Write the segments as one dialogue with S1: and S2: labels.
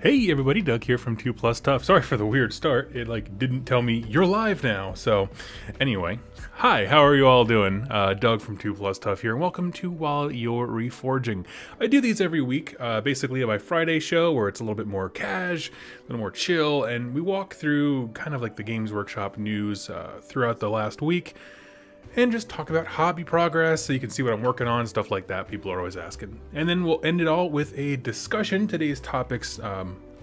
S1: Hey everybody, Doug here from 2 Plus Tough. Sorry for the weird start. It didn't tell me you're live now. So anyway, hi, how are you all doing? Doug from 2 Plus Tough here, and welcome to While You're Reforging. I do these every week, basically my Friday show where it's a little bit more cash, a little more chill, and we walk through kind of like the Games Workshop news throughout the last week. And just talk about hobby progress so you can see what I'm working on, stuff like that. People are always asking. And then we'll end it all with a discussion. Today's topics,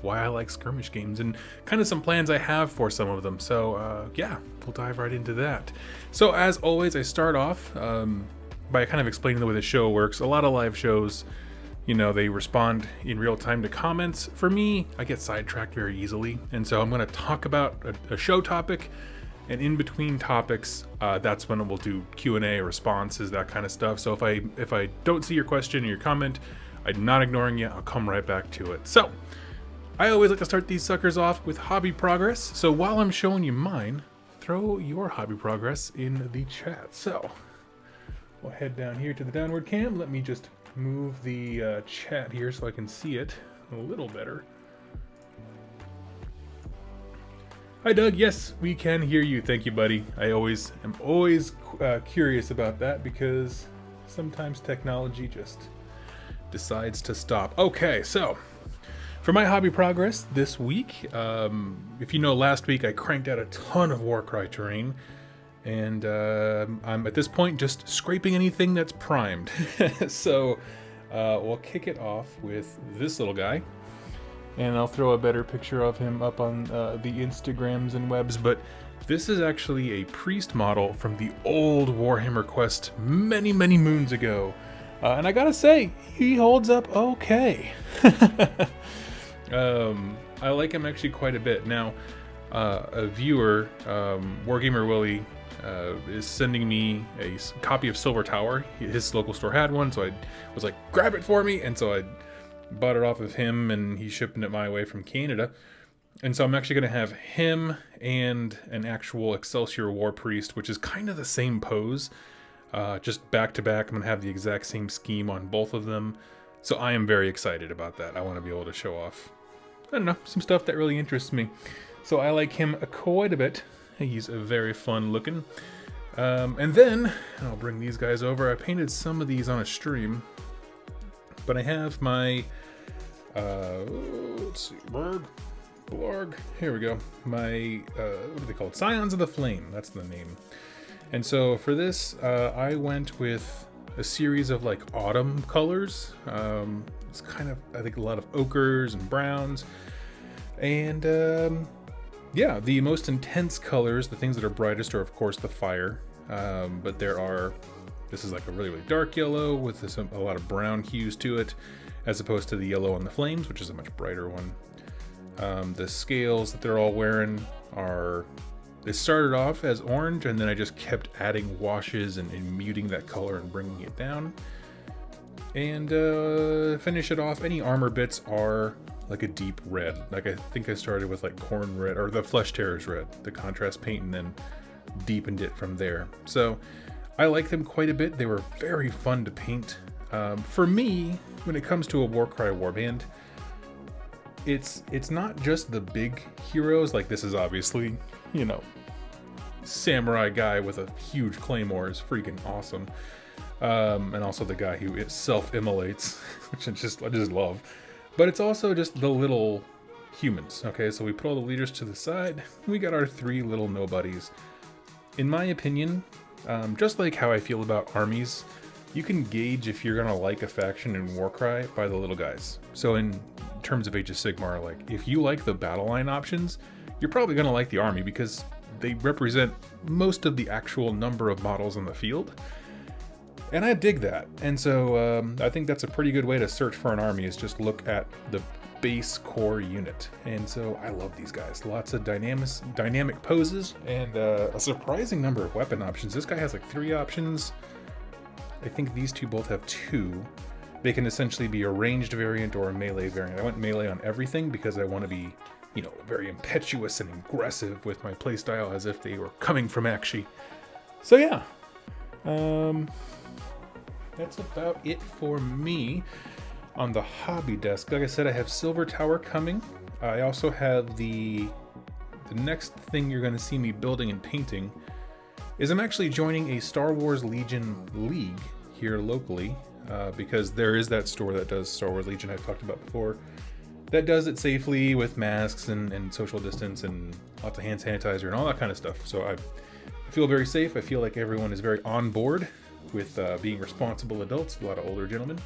S1: why I like skirmish games and kind of some plans I have for some of them. So yeah, we'll dive right into that. So as always, I start off by kind of explaining the way the show works. A lot of live shows, you know, they respond in real time to comments. For me, I get sidetracked very easily. And so I'm going to talk about a show topic. And in between topics, that's when we'll do Q&A, responses, that kind of stuff. So if I don't see your question or your comment, I'm not ignoring you. I'll come right back to it. So I always like to start these suckers off with hobby progress. So while I'm showing you mine, throw your hobby progress in the chat. So we'll head down here to the downward cam. Let me just move the chat here so I can see it a little better. Hi Doug, yes, we can hear you. Thank you, buddy. I am always curious about that because sometimes technology just decides to stop. Okay, so for my hobby progress this week, if you know, last week I cranked out a ton of Warcry terrain, and I'm at this point just scraping anything that's primed. So we'll kick it off with this little guy. And I'll throw a better picture of him up on the Instagrams and webs, but this is actually a priest model from the old Warhammer Quest many, many moons ago. And I gotta say, he holds up okay. I like him actually quite a bit. Now, a viewer, Wargamer Willie, is sending me a copy of Silver Tower. His local store had one, so I was like, grab it for me, and so I bought it off of him, and he's shipping it my way from Canada. And so I'm actually going to have him and an actual Excelsior War Priest, which is kind of the same pose, just back to back. I'm going to have the exact same scheme on both of them. So I am very excited about that. I want to be able to show off, I don't know, some stuff that really interests me. So I like him quite a bit. He's very fun looking. And then I'll bring these guys over. I painted some of these on a stream. But I have my, let's see, Blarg, here we go. My, what are they called? Scions of the Flame, that's the name. And so for this, I went with a series of like autumn colors. It's kind of, I think, a lot of ochres and browns. And yeah, the most intense colors, the things that are brightest are of course the fire. But this is like a really, really dark yellow with a lot of brown hues to it, as opposed to the yellow on the flames, which is a much brighter one. The scales that they're all wearing they started off as orange, and then I just kept adding washes and muting that color and bringing it down. And finish it off, any armor bits are like a deep red. Like I think I started with like corn red, or the Flesh Tearers red, the contrast paint, and then deepened it from there. So I like them quite a bit. They were very fun to paint. For me, when it comes to a Warcry warband, it's not just the big heroes. Like this is obviously, you know, samurai guy with a huge claymore is freaking awesome. And also the guy who self-immolates, which I just love. But it's also just the little humans. Okay, so we put all the leaders to the side. We got our 3 little nobodies. In my opinion, just like how I feel about armies, you can gauge if you're gonna like a faction in Warcry by the little guys. So in terms of Age of Sigmar, like if you like the battle line options, you're probably gonna like the army because they represent most of the actual number of models on the field. And I dig that. And so I think that's a pretty good way to search for an army, is just look at the base core unit. And so I love these guys. Lots of dynamic poses, and a surprising number of weapon options. This guy has like 3 options. I think these two both have 2. They can essentially be a ranged variant or a melee variant. I went melee on everything because I want to be, you know, very impetuous and aggressive with my playstyle, as if they were coming from Akshi. So yeah, that's about it for me. On the hobby desk, like I said, I have Silver Tower coming. I also have the next thing you're going to see me building and painting is I'm actually joining a Star Wars Legion League here locally, because there is that store that does Star Wars Legion I've talked about before, that does it safely with masks and social distance and lots of hand sanitizer and all that kind of stuff. So I feel very safe. I feel like everyone is very on board with being responsible adults, a lot of older gentlemen.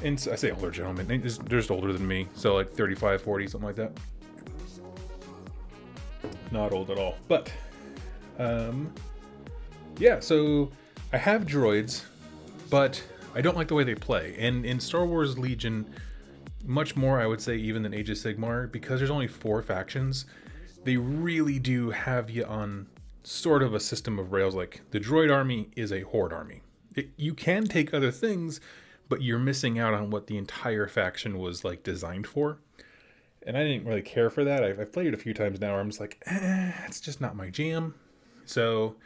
S1: And I say older gentlemen, they're just older than me, so like 35, 40, something like that. Not old at all, but yeah, so I have droids, but I don't like the way they play. And in Star Wars Legion, much more, I would say, even than Age of Sigmar, because there's only 4 factions, they really do have you on sort of a system of rails. Like, the droid army is a horde army. You can take other things, but you're missing out on what the entire faction was like designed for. And I didn't really care for that. I've played it a few times now where I'm just like, it's just not my jam. So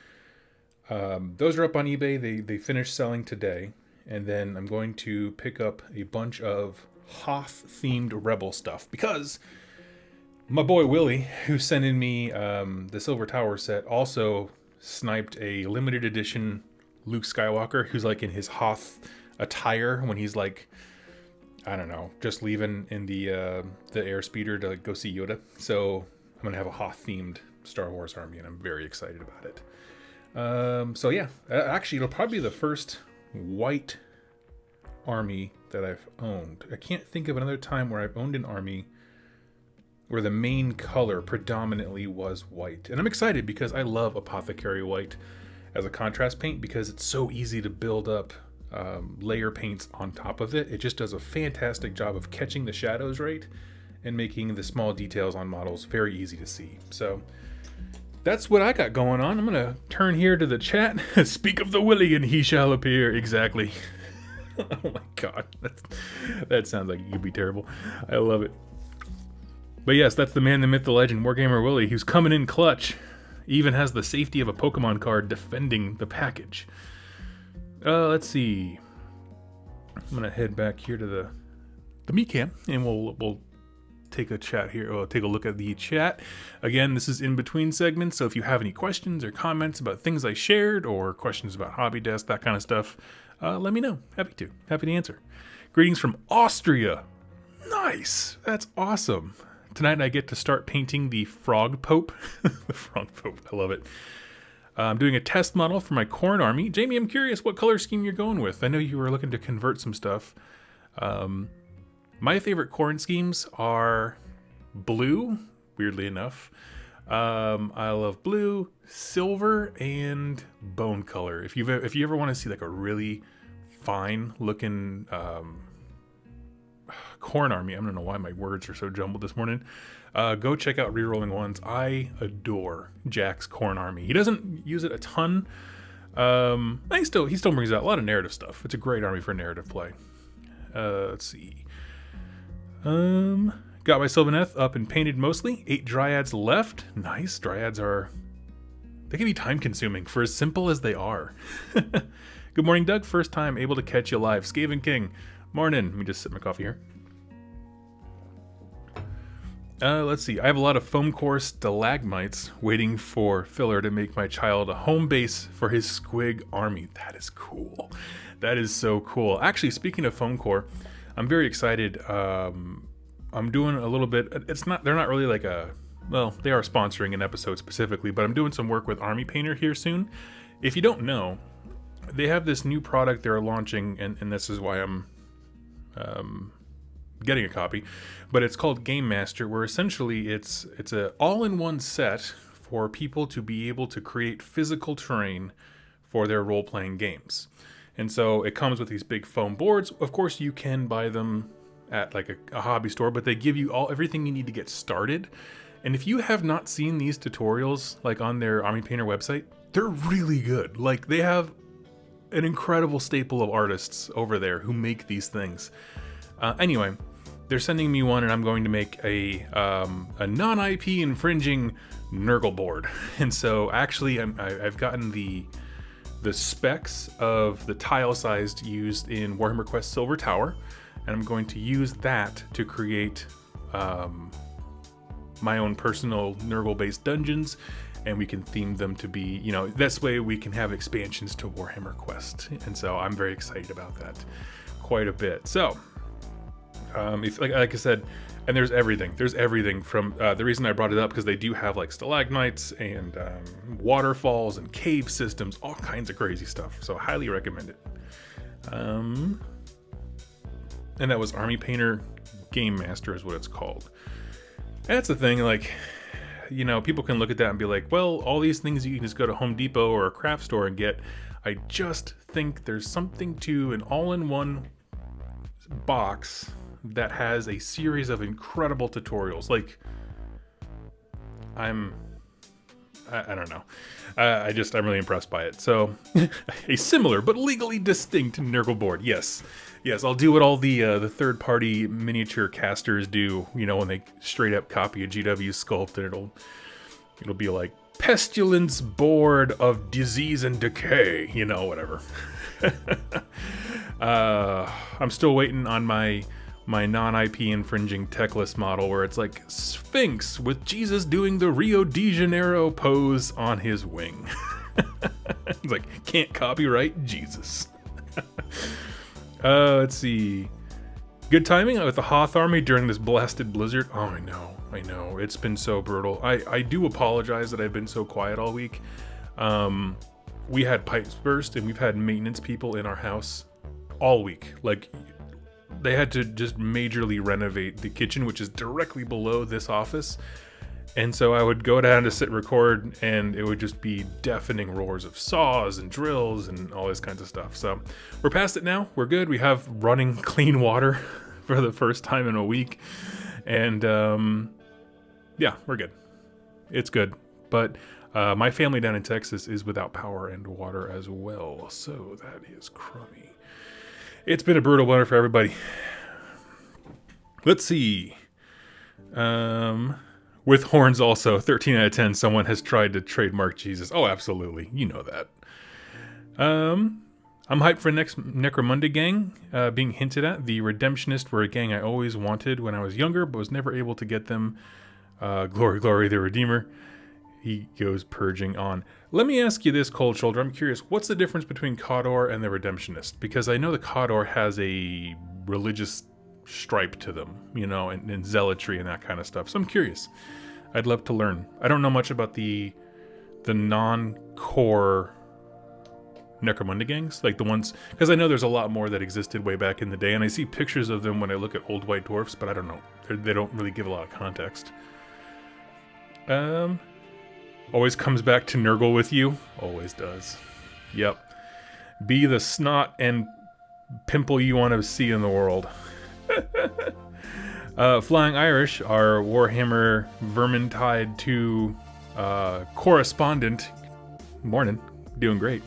S1: those are up on eBay. They finished selling today. And then I'm going to pick up a bunch of Hoth-themed Rebel stuff, because my boy Willie, who's sending me the Silver Tower set, also sniped a limited edition Luke Skywalker who's like in his Hoth attire when he's like, I don't know, just leaving in the airspeeder to like go see Yoda. So I'm gonna have a Hoth themed Star Wars army, and I'm very excited about it. So yeah, actually it'll probably be the first white army that I've owned. I can't think of another time where I've owned an army where the main color predominantly was white. And I'm excited because I love Apothecary White as a contrast paint, because it's so easy to build up layer paints on top of it. It just does a fantastic job of catching the shadows right and making the small details on models very easy to see. So that's what I got going on. I'm gonna turn here to the chat. Speak of the Willy and he shall appear. Exactly. Oh my god, that sounds like it could be terrible. I love it. But yes, that's the man, the myth, the legend, Wargamer Willy, who's coming in clutch. Even has the safety of a Pokemon card defending the package. Let's see. I'm gonna head back here to the meat cam, and we'll take a chat here. We'll take a look at the chat. Again, this is in between segments, so if you have any questions or comments about things I shared, or questions about Hobby Desk, that kind of stuff, let me know. Happy to answer. Greetings from Austria. Nice. That's awesome. Tonight I get to start painting the Frog Pope. The Frog Pope. I love it. I'm doing a test model for my Khorne army. Jamie, I'm curious what color scheme you're going with. I know you were looking to convert some stuff. My favorite Khorne schemes are blue, weirdly enough. I love blue, silver, and bone color. If you ever want to see like a really fine looking Khorne army, I don't know why my words are so jumbled this morning. Go check out Rerolling Ones. I adore Jack's Khorne army. He doesn't use it a ton. He still brings out a lot of narrative stuff. It's a great army for narrative play. Let's see. Got my Sylvaneth up and painted mostly. 8 Dryads left. Nice. Dryads they can be time consuming for as simple as they are. Good morning, Doug. First time able to catch you live. Skaven King. Morning. Let me just sip my coffee here. Let's see. I have a lot of foam core stalagmites waiting for filler to make my child a home base for his squig army. That is cool. That is so cool. Actually, speaking of foam core, I'm very excited. I'm doing a little bit. They're not really like they are sponsoring an episode specifically, but I'm doing some work with Army Painter here soon. If you don't know, they have this new product they're launching, and this is why I'm getting a copy, but it's called Game Master, where essentially it's a all-in-one set for people to be able to create physical terrain for their role-playing games. And so it comes with these big foam boards. Of course, you can buy them at like a hobby store, but they give you everything you need to get started. And if you have not seen these tutorials like on their Army Painter website, they're really good. Like, they have an incredible staple of artists over there who make these things. Anyway, they're sending me one, and I'm going to make a non-IP infringing Nurgle board. And so actually I've gotten the specs of the tile size used in Warhammer Quest Silver Tower, and I'm going to use that to create my own personal Nurgle-based dungeons, and we can theme them to be, you know, this way we can have expansions to Warhammer Quest. And so I'm very excited about that quite a bit. So, if like I said, and there's everything from, the reason I brought it up, because they do have like stalagmites and waterfalls and cave systems, all kinds of crazy stuff. So highly recommend it. And that was Army Painter Game Master is what it's called. That's the thing, like, you know, people can look at that and be like, well, all these things you can just go to Home Depot or a craft store and get. I just think there's something to an all-in-one box that has a series of incredible tutorials. Like, I don't know. I'm really impressed by it. So, a similar but legally distinct Nurgle board. Yes, I'll do what all the third-party miniature casters do. You know, when they straight up copy a GW sculpt, and it'll be like pestilence board of disease and decay. You know, whatever. I'm still waiting on my non-IP infringing techless model where it's like Sphinx with Jesus doing the Rio de Janeiro pose on his wing. It's like, can't copyright Jesus. Let's see. Good timing with the Hoth army during this blasted blizzard. Oh, I know. It's been so brutal. I do apologize that I've been so quiet all week. We had pipes burst, and we've had maintenance people in our house all week. Like, they had to just majorly renovate the kitchen, which is directly below this office. And so I would go down to sit and record, and it would just be deafening roars of saws and drills and all this kinds of stuff. So we're past it now. We're good. We have running clean water for the first time in a week. And yeah, we're good. It's good. But my family down in Texas is without power and water as well. So that is crummy. It's been a brutal winter for everybody. Let's see. With horns also, 13 out of 10, someone has tried to trademark Jesus. Oh, absolutely. You know that. I'm hyped for next Necromunda gang being hinted at. The Redemptionists were a gang I always wanted when I was younger, but was never able to get them. Glory, glory, the Redeemer. He goes purging on. Let me ask you this, Cold Shoulder. I'm curious, what's the difference between Cawdor and the Redemptionist? Because I know the Cawdor has a religious stripe to them, you know, and zealotry and that kind of stuff. So I'm curious. I'd love to learn. I don't know much about the non-core Necromunda gangs, like the ones, because I know there's a lot more that existed way back in the day, and I see pictures of them when I look at old white dwarfs, but I don't know. They don't really give a lot of context. Always comes back to Nurgle with you. Always does. Yep. Be the snot and pimple you want to see in the world. Flying Irish, our Warhammer Vermintide 2 correspondent. Morning. Doing great.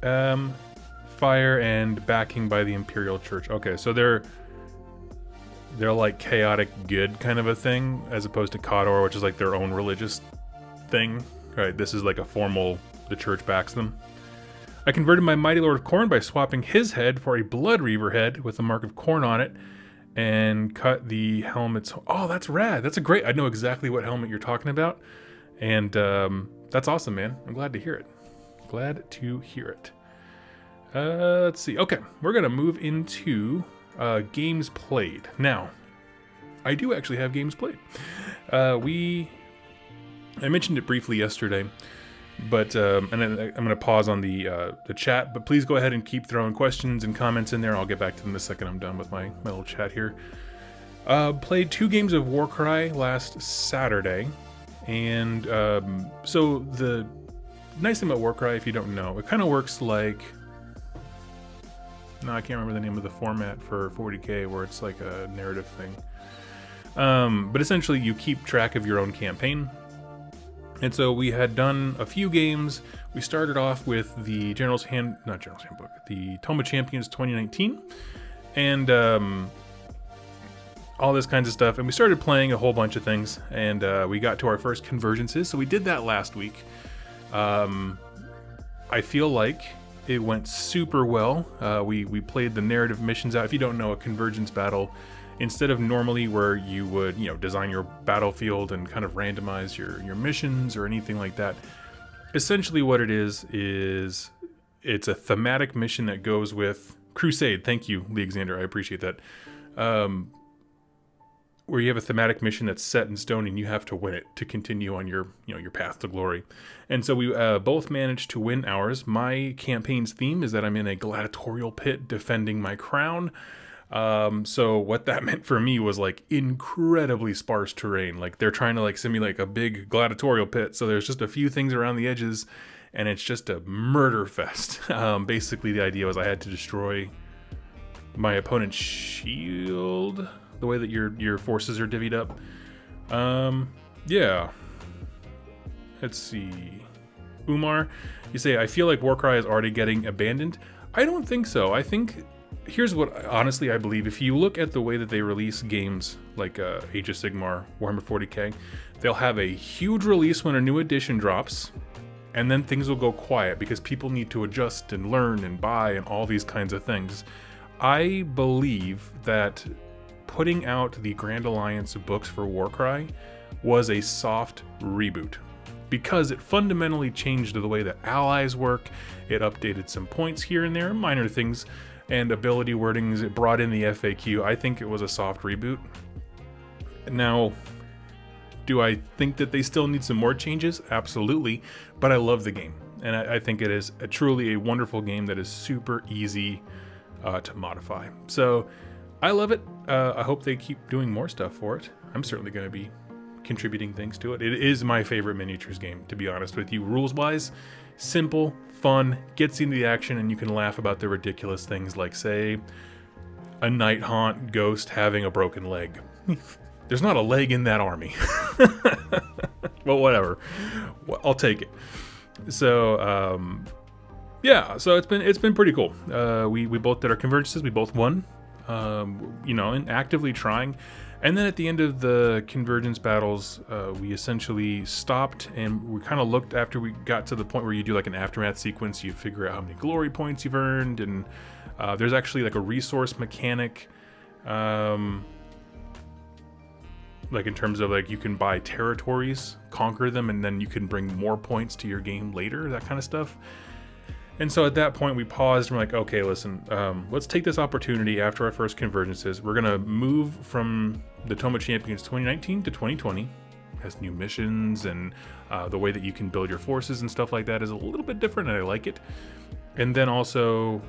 S1: Fire and backing by the Imperial Church. Okay, so they're like chaotic good kind of a thing, as opposed to Cawdor, which is like their own religious thing. Right, this is like a formal, the church backs them. I converted my Mighty Lord of Khorne by swapping his head for a Blood Reaver head with the mark of Khorne on it, and cut the helmet's... Oh, that's rad. That's a great... I know exactly what helmet you're talking about, and that's awesome, man. I'm glad to hear it. Glad to hear it. Let's see. Okay, we're going to move into games played. Now, I do actually have games played. I mentioned it briefly yesterday, but and then I'm going to pause on the chat, but please go ahead and keep throwing questions and comments in there. I'll get back to them the second I'm done with my little chat here. Played 2 games of Warcry last Saturday, and so the nice thing about Warcry, if you don't know, it kind of works like... No, I can't remember the name of the format for 40k, where it's like a narrative thing. But essentially, you keep track of your own campaign. And so we had done a few games. We started off with the not General's Handbook, the Tome of Champions 2019, and all this kinds of stuff. And we started playing a whole bunch of things, and we got to our first convergences. So we did that last week. I feel like It went super well. We played the narrative missions out. If you don't know, a convergence battle, instead of normally where you would, design your battlefield and kind of randomize your missions or anything like that, essentially what it is it's a thematic mission that goes with Crusade. Thank you, Alexander. I appreciate that. Where you have a thematic mission that's set in stone and you have to win it to continue on your path to glory. And so we both managed to win ours. My campaign's theme is that I'm in a gladiatorial pit defending my crown. So what that meant for me was like incredibly sparse terrain. Like they're trying to like simulate a big gladiatorial pit. So there's just a few things around the edges and it's just a murder fest. Basically the idea was I had to destroy my opponent's shield, the way that your forces are divvied up. Yeah. Let's see. Umar, you say, I feel like Warcry is already getting abandoned. I don't think so. I think, here's what honestly I believe. If you look at the way that they release games like Age of Sigmar, Warhammer 40k, they'll have a huge release when a new edition drops, and then things will go quiet because people need to adjust and learn and buy and all these kinds of things. I believe that putting out the Grand Alliance books for Warcry was a soft reboot because it fundamentally changed the way that allies work. It updated some points here and there, minor things, and ability wordings. It brought in the FAQ. I think it was a soft reboot. Now, do I think that they still need some more changes? Absolutely, but I love the game, and I think it is truly a wonderful game that is super easy to modify. So I love it. I hope they keep doing more stuff for it. I'm certainly going to be contributing things to it. It is my favorite miniatures game, to be honest with you. Rules-wise, simple, fun, gets into the action, and you can laugh about the ridiculous things like, say, a Night Haunt ghost having a broken leg. There's not a leg in that army. Well, whatever. I'll take it. So, yeah, so it's been pretty cool. We both did our convergences. We both won. And actively trying. And then at the end of the convergence battles, we essentially stopped and we kind of looked after we got to the point where you do like an aftermath sequence. You figure out how many glory points you've earned, and there's actually like a resource mechanic, like in terms of like you can buy territories, conquer them, and then you can bring more points to your game later, that kind of stuff. And so at that point we paused and we're like, okay, listen, let's take this opportunity after our first convergences. We're gonna move from the Tome of Champions 2019 to 2020. It has new missions, and the way that you can build your forces and stuff like that is a little bit different, and I like it. And then also,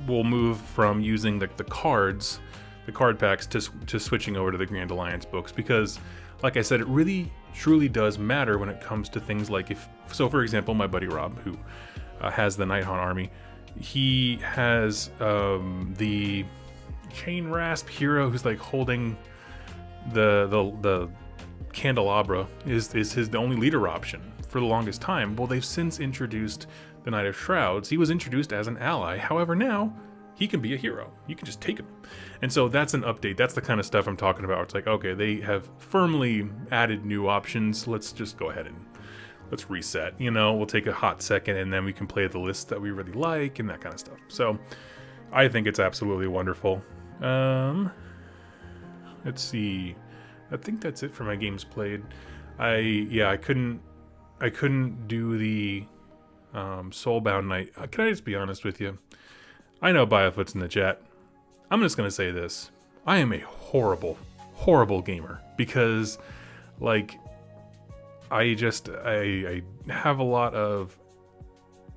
S1: we'll move from using the cards, the card packs, to switching over to the Grand Alliance books, because like I said, it really truly does matter when it comes to things like for example, my buddy Rob, who has the Night Haunt army, he has the Chain Rasp hero who's like holding the candelabra is the only leader option for the longest time. Well, they've since introduced the Knight of Shrouds. He was introduced as an ally. However, now he can be a hero. You can just take him. And so that's an update. That's the kind of stuff I'm talking about. It's like, okay, they have firmly added new options. Let's just go ahead and let's reset. We'll take a hot second and then we can play the list that we really like and that kind of stuff. So I think it's absolutely wonderful. Let's see. I think that's it for my games played. I couldn't do the Soulbound Night. Can I just be honest with you? I know Biofoot's in the chat. I'm just going to say this. I am a horrible, horrible gamer because, like, I have a lot of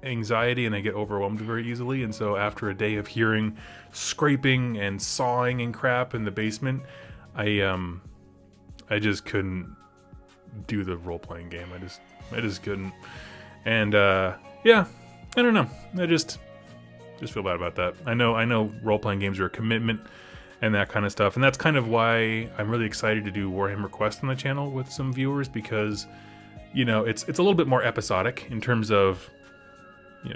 S1: anxiety and I get overwhelmed very easily. And so after a day of hearing scraping and sawing and crap in the basement, I just couldn't do the role-playing game. I just couldn't. And, yeah, I don't know. I just feel bad about that. I know role-playing games are a commitment and that kind of stuff, and that's kind of why I'm really excited to do Warhammer Quest on the channel with some viewers, because it's a little bit more episodic in terms of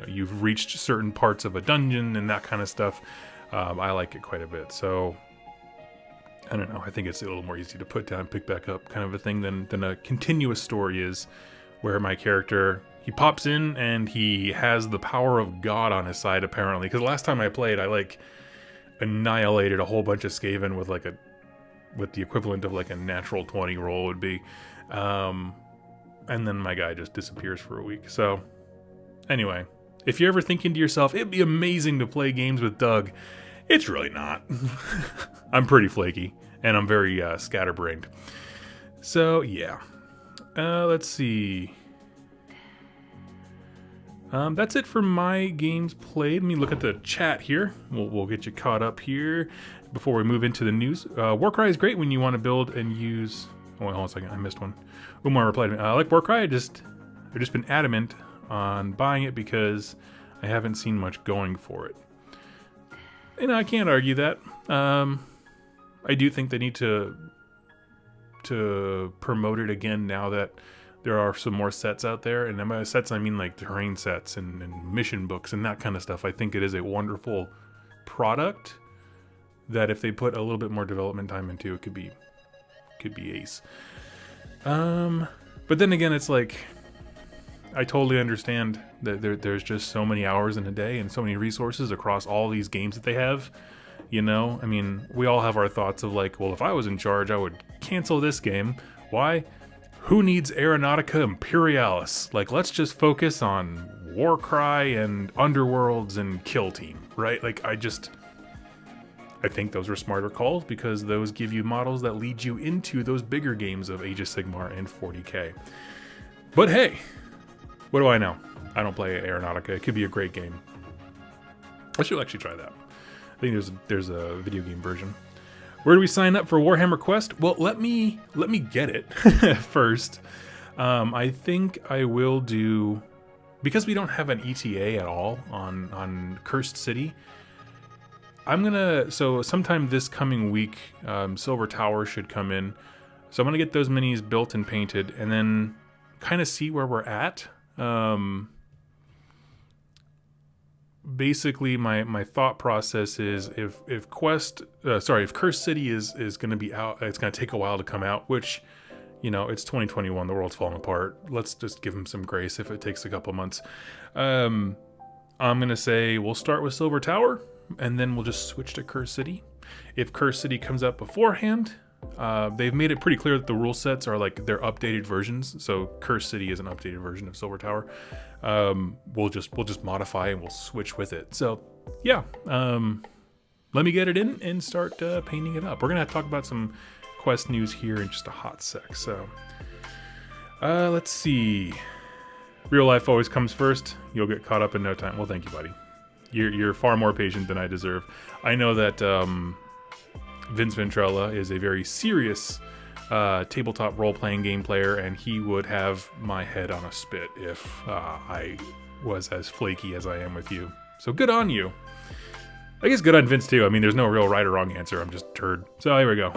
S1: you've reached certain parts of a dungeon and that kind of stuff. I like it quite a bit, so I don't know. I think it's a little more easy to put down, pick back up kind of a thing than a continuous story is, where my character he pops in and he has the power of God on his side, apparently. Because last time I played, I like annihilated a whole bunch of Skaven with like with the equivalent of like a natural 20 roll would be. And then my guy just disappears for a week. So anyway, if you're ever thinking to yourself, it'd be amazing to play games with Doug, it's really not. I'm pretty flaky and I'm very scatterbrained. So yeah, let's see. That's it for my games played. Let me look at the chat here. We'll get you caught up here before we move into the news. Warcry is great when you want to build and use... Oh, wait, hold on a second. I missed one. Umar replied to me. I like Warcry. I've just been adamant on buying it because I haven't seen much going for it. And I can't argue that. I do think they need to promote it again now that there are some more sets out there, and by sets I mean like terrain sets and mission books and that kind of stuff. I think it is a wonderful product that if they put a little bit more development time into, it could be ace. But then again, it's like I totally understand that there's just so many hours in a day and so many resources across all these games that they have. You know, I mean, we all have our thoughts of like, well, if I was in charge, I would cancel this game. Why? Who needs Aeronautica Imperialis? Like, let's just focus on Warcry and Underworlds and Kill Team, right? Like, I think those are smarter calls because those give you models that lead you into those bigger games of Age of Sigmar and 40k. But hey, what do I know? I don't play Aeronautica. It could be a great game. I should actually try that. I think there's a video game version. Where do we sign up for Warhammer Quest? Well, let me get it first. I think I will do, because we don't have an ETA at all on Cursed City. So sometime this coming week, Silver Tower should come in. So I'm gonna get those minis built and painted, and then kind of see where we're at. Basically, my thought process is if Cursed City is going to be out, it's going to take a while to come out, which, you know, it's 2021, the world's falling apart. Let's just give them some grace if it takes a couple months. I'm going to say we'll start with Silver Tower, and then we'll just switch to Cursed City. If Cursed City comes up beforehand, they've made it pretty clear that the rule sets are like their updated versions. So Cursed City is an updated version of Silver Tower. We'll just modify and we'll switch with it. So yeah, let me get it in and start painting it up. We're gonna have to talk about some Quest news here in just a hot sec. So let's see. Real life always comes first. You'll get caught up in no time. Well, thank you, buddy. You're far more patient than I deserve. I know that Vince Ventrella is a very serious tabletop role-playing game player, and he would have my head on a spit if I was as flaky as I am with you. So good on you. I guess good on Vince too. I mean, there's no real right or wrong answer. I'm just a turd. So here we go.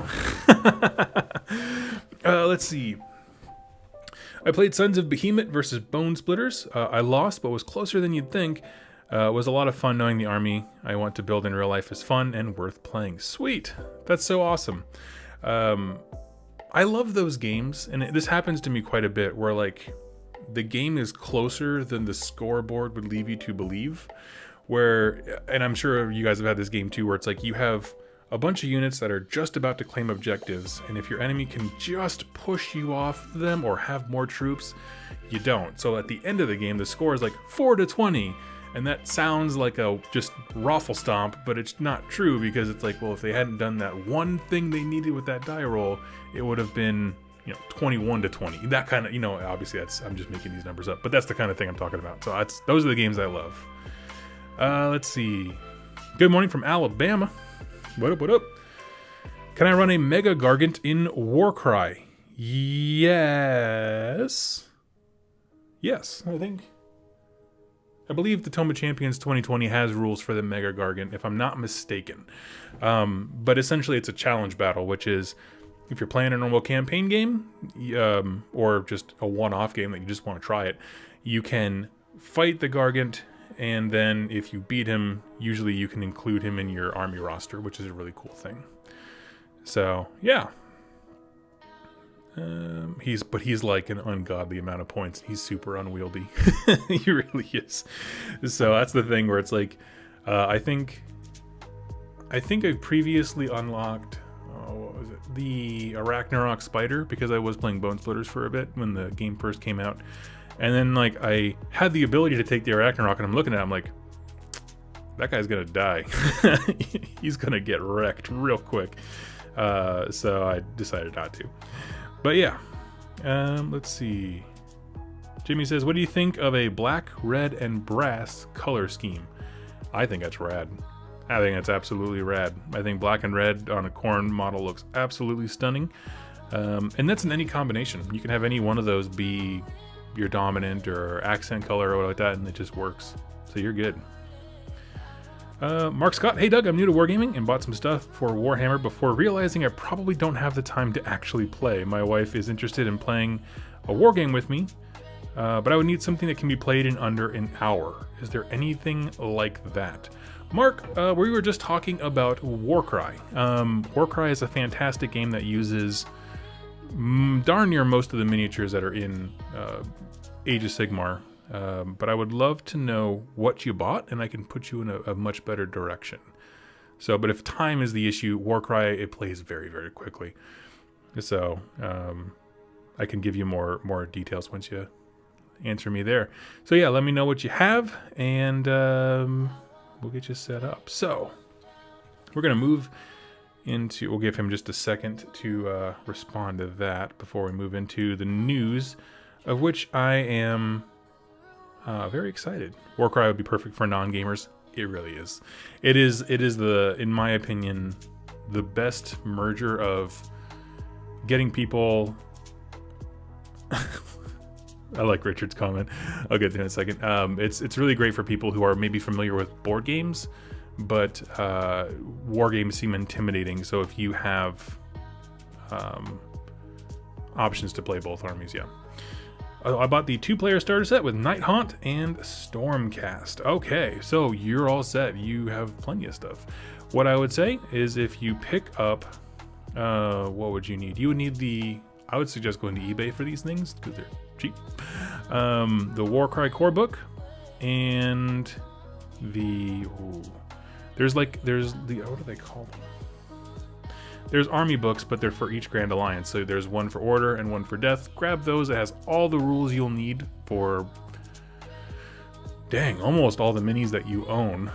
S1: Let's see. I played Sons of Behemoth versus Bone Splitters. I lost, but was closer than you'd think. It was a lot of fun knowing the army I want to build in real life is fun and worth playing. Sweet. That's so awesome. I love those games, and this happens to me quite a bit, where like the game is closer than the scoreboard would leave you to believe. And I'm sure you guys have had this game too, where it's like you have a bunch of units that are just about to claim objectives, and if your enemy can just push you off them or have more troops, you don't. So at the end of the game, the score is like 4-20. And that sounds like a just raffle stomp, but it's not true, because it's like, well, if they hadn't done that one thing they needed with that die roll, it would have been, 21-20. That kind of, obviously I'm just making these numbers up, but that's the kind of thing I'm talking about. So those are the games I love. Let's see. Good morning from Alabama. What up, what up? Can I run a Mega Gargant in Warcry? Yes. Yes, I believe the Tome of Champions 2020 has rules for the Mega Gargant, if I'm not mistaken. But essentially it's a challenge battle, which is if you're playing a normal campaign game, or just a one-off game that you just want to try it, you can fight the Gargant, and then if you beat him, usually you can include him in your army roster, which is a really cool thing. So, yeah. He's like an ungodly amount of points. He's super unwieldy. He really is. So that's the thing where it's like, I think I previously unlocked, what was it? The Arachnarok Spider, because I was playing Bone Splitters for a bit when the game first came out. And then like I had the ability to take the Arachnarok, and I'm looking at it, I'm like, that guy's gonna die. He's gonna get wrecked real quick. So I decided not to. But yeah, let's see. Jimmy says, what do you think of a black, red, and brass color scheme? I think that's rad. I think that's absolutely rad. I think black and red on a Khorne model looks absolutely stunning. And that's in any combination. You can have any one of those be your dominant or accent color or whatever like that, and it just works. So you're good. Mark Scott, hey Doug, I'm new to Wargaming and bought some stuff for Warhammer before realizing I probably don't have the time to actually play. My wife is interested in playing a wargame with me, but I would need something that can be played in under an hour. Is there anything like that? Mark, we were just talking about Warcry. Warcry is a fantastic game that uses darn near most of the miniatures that are in Age of Sigmar. But I would love to know what you bought, and I can put you in a much better direction. So, but if time is the issue, Warcry, it plays very, very quickly. So, I can give you more details once you answer me there. So yeah, let me know what you have, and we'll get you set up. So, we're going to move into, we'll give him just a second to respond to that before we move into the news, of which I am very excited. Warcry would be perfect for non-gamers. It really is. It is the, in my opinion, the best merger of getting people. I like Richard's comment. I'll get to it in a second. It's really great for people who are maybe familiar with board games, but war games seem intimidating. So if you have options to play both armies, yeah. I bought the 2-player starter set with Night Haunt and Stormcast. Okay, so you're all set. You have plenty of stuff. What I would say is if you pick up, what would you need? You would need I would suggest going to eBay for these things because they're cheap. The Warcry core book and there's what do they call them? There's army books, but they're for each Grand Alliance. So there's one for Order and one for Death. Grab those. It has all the rules you'll need for, almost all the minis that you own.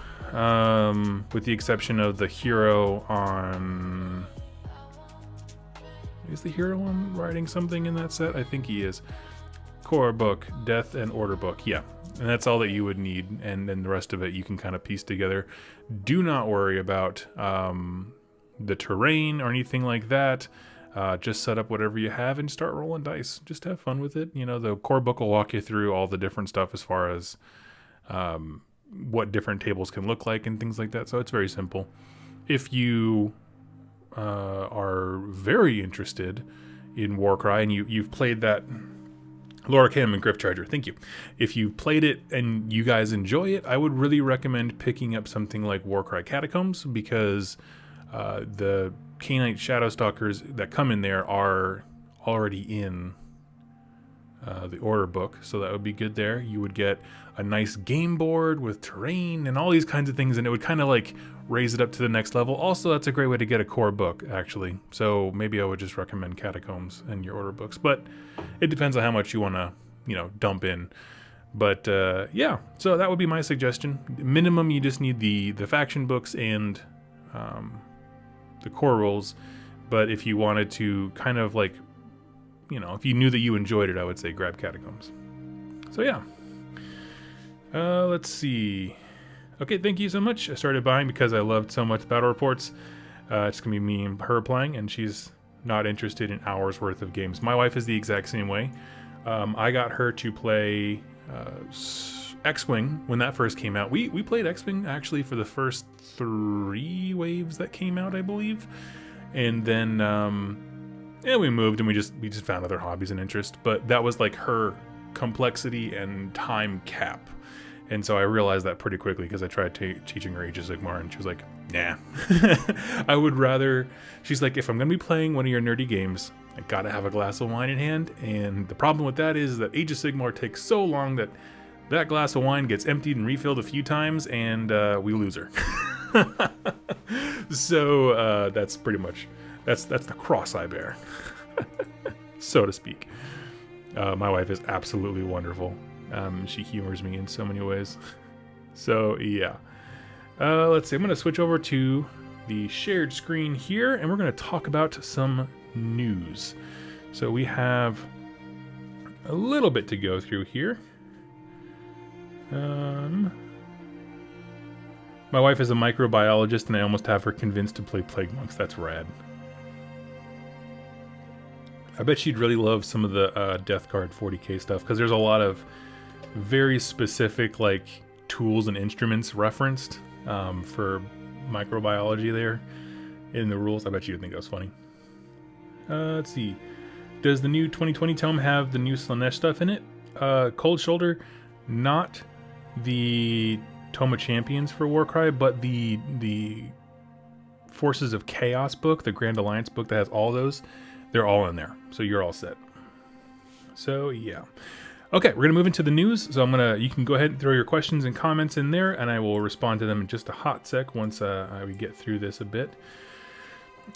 S1: With the exception of the hero on... Is the hero on writing something in that set? I think he is. Core book, Death, and Order book. Yeah, and that's all that you would need. And then the rest of it you can kind of piece together. Do not worry about... the terrain or anything like that. Just set up whatever you have and start rolling dice. Just have fun with it. You know, the core book will walk you through all the different stuff as far as what different tables can look like and things like that. So it's very simple. If you are very interested in Warcry and you've played that, Laura Kim and Griff Charger, thank you. If you played it and you guys enjoy it, I would really recommend picking up something like Warcry Catacombs, because the Khainite Shadowstalkers that come in there are already in the Order book, so that would be good there. You would get a nice game board with terrain and all these kinds of things, and it would kind of like raise it up to the next level. Also, that's a great way to get a core book, actually. So maybe I would just recommend Catacombs and your Order books, but it depends on how much you want to, dump in. But yeah, so that would be my suggestion. Minimum, you just need the faction books and the core rules. But if you wanted to kind of like, if you knew that you enjoyed it, I would say grab Catacombs. So yeah. Let's see. Okay, thank you so much. I started buying because I loved so much Battle Reports. It's going to be me and her playing, and she's not interested in hours worth of games. My wife is the exact same way. I got her to play X-Wing when that first came out. We played X-Wing actually for the first 3 waves that came out, I believe. And then we moved and we just found other hobbies and interest. But that was like her complexity and time cap. And so I realized that pretty quickly because I tried teaching her Age of Sigmar, and she was like, nah. I would rather, she's like, if I'm going to be playing one of your nerdy games, I got to have a glass of wine in hand. And the problem with that is that Age of Sigmar takes so long that that glass of wine gets emptied and refilled a few times, and we lose her. So that's pretty much, that's the cross I bear, so to speak. My wife is absolutely wonderful. She humors me in so many ways. So yeah. Let's see, I'm going to switch over to the shared screen here, and we're going to talk about some news. So we have a little bit to go through here. My wife is a microbiologist, and I almost have her convinced to play Plague Monks. That's rad. I bet she'd really love some of the Death Guard 40k stuff, because there's a lot of very specific like tools and instruments referenced for microbiology there in the rules. I bet you'd think that was funny. Let's see. Does the new 2020 tome have the new Slanesh stuff in it? Cold Shoulder, not the Tome of Champions for Warcry, but the Forces of Chaos book, the Grand Alliance book that has all those, they're all in there. So you're all set. So yeah. Okay, we're gonna move into the news. So you can go ahead and throw your questions and comments in there, and I will respond to them in just a hot sec once we get through this a bit.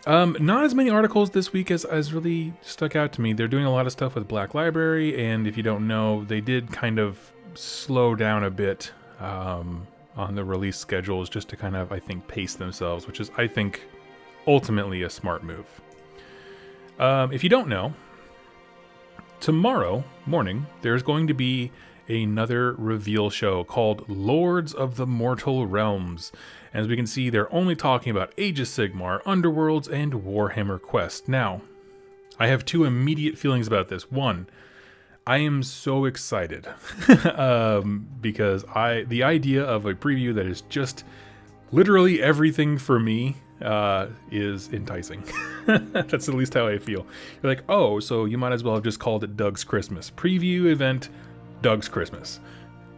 S1: Not as many articles this week as really stuck out to me. They're doing a lot of stuff with Black Library, and if you don't know, they did kind of slow down a bit on the release schedules just to kind of, I think, pace themselves, which is, I think, ultimately a smart move. If you don't know, tomorrow morning, there's going to be another reveal show called Lords of the Mortal Realms. As we can see, they're only talking about Age of Sigmar, Underworlds, and Warhammer Quest. Now, I have two immediate feelings about this. One, I am so excited because the idea of a preview that is just literally everything for me is enticing. That's at least how I feel. You're like, oh, so you might as well have just called it Doug's Christmas. Preview event, Doug's Christmas.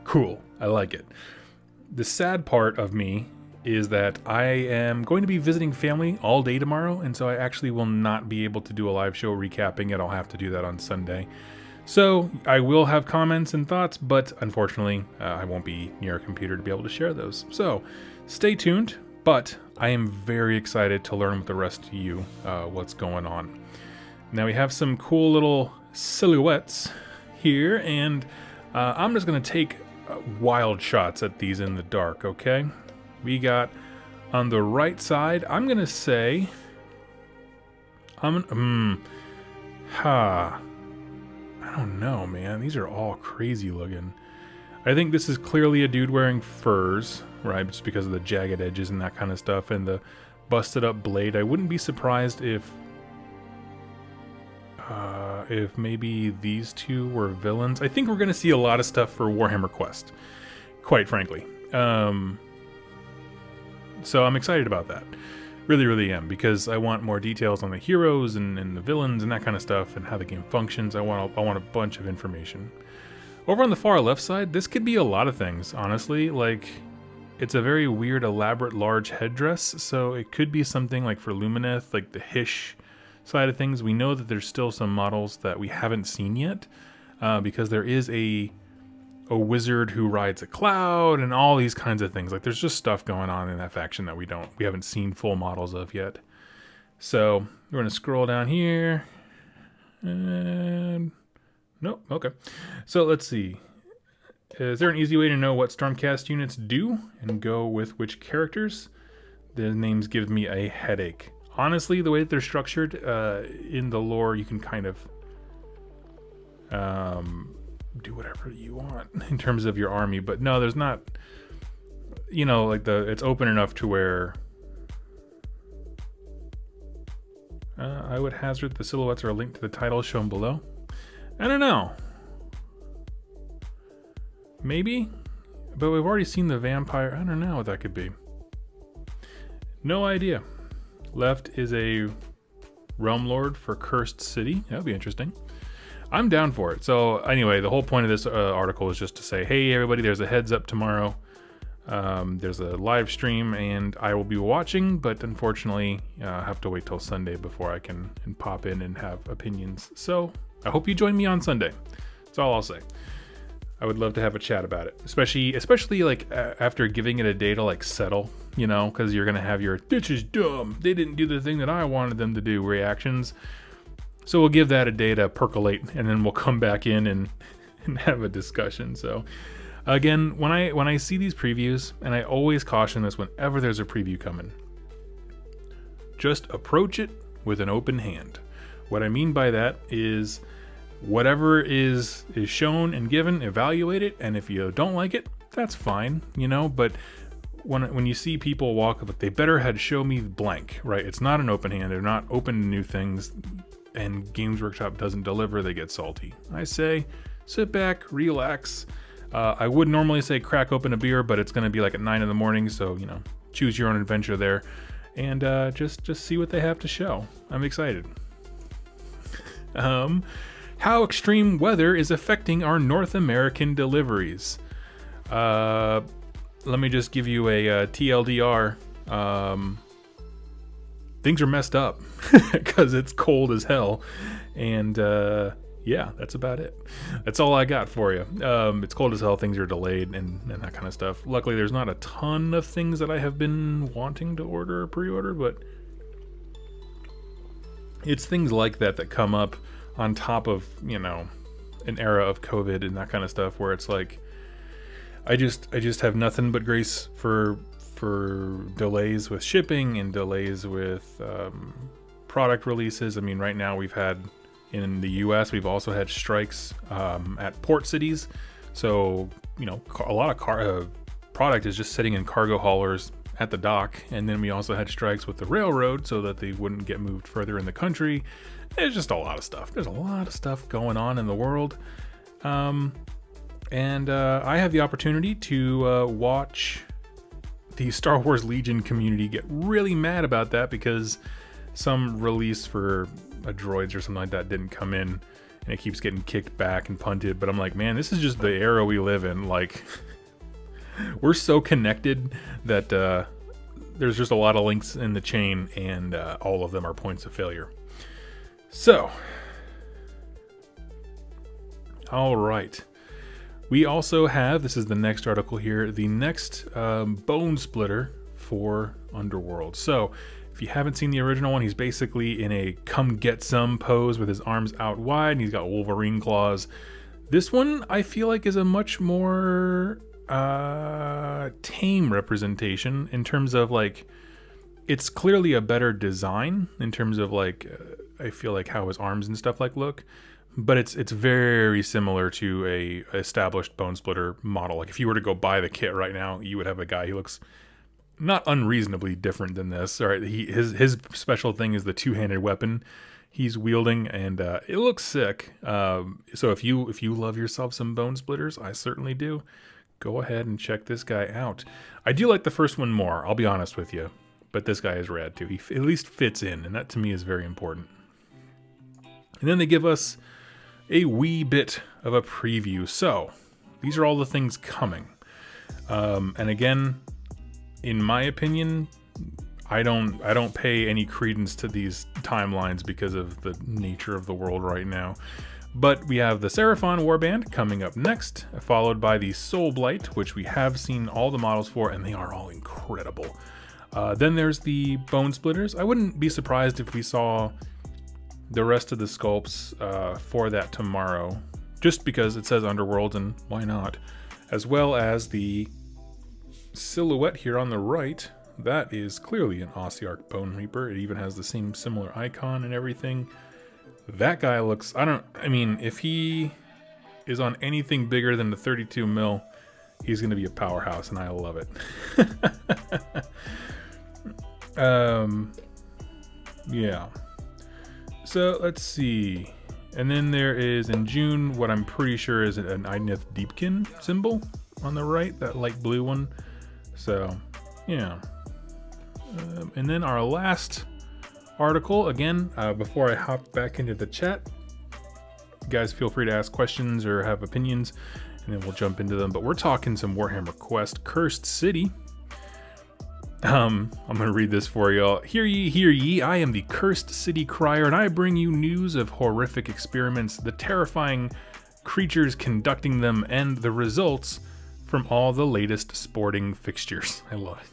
S1: Cool. I like it. The sad part of me is that I am going to be visiting family all day tomorrow, and so I actually will not be able to do a live show recapping it. I'll have to do that on Sunday. So I will have comments and thoughts, but unfortunately, I won't be near a computer to be able to share those. So stay tuned, but I am very excited to learn with the rest of you what's going on. Now we have some cool little silhouettes here, and I'm just going to take wild shots at these in the dark, okay? We got on the right side, I'm going to say, I don't know, man. These are all crazy looking. I think this is clearly a dude wearing furs, right? Just because of the jagged edges and that kind of stuff, and the busted up blade. I wouldn't be surprised if maybe these two were villains. I think we're going to see a lot of stuff for Warhammer Quest, quite frankly. So I'm excited about that. Really, really am, because I want more details on the heroes and the villains and that kind of stuff and how the game functions. I want a bunch of information. Over on the far left side, this could be a lot of things, honestly. Like, it's a very weird, elaborate, large headdress, so it could be something like for Lumineth, like the Hish side of things. We know that there's still some models that we haven't seen yet, because there is a wizard who rides a cloud and all these kinds of things. Like, there's just stuff going on in that faction that we haven't seen full models of yet. So we're going to scroll down here, and nope. Okay. So let's see. Is there an easy way to know what Stormcast units do and go with which characters? The names give me a headache. Honestly, the way that they're structured in the lore, you can kind of do whatever you want in terms of your army, but no, there's not, like it's open enough to where I would hazard the silhouettes are linked to the title shown below. I don't know. Maybe, but we've already seen the vampire. I don't know what that could be. No idea. Left is a Realm Lord for Cursed City. That would be interesting. I'm down for it. So anyway, the whole point of this article is just to say, hey, everybody, there's a heads up tomorrow. There's a live stream, and I will be watching, but unfortunately, I have to wait till Sunday before I can pop in and have opinions. So I hope you join me on Sunday. That's all I'll say. I would love to have a chat about it, especially like after giving it a day to like settle, you know, because you're gonna have your "this is dumb, they didn't do the thing that I wanted them to do" reactions. So we'll give that a day to percolate, and then we'll come back in and have a discussion. So again, when I see these previews, and I always caution this whenever there's a preview coming, just approach it with an open hand. What I mean by that is whatever is shown and given, evaluate it, and if you don't like it, that's fine, you know. But when you see people walk up, they better had show me blank, right? It's not an open hand. They're not open to new things, and Games Workshop doesn't deliver. They get salty. I say, sit back, relax. I would normally say crack open a beer, but it's going to be like at 9 in the morning, so you know, choose your own adventure there, and just see what they have to show. I'm excited. How extreme weather is affecting our North American deliveries. Let me just give you a TLDR. Things are messed up because it's cold as hell, and yeah, that's about it. That's all I got for you. It's cold as hell, things are delayed, and that kind of stuff. Luckily, there's not a ton of things that I have been wanting to order or pre-order, but it's things like that come up on top of, you know, an era of COVID and that kind of stuff, where it's like, I just have nothing but grace for delays with shipping and delays with product releases. I mean, right now we've had, in the US, we've also had strikes at port cities. So, you know, a lot of product is just sitting in cargo haulers at the dock. And then we also had strikes with the railroad so that they wouldn't get moved further in the country. There's just a lot of stuff. There's a lot of stuff going on in the world. And I have the opportunity to watch the Star Wars Legion community get really mad about that because some release for a droids or something like that didn't come in, and it keeps getting kicked back and punted. But I'm like, man, this is just the era we live in. Like, we're so connected that there's just a lot of links in the chain, and all of them are points of failure. So, all right. We also have, this is the next article here, the next bone splitter for Underworlds. So, if you haven't seen the original one, he's basically in a come get some pose with his arms out wide, and he's got Wolverine claws. This one, I feel like, is a much more tame representation in terms of, like, it's clearly a better design in terms of, like, I feel like how his arms and stuff like look. But it's very similar to a established bone splitter model. Like, if you were to go buy the kit right now, you would have a guy who looks not unreasonably different than this. All right, his special thing is the two-handed weapon he's wielding, and it looks sick. So if you love yourself some bone splitters, I certainly do, go ahead and check this guy out. I do like the first one more, I'll be honest with you, but this guy is rad too. He at least fits in, and that to me is very important. And then they give us a wee bit of a preview. So these are all the things coming. And again, in my opinion, I don't pay any credence to these timelines because of the nature of the world right now. But we have the Seraphon Warband coming up next, followed by the Soul Blight, which we have seen all the models for, and they are all incredible. Then there's the Bone Splitters. I wouldn't be surprised if we saw the rest of the sculpts for that tomorrow, just because it says Underworlds, and why not? As well as the silhouette here on the right, that is clearly an Ossiarch Bone Reaper. It even has the same similar icon and everything. That guy looks, I mean, if he is on anything bigger than the 32 mil, he's going to be a powerhouse, and I love it. Yeah. So let's see. And then there is in June what I'm pretty sure is an Idnith Deepkin symbol on the right, that light blue one. So, yeah. And then our last article, again, before I hop back into the chat, You guys feel free to ask questions or have opinions, and then we'll jump into them. But we're talking some Warhammer Quest, Cursed City. I'm gonna read this for y'all. Hear ye, I am the Cursed City Crier, and I bring you news of horrific experiments, the terrifying creatures conducting them, and the results from all the latest sporting fixtures. I love it.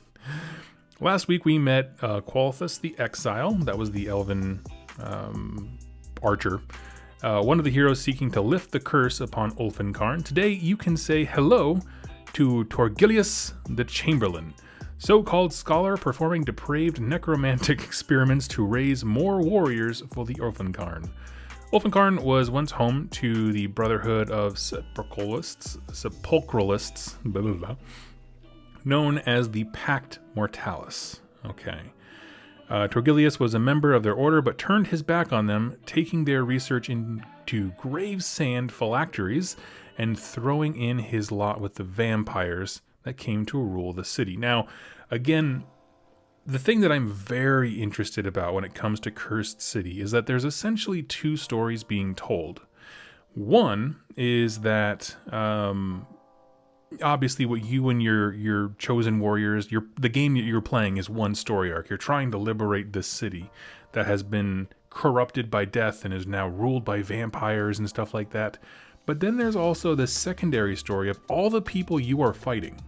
S1: Last week we met Qualthus the Exile, that was the elven archer, one of the heroes seeking to lift the curse upon Ulfenkarn. Today you can say hello to Torgilius the Chamberlain, so-called scholar performing depraved necromantic experiments to raise more warriors for the Ulfenkarn. Ulfenkarn was once home to the Brotherhood of Sepulchralists, blah, blah, blah, known as the Pact Mortalis. Okay. Torgilius was a member of their order, but turned his back on them, taking their research into grave sand phylacteries and throwing in his lot with the vampires that came to rule the city. Now, again, the thing that I'm very interested about when it comes to Cursed City is that there's essentially two stories being told. One is that obviously what you and your chosen warriors, the game that you're playing is one story arc. You're trying to liberate this city that has been corrupted by death and is now ruled by vampires and stuff like that. But then there's also this secondary story of all the people you are fighting.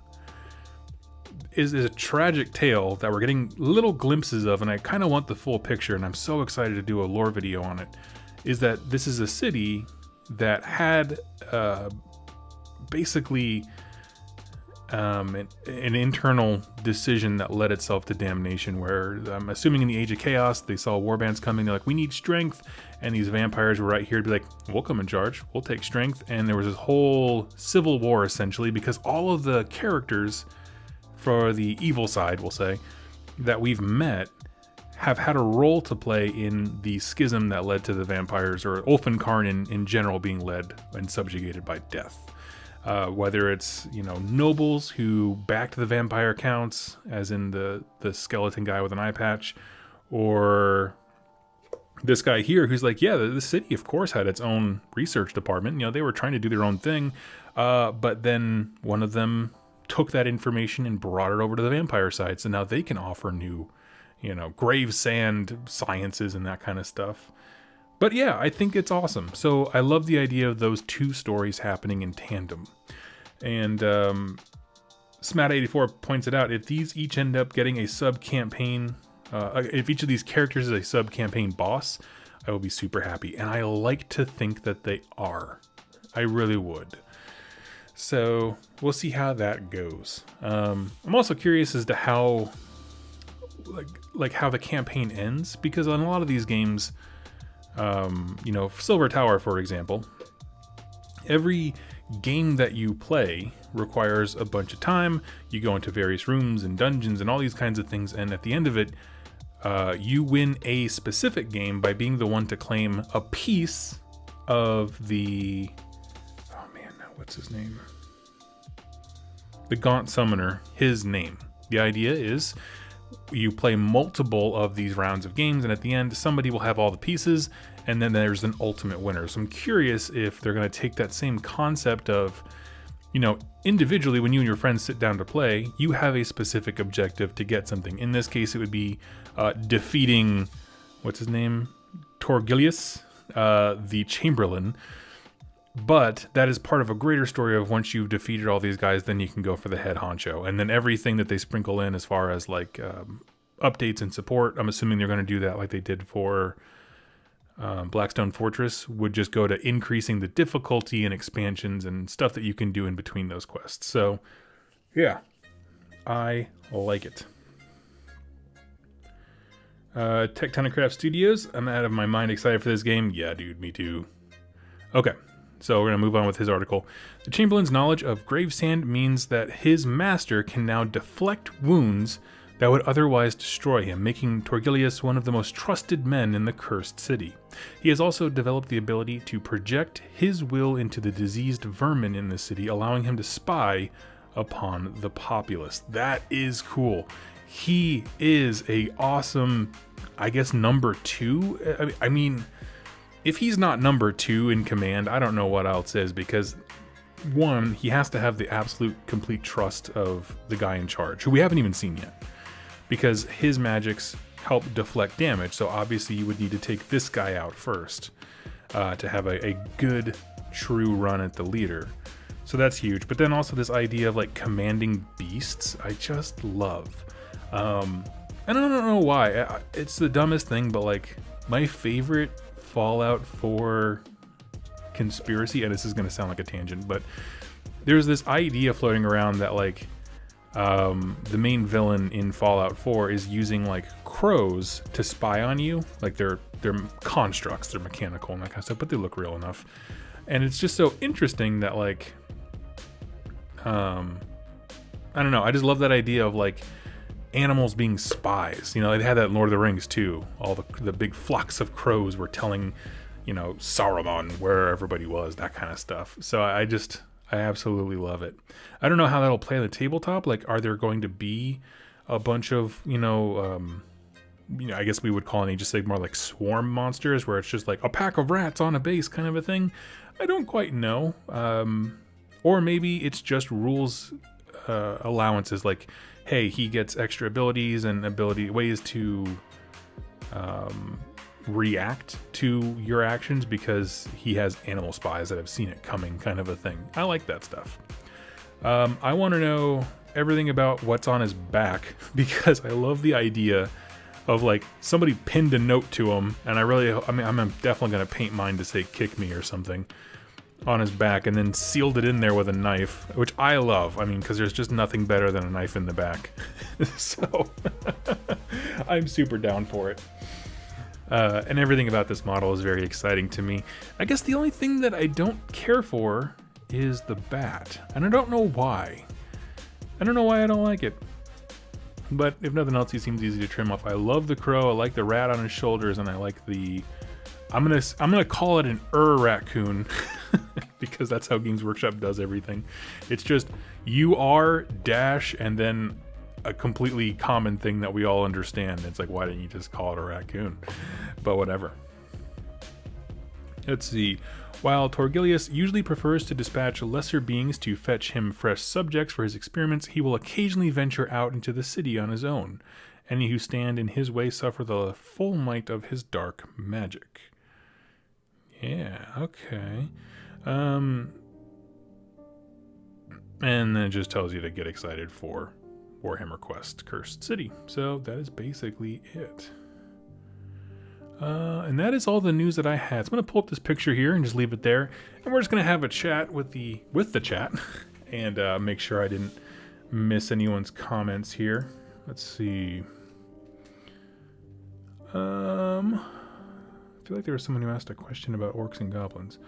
S1: Is a tragic tale that we're getting little glimpses of, and I kind of want the full picture, and I'm so excited to do a lore video on it. Is that this is a city that had basically an internal decision that led itself to damnation, where I'm assuming in the Age of Chaos they saw warbands coming, they're like, we need strength, and these vampires were right here to be like, we'll come in charge, we'll take strength. And there was this whole civil war essentially, because all of the characters for the evil side, we'll say, that we've met have had a role to play in the schism that led to the vampires, or Ulfenkarn in general, being led and subjugated by death. Whether it's, nobles who backed the vampire counts, as in the skeleton guy with an eye patch, or this guy here who's like, yeah, the city of course had its own research department. They were trying to do their own thing, but then one of them took that information and brought it over to the vampire side, so now they can offer new, grave sand sciences and that kind of stuff. But yeah, I think it's awesome. So I love the idea of those two stories happening in tandem. And Smat84 points it out, if these each end up getting a sub-campaign, if each of these characters is a sub-campaign boss, I will be super happy. And I like to think that they are. I really would. So we'll see how that goes. I'm also curious as to how, like how the campaign ends, because on a lot of these games, Silver Tower, for example, every game that you play requires a bunch of time. You go into various rooms and dungeons and all these kinds of things, and at the end of it, you win a specific game by being the one to claim a piece of the... what's his name? The Gaunt Summoner, his name. The idea is you play multiple of these rounds of games, and at the end, somebody will have all the pieces, and then there's an ultimate winner. So I'm curious if they're going to take that same concept of, individually, when you and your friends sit down to play, you have a specific objective to get something. In this case, it would be defeating, what's his name? Torgilius, the Chamberlain. But that is part of a greater story of once you've defeated all these guys, then you can go for the head honcho. And then everything that they sprinkle in as far as updates and support, I'm assuming they're going to do that like they did for Blackstone Fortress, would just go to increasing the difficulty and expansions and stuff that you can do in between those quests. So, yeah, I like it. Tectonicraft Studios, I'm out of my mind excited for this game. Yeah, dude, me too. Okay. So we're going to move on with his article. The Chamberlain's knowledge of grave sand means that his master can now deflect wounds that would otherwise destroy him, making Torgilius one of the most trusted men in the Cursed City. He has also developed the ability to project his will into the diseased vermin in the city, allowing him to spy upon the populace. That is cool. He is a awesome, I guess, number 2. I mean, if he's not number 2 in command, I don't know what else is, because one, he has to have the absolute complete trust of the guy in charge, who we haven't even seen yet, because his magics help deflect damage. So obviously you would need to take this guy out first to have a good, true run at the leader. So that's huge. But then also this idea of like commanding beasts, I just love. And I don't know why. It's the dumbest thing, but like my favorite Fallout 4 conspiracy, and this is going to sound like a tangent, but there's this idea floating around that like the main villain in Fallout 4 is using like crows to spy on you. Like they're constructs, they're mechanical and that kind of stuff, but they look real enough. And it's just so interesting that like I don't know, I just love that idea of like animals being spies. You know, they had that in Lord of the Rings too. All the big flocks of crows were telling, you know, Saruman where everybody was, that kind of stuff. So I absolutely love it. I don't know how that'll play on the tabletop. Like, are there going to be a bunch of, I guess we would call in Age of Sigmar like swarm monsters, where it's just like a pack of rats on a base kind of a thing? I don't quite know. Or maybe it's just rules allowances, like, hey, he gets extra abilities and ways to react to your actions because he has animal spies that have seen it coming, kind of a thing. I like that stuff. I want to know everything about what's on his back, because I love the idea of like somebody pinned a note to him, and I'm definitely going to paint mine to say "kick me" or something on his back, and then sealed it in there with a knife, which I love. I mean, because there's just nothing better than a knife in the back. So I'm super down for it. And everything about this model is very exciting to me. I guess the only thing that I don't care for is the bat, and I don't know why. I don't know why I don't like it. But if nothing else, he seems easy to trim off. I love the crow. I like the rat on his shoulders, and I like the... I'm gonna call it an raccoon because that's how Games Workshop does everything. It's just UR dash and then a completely common thing that we all understand. It's like, why didn't you just call it a raccoon? But whatever. Let's see. While Torgilius usually prefers to dispatch lesser beings to fetch him fresh subjects for his experiments, he will occasionally venture out into the city on his own. Any who stand in his way suffer the full might of his dark magic. Yeah, okay. And then it just tells you to get excited for Warhammer Quest Cursed City. So that is basically it. And that is all the news that I had. So I'm going to pull up this picture here and just leave it there. And we're just going to have a chat with the chat and make sure I didn't miss anyone's comments here. Let's see. I feel like there was someone who asked a question about orcs and goblins.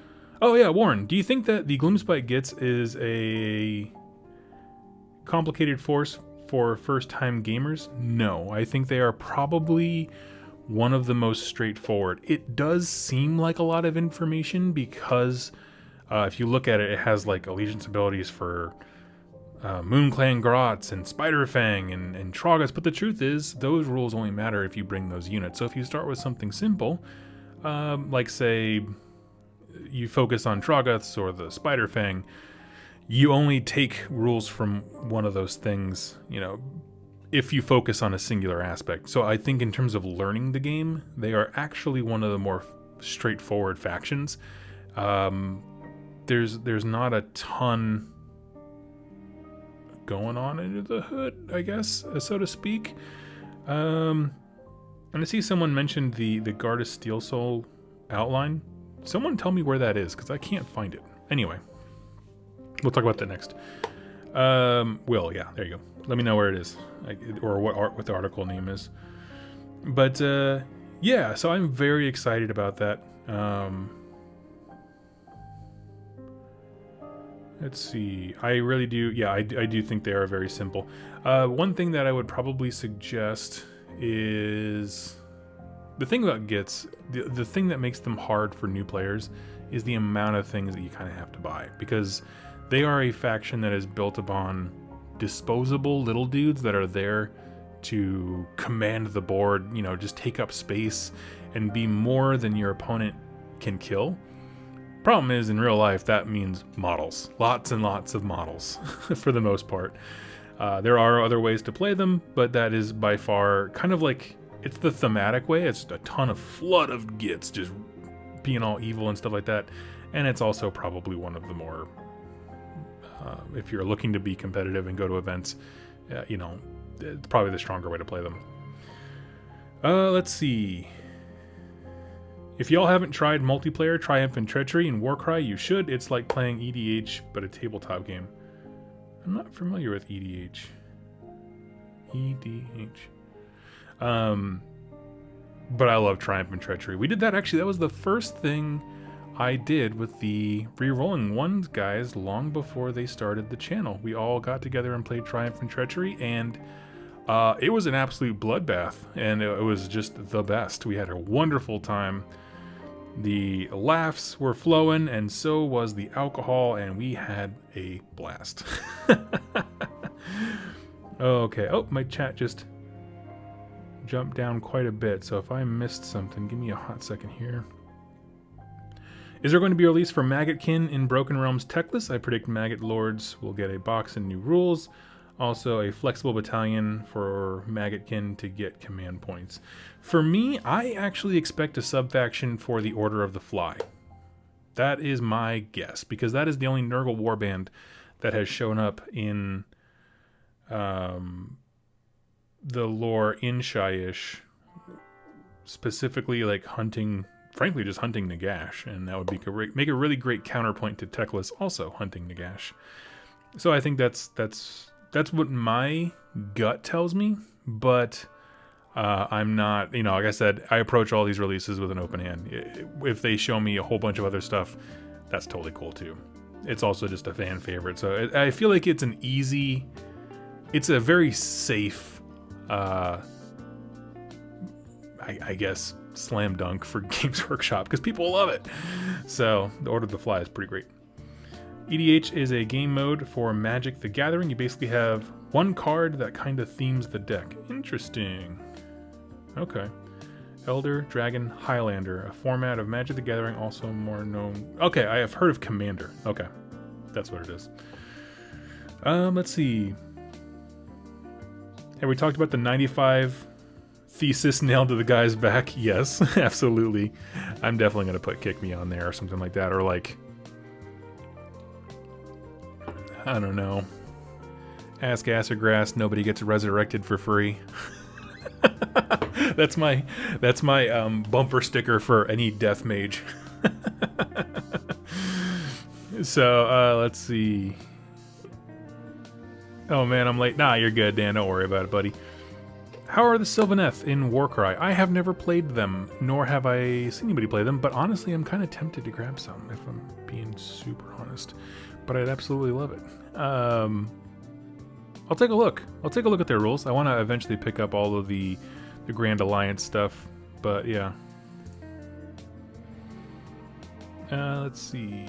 S1: Oh yeah, Warren, do you think that the Gloomspite Gits is a complicated force for first-time gamers? No, I think they are probably one of the most straightforward. It does seem like a lot of information because if you look at it, it has like allegiance abilities for Moonclan Grots and Spiderfang and Troggoths, but the truth is those rules only matter if you bring those units. So if you start with something simple, like say you focus on Troggoths or the Spiderfang, you only take rules from one of those things, if you focus on a singular aspect. So I think in terms of learning the game, they are actually one of the more straightforward factions. There's not a ton going on under the hood, I guess, so to speak. And I see someone mentioned the Gardas Steel Soul outline. Someone tell me where that is, because I can't find it. Anyway, we'll talk about that next. Will, yeah, there you go. Let me know where it is, or what the article name is. But yeah, so I'm very excited about that. Let's see. I really do. Yeah, I do think they are very simple. One thing that I would probably suggest is the thing about Gits. The thing that makes them hard for new players is the amount of things that you kind of have to buy, because they are a faction that is built upon disposable little dudes that are there to command the board. Just take up space and be more than your opponent can kill. Problem is, in real life, that means models. Lots and lots of models, for the most part. There are other ways to play them, but that is by far kind of like, it's the thematic way. It's a ton of flood of gits just being all evil and stuff like that. And it's also probably one of the more, if you're looking to be competitive and go to events, you know, it's probably the stronger way to play them. Let's see. If y'all haven't tried multiplayer, Triumph and Treachery, and Warcry, you should. It's like playing EDH, but a tabletop game. I'm not familiar with EDH. But I love Triumph and Treachery. We did that, actually. That was the first thing I did with the Rerolling Ones guys long before they started the channel. We all got together and played Triumph and Treachery, and it was an absolute bloodbath, and it was just the best. We had a wonderful time. The laughs were flowing, and so was the alcohol, and we had a blast. Okay. Oh, my chat just jumped down quite a bit, so if I missed something, give me a hot second here. Is there going to be a release for Maggotkin in Broken Realms Techless? I predict Maggot Lords will get a box and new rules. Also, a flexible battalion for Maggotkin to get command points. For me, I actually expect a sub-faction for the Order of the Fly. That is my guess, because that is the only Nurgle warband that has shown up in the lore in Shyish, specifically like hunting, frankly just hunting Nagash, and that would be make a really great counterpoint to Techless also hunting Nagash. So I think that's what my gut tells me, but I'm not, you know, like I said, I approach all these releases with an open hand. If they show me a whole bunch of other stuff, that's totally cool too. It's also just a fan favorite, so I feel like it's it's a very safe, I guess, slam dunk for Games Workshop, because people love it. So the Order of the Fly is pretty great. EDH is a game mode for Magic the Gathering. You basically have one card that kind of themes the deck. Interesting. Okay. Elder, Dragon, Highlander, a format of Magic the Gathering, also more known... Okay, I have heard of Commander. Okay, that's what it is. Let's see. Have we talked about the 95 thesis nailed to the guy's back? Yes, absolutely. I'm definitely going to put Kick Me on there or something like that, or like... I don't know. Ask Assergrass, nobody gets resurrected for free. That's my bumper sticker for any death mage. So let's see. Oh man, I'm late. Nah, you're good, Dan. Don't worry about it, buddy. How are the Sylvaneth in Warcry? I have never played them, nor have I seen anybody play them, but honestly, I'm kind of tempted to grab some, if I'm being super honest. But I'd absolutely love it. I'll take a look. I'll take a look at their rules. I want to eventually pick up all of the Grand Alliance stuff, but yeah. Let's see.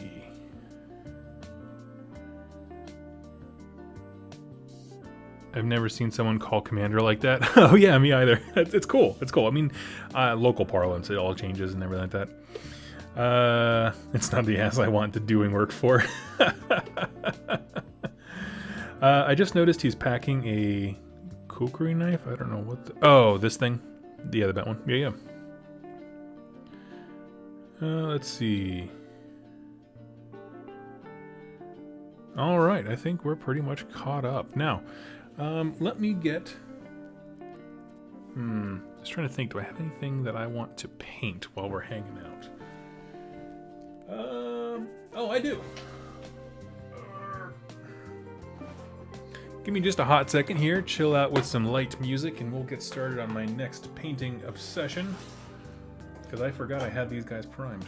S1: I've never seen someone call Commander like that. Oh yeah, me either. It's cool. It's cool. I mean, local parlance, it all changes and everything like that. It's not the ass I want to doing work for. I just noticed he's packing a kukri knife. I don't know what oh, this thing. Yeah, the bat one. Yeah. Let's see. All right, I think we're pretty much caught up. Now, let me get... just trying to think, do I have anything that I want to paint while we're hanging out? Oh, I do. Give me just a hot second here, chill out with some light music, and we'll get started on my next painting obsession. Because I forgot I had these guys primed.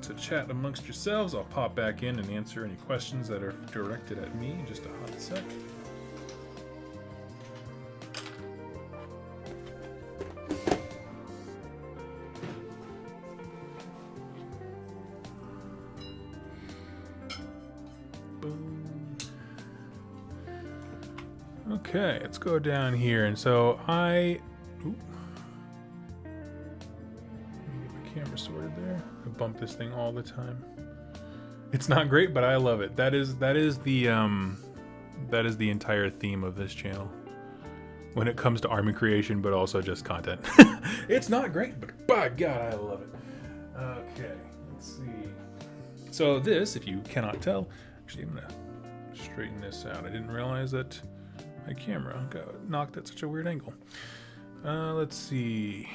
S1: So chat amongst yourselves. I'll pop back in and answer any questions that are directed at me in just a hot sec. Okay, let's go down here. And so camera sorted there. I bump this thing all the time. It's not great, but I love it. That is the entire theme of this channel when it comes to army creation, but also just content. It's not great, but by God, I love it. Okay, let's see. So this, if you cannot tell, actually I'm gonna straighten this out. I didn't realize that my camera got knocked at such a weird angle. Let's see.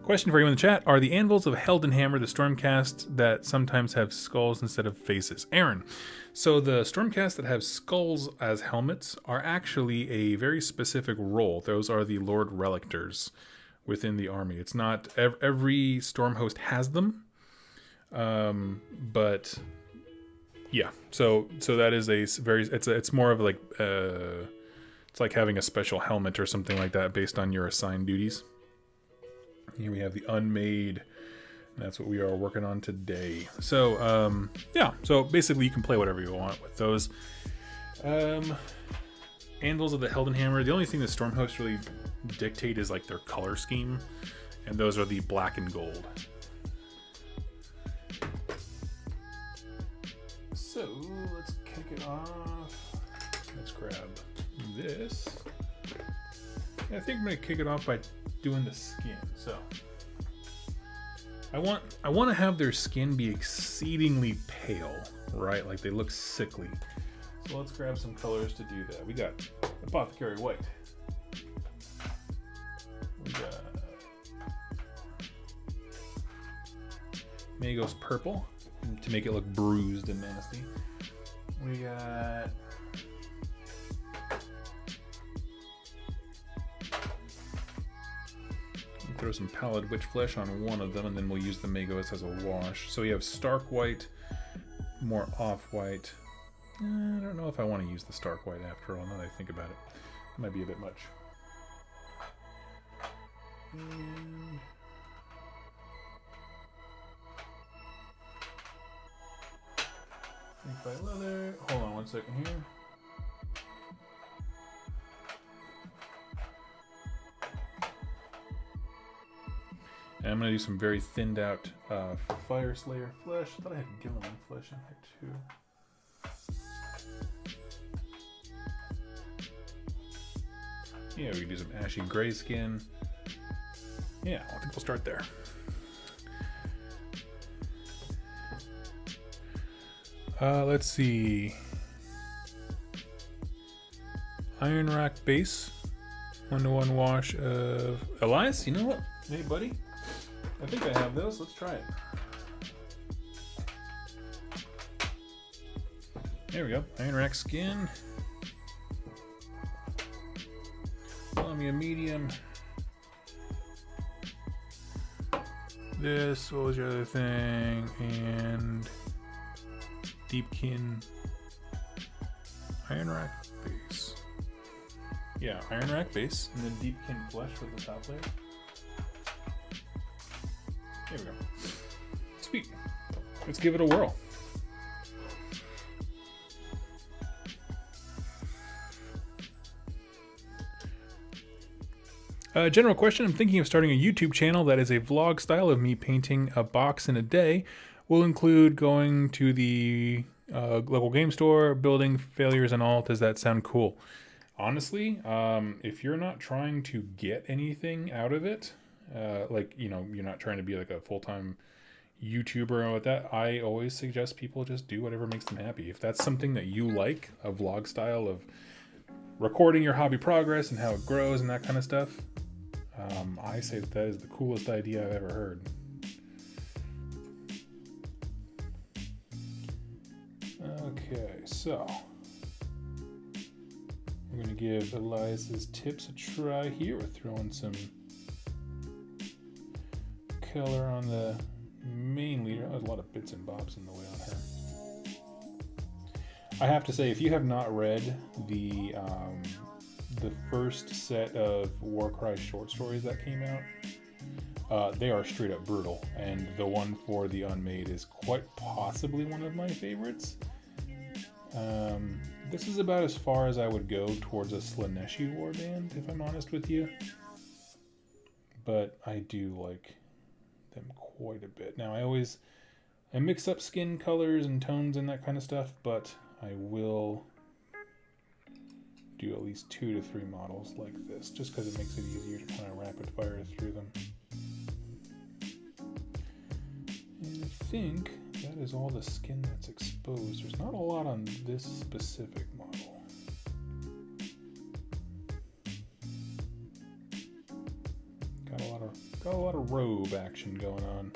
S1: Question for you in the chat. Are the anvils of Heldenhammer the Stormcast that sometimes have skulls instead of faces? Aaron. So the Stormcast that have skulls as helmets are actually a very specific role. Those are the Lord Relictors within the army. It's not every storm host has them. But yeah, so that is a very, it's more of like, it's like having a special helmet or something like that based on your assigned duties. Here we have the Unmade. That's what we are working on today. So, yeah. So basically you can play whatever you want with those. Anvils of the Heldenhammer. The only thing the Stormhosts really dictate is like their color scheme. And those are the black and gold. So let's kick it off. Let's grab this. I think I'm gonna kick it off by doing the skin. So I want to have their skin be exceedingly pale, right? Like they look sickly. So let's grab some colors to do that. We got Apothecary White. We got Magos Purple to make it look bruised and nasty. We got throw some Pallid Witch Flesh on one of them, and then we'll use the Magos as a wash. So we have Stark White, more Off-White. I don't know if I want to use the Stark White after all, now that I think about it. It might be a bit much. Ink by Leather. Hold on one second here. And I'm going to do some very thinned out Fire Slayer flesh. I thought I had Gilliman flesh in there too. Yeah, we can do some Ashy Gray skin. Yeah, I think we'll start there. Let's see. Iron Rack base. 1-to-1 wash of Elias. You know what? Hey, buddy. I think I have those. Let's try it. There we go. Iron Rack skin. Lamia medium. This, what was your other thing? And Deepkin Iron Rack base. Yeah, Iron Rack base, and then Deepkin flesh for the top layer. There we go. Sweet. Let's give it a whirl. General question. I'm thinking of starting a YouTube channel that is a vlog style of me painting a box in a day. Will include going to the local game store, building failures and all. Does that sound cool? Honestly, if you're not trying to get anything out of it, like, you know, you're not trying to be like a full-time YouTuber or with that, I always suggest people just do whatever makes them happy. If that's something that you like, a vlog style of recording your hobby progress and how it grows and that kind of stuff, I say that is the coolest idea I've ever heard. Okay, so I'm going to give Elias's tips a try here. We're throwing some color on the main leader. There's a lot of bits and bobs in the way on her. I have to say, if you have not read the first set of Warcry short stories that came out, they are straight up brutal, and the one for the Unmade is quite possibly one of my favorites. This is about as far as I would go towards a Slaneshi warband, if I'm honest with you. but I do like them quite a bit. Now I mix up skin colors and tones and that kind of stuff, but I will do at least 2 to 3 models like this, just because it makes it easier to kind of rapid fire through them. And I think that is all the skin that's exposed. There's not a lot on this specific model. Got a lot of robe action going on.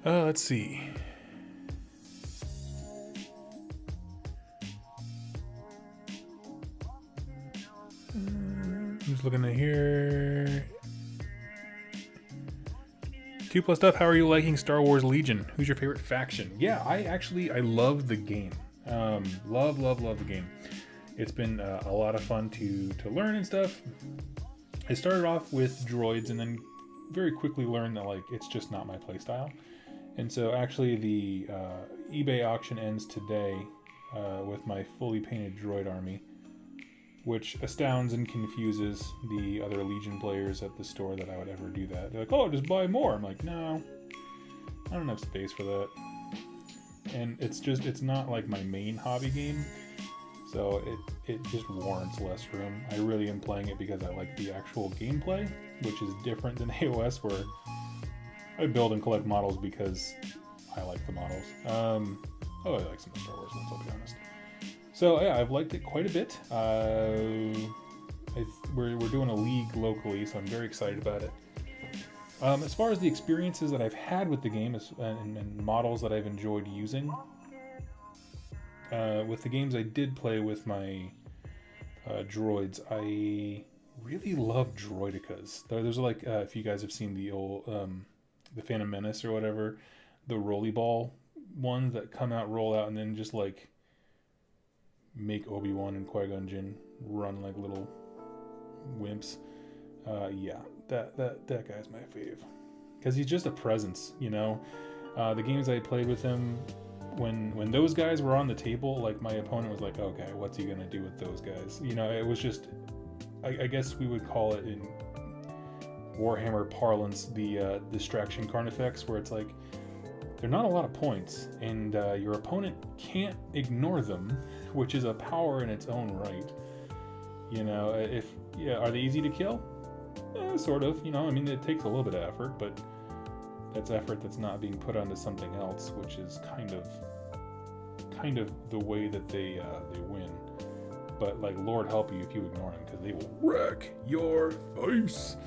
S1: Let's see. Who's looking at here? 2+ stuff. How are you liking Star Wars Legion? Who's your favorite faction? Yeah, I love the game. Love the game. It's been a lot of fun to learn and stuff. I started off with droids and then very quickly learned that like it's just not my playstyle. And so actually the eBay auction ends today with my fully painted droid army, which astounds and confuses the other Legion players at the store that I would ever do that. They're like, oh, just buy more. I'm like, no, I don't have space for that. And it's not like my main hobby game, so it just warrants less room. I really am playing it because I like the actual gameplay, which is different than AOS, where I build and collect models because I like the models. I like some of Star Wars ones, I'll be honest. So yeah, I've liked it quite a bit. We're doing a league locally, so I'm very excited about it. As far as the experiences that I've had with the game and models that I've enjoyed using, with the games I did play with my droids, I really love droidicas. There's like, if you guys have seen the old the Phantom Menace or whatever, the rolly ball ones that come out, roll out, and then just like make Obi-Wan and Qui-Gon Jinn run like little wimps. Yeah, that guy's my fave, because he's just a presence, you know. The games I played with him, when those guys were on the table, like my opponent was like, okay, what's he gonna do with those guys? You know, it was just, I guess we would call it in Warhammer parlance the distraction carnifex, where it's like they're not a lot of points, and your opponent can't ignore them, which is a power in its own right. You know, are they easy to kill? Sort of. You know, I mean, it takes a little bit of effort, but that's effort that's not being put onto something else, which is kind of the way that they win. But like, Lord help you if you ignore them, because they will wreck your face.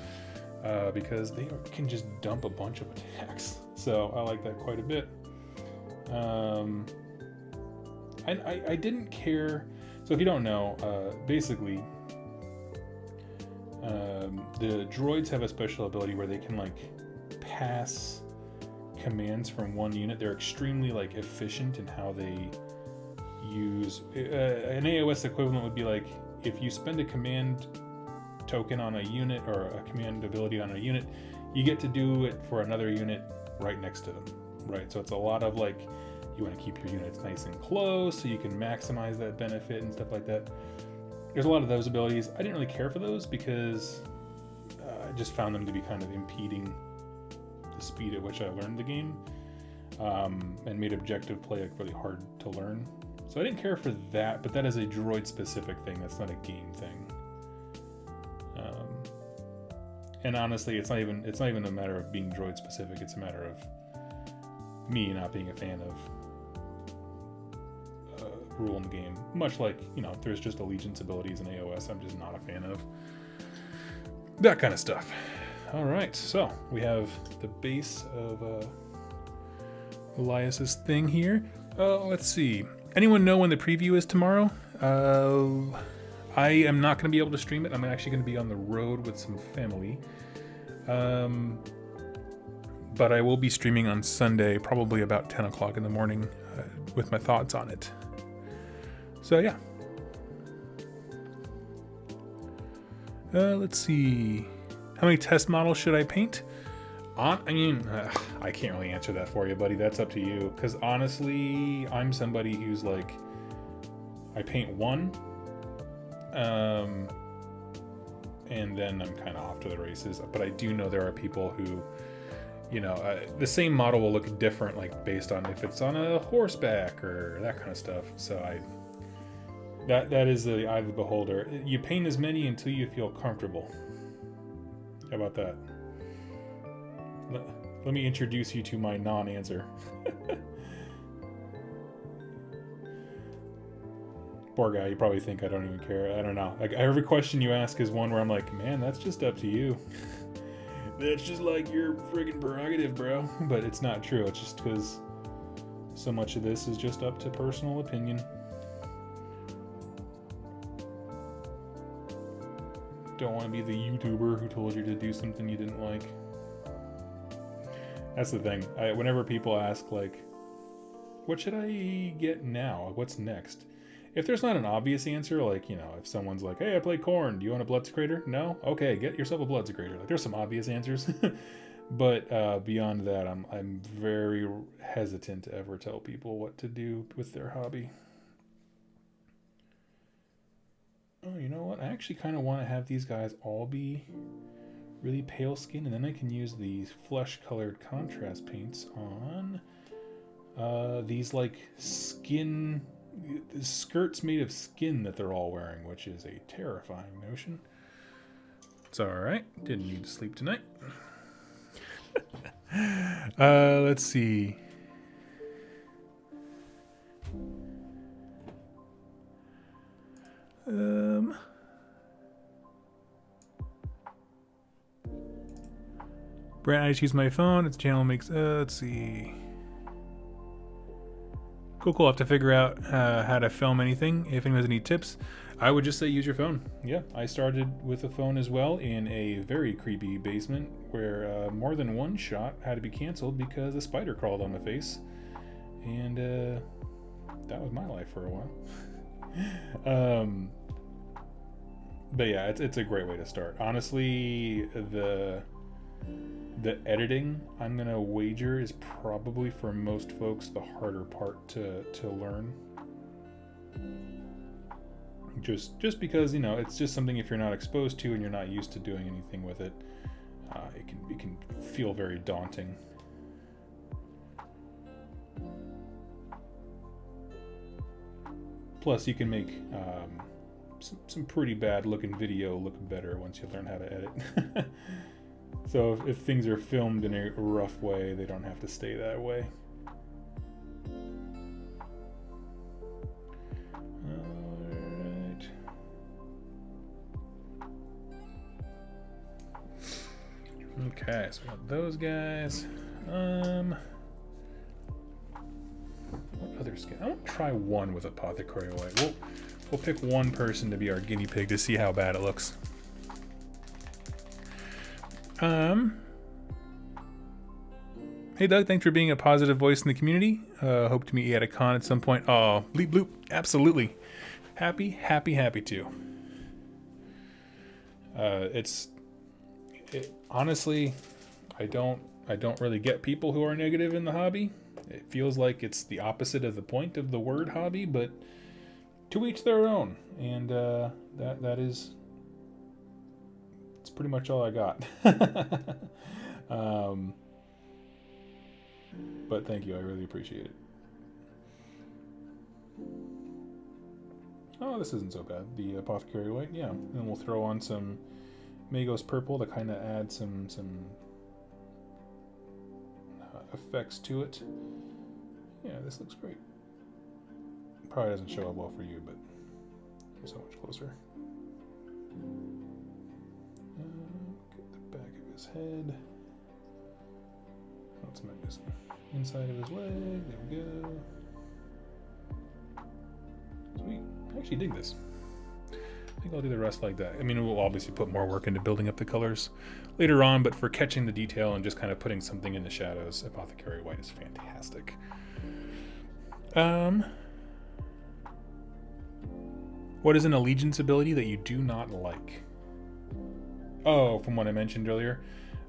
S1: Because they can just dump a bunch of attacks. So I like that quite a bit. And I didn't care. So if you don't know, basically, the droids have a special ability where they can like pass commands from one unit. They're extremely like efficient in how they use an AOS equivalent would be like if you spend a command token on a unit or a command ability on a unit, you get to do it for another unit right next to them, right? So it's a lot of like, you want to keep your units nice and close so you can maximize that benefit and stuff like that. There's a lot of those abilities. I didn't really care for those because I just found them to be kind of impeding the speed at which I learned the game, and made objective play like really hard to learn. So I didn't care for that, but that is a droid specific thing. That's not a game thing. And honestly, it's not even a matter of being droid specific. It's a matter of me not being a fan of rule in the game. Much like, you know, there's just allegiance abilities in AOS. I'm just not a fan of that kind of stuff. All right, so we have the base of Elias's thing here. Let's see. Anyone know when the preview is tomorrow? I am not going to be able to stream it. I'm actually going to be on the road with some family. But I will be streaming on Sunday, probably about 10 o'clock in the morning, with my thoughts on it. So, yeah. Let's see. How many test models should I paint? I can't really answer that for you, buddy. That's up to you. Because honestly, I'm somebody who's like, I paint one. and then I'm kind of off to the races. But I do know there are people who, you know, the same model will look different, like based on if it's on a horseback or that kind of stuff. So that is the eye of the beholder. You paint as many until you feel comfortable. How about that? Let me introduce you to my non-answer. Poor guy, you probably think I don't even care. I don't know. Like, every question you ask is one where I'm like, man, that's just up to you. That's just like your friggin' prerogative, bro. But it's not true. It's just because so much of this is just up to personal opinion. Don't want to be the YouTuber who told you to do something you didn't like. That's the thing. Whenever people ask, like, what should I get now? What's next? If there's not an obvious answer, like, you know, if someone's like, hey, I play Corn, do you want a Bloodsecrator? No? Okay, get yourself a Bloodsecrator. Like, there's some obvious answers. But beyond that, I'm very hesitant to ever tell people what to do with their hobby. Oh, you know what? I actually kind of want to have these guys all be really pale skin, and then I can use these flesh-colored contrast paints on these, like, skin... skirts made of skin that they're all wearing, which is a terrifying notion. It's alright. Didn't need to sleep tonight. Let's see. Brent, I just use my phone. Its channel makes... let's see... Cool. I'll have to figure out how to film anything. If anyone has any tips, I would just say use your phone. Yeah, I started with a phone as well in a very creepy basement where more than one shot had to be canceled because a spider crawled on my face. And that was my life for a while. But yeah, it's a great way to start. Honestly, the editing, I'm gonna wager, is probably for most folks the harder part to learn. Just because, you know, it's just something if you're not exposed to and you're not used to doing anything with it, it can feel very daunting. Plus, you can make some pretty bad looking video look better once you learn how to edit. So if things are filmed in a rough way, they don't have to stay that way. Alright. Okay, so we got those guys. What other skin? I want to try one with Apothecary White. We'll pick one person to be our guinea pig to see how bad it looks. Hey Doug, thanks for being a positive voice in the community. Hope to meet you at a con at some point. Oh, bleep bloop, absolutely. Happy to. Honestly, I don't really get people who are negative in the hobby. It feels like it's the opposite of the point of the word hobby, but to each their own. And that is, it's pretty much all I got. But thank you, I really appreciate it. Oh, this isn't so bad. The Apothecary White, yeah. And then we'll throw on some Magos Purple to kind of add some effects to it. Yeah, this looks great. Probably doesn't show up well for you, but I'm so much closer. Get the back of his head. What's am I missing? Inside of his leg. There we go. Sweet. I actually dig this. I think I'll do the rest like that. I mean, we'll obviously put more work into building up the colors later on, but for catching the detail and just kind of putting something in the shadows, Apothecary White is fantastic. What is an allegiance ability that you do not like? Oh, from what I mentioned earlier.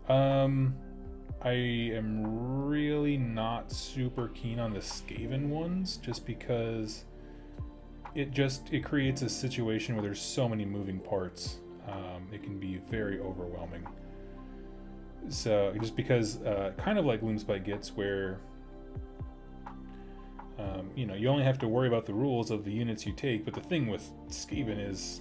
S1: I am really not super keen on the Skaven ones, just because it creates a situation where there's so many moving parts. it can be very overwhelming. So just because, kind of like Gloomspite gets, where you know, you only have to worry about the rules of the units you take, but the thing with Skaven is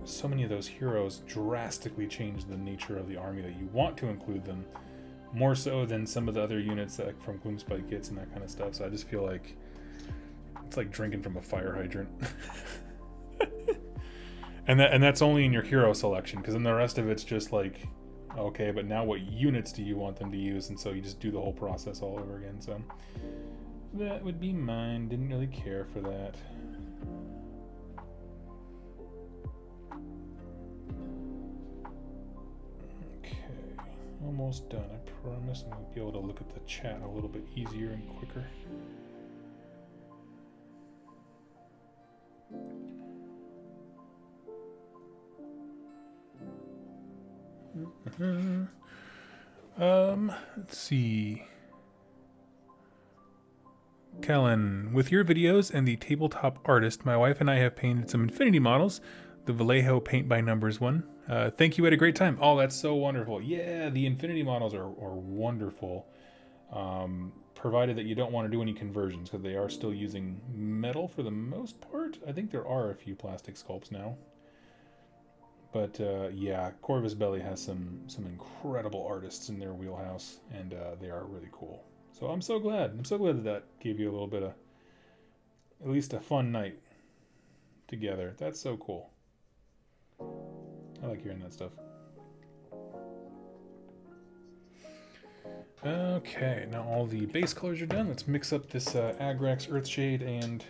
S1: so many of those heroes drastically change the nature of the army that you want to include them, more so than some of the other units that from Gloomspite gets and that kind of stuff. So I just feel like it's like drinking from a fire hydrant. and that's only in your hero selection, because in the rest of it's just like, okay, but now what units do you want them to use? And so you just do the whole process all over again. So that would be mine. Didn't really care for that. Okay, almost done. I promise I'm going to be able to look at the chat a little bit easier and quicker. Let's see. Kellen, with your videos and the tabletop artist, my wife and I have painted some Infinity models, the Vallejo Paint by Numbers one. Thank you, had a great time. Oh, that's so wonderful. Yeah, the Infinity models are wonderful, provided that you don't want to do any conversions, because they are still using metal for the most part. I think there are a few plastic sculpts now. But yeah, Corvus Belli has some incredible artists in their wheelhouse, and they are really cool. So I'm so glad. I'm so glad that gave you a little bit of, at least a fun night together. That's so cool. I like hearing that stuff. Okay, now all the base colors are done. Let's mix up this Agrax Earthshade and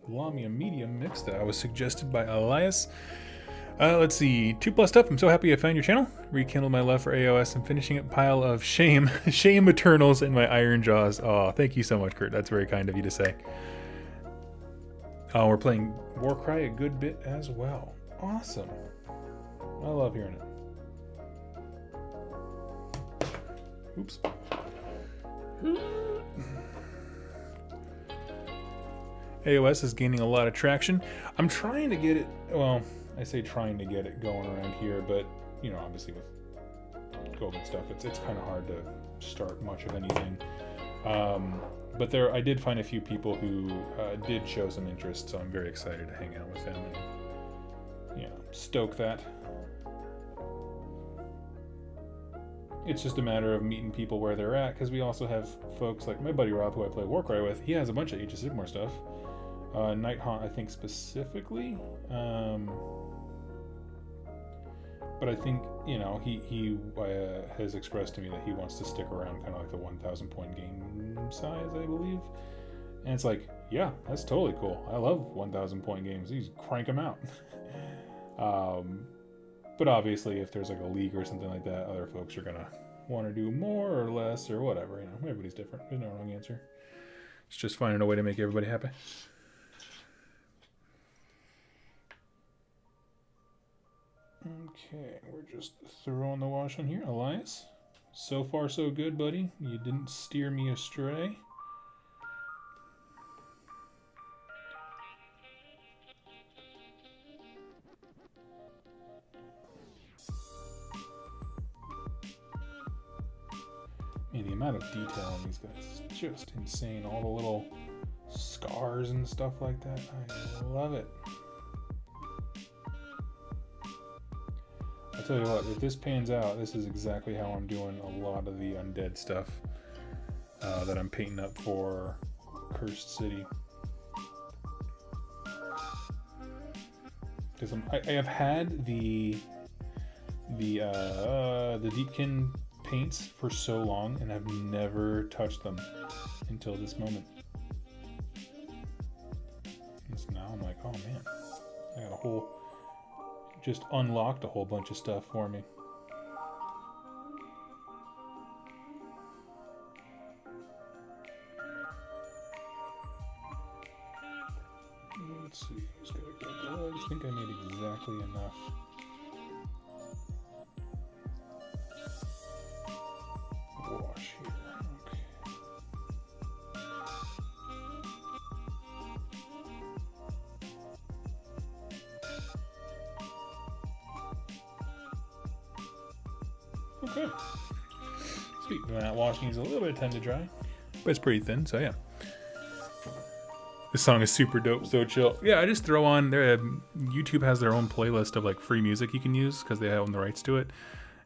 S1: Lamia Medium mix that I was suggested by Elias. Let's see, 2+ stuff. I'm so happy I found your channel. Rekindled my love for AOS and finishing up pile of shame Eternals in my Iron Jaws. Oh, thank you so much, Kurt. That's very kind of you to say. Oh, we're playing Warcry a good bit as well. Awesome. I love hearing it. Oops. AOS is gaining a lot of traction. I'm trying to get it, well, I say trying to get it going around here, but you know, obviously with COVID stuff, it's kind of hard to start much of anything. But I did find a few people who did show some interest, so I'm very excited to hang out with them and, you know, stoke that. It's just a matter of meeting people where they're at, because we also have folks like my buddy Rob, who I play Warcry with. He has a bunch of Age of Sigmar stuff. Night Haunt, I think, specifically. But I think, you know, he has expressed to me that he wants to stick around kind of like the 1,000 point game size, I believe. And it's like, yeah, that's totally cool. I love 1,000 point games. You crank them out. But obviously, if there's like a league or something like that, other folks are going to want to do more or less or whatever. You know, everybody's different. There's no wrong answer. It's just finding a way to make everybody happy. Okay, we're just throwing the wash on here. Elias, so far so good, buddy. You didn't steer me astray. Man, the amount of detail on these guys is just insane. All the little scars and stuff like that. I love it. I'll tell you what, if this pans out, this is exactly how I'm doing a lot of the undead stuff that I'm painting up for Cursed City. Because I have had the Deepkin paints for so long, and I've never touched them until this moment. And so now I'm like, oh man, I got just unlocked a whole bunch of stuff for me. Let's see, just gotta get blood. I think I made exactly enough. Wash here. Okay. Okay. Sweet. That wash needs a little bit of time to dry, but it's pretty thin, so yeah. This song is super dope, so chill. Yeah, I just throw on there. YouTube has their own playlist of like free music you can use because they own the rights to it,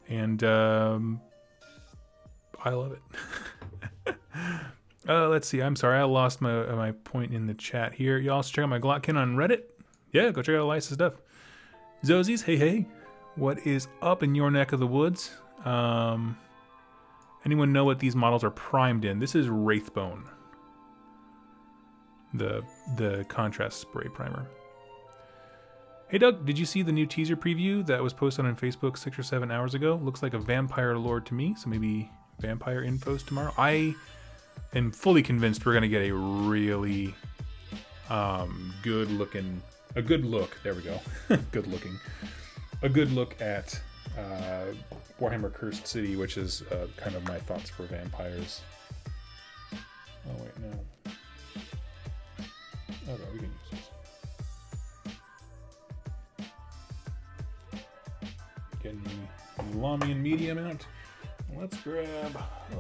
S1: and I love it. Let's see. I'm sorry, I lost my point in the chat here. You also check out my Glotkin on Reddit. Yeah, go check out Elias's stuff. Zosies, hey, what is up in your neck of the woods? Anyone know what these models are primed in? This is Wraithbone. The contrast spray primer. Hey Doug, did you see the new teaser preview that was posted on Facebook 6 or 7 hours ago? Looks like a vampire lord to me, so maybe vampire infos tomorrow. I am fully convinced we're gonna get a really good look. There we go. Good looking. A good look at Warhammer Cursed City, which is kind of my thoughts for vampires. Oh wait, no. Okay, we can use this. Getting the Lamian medium out. Let's grab a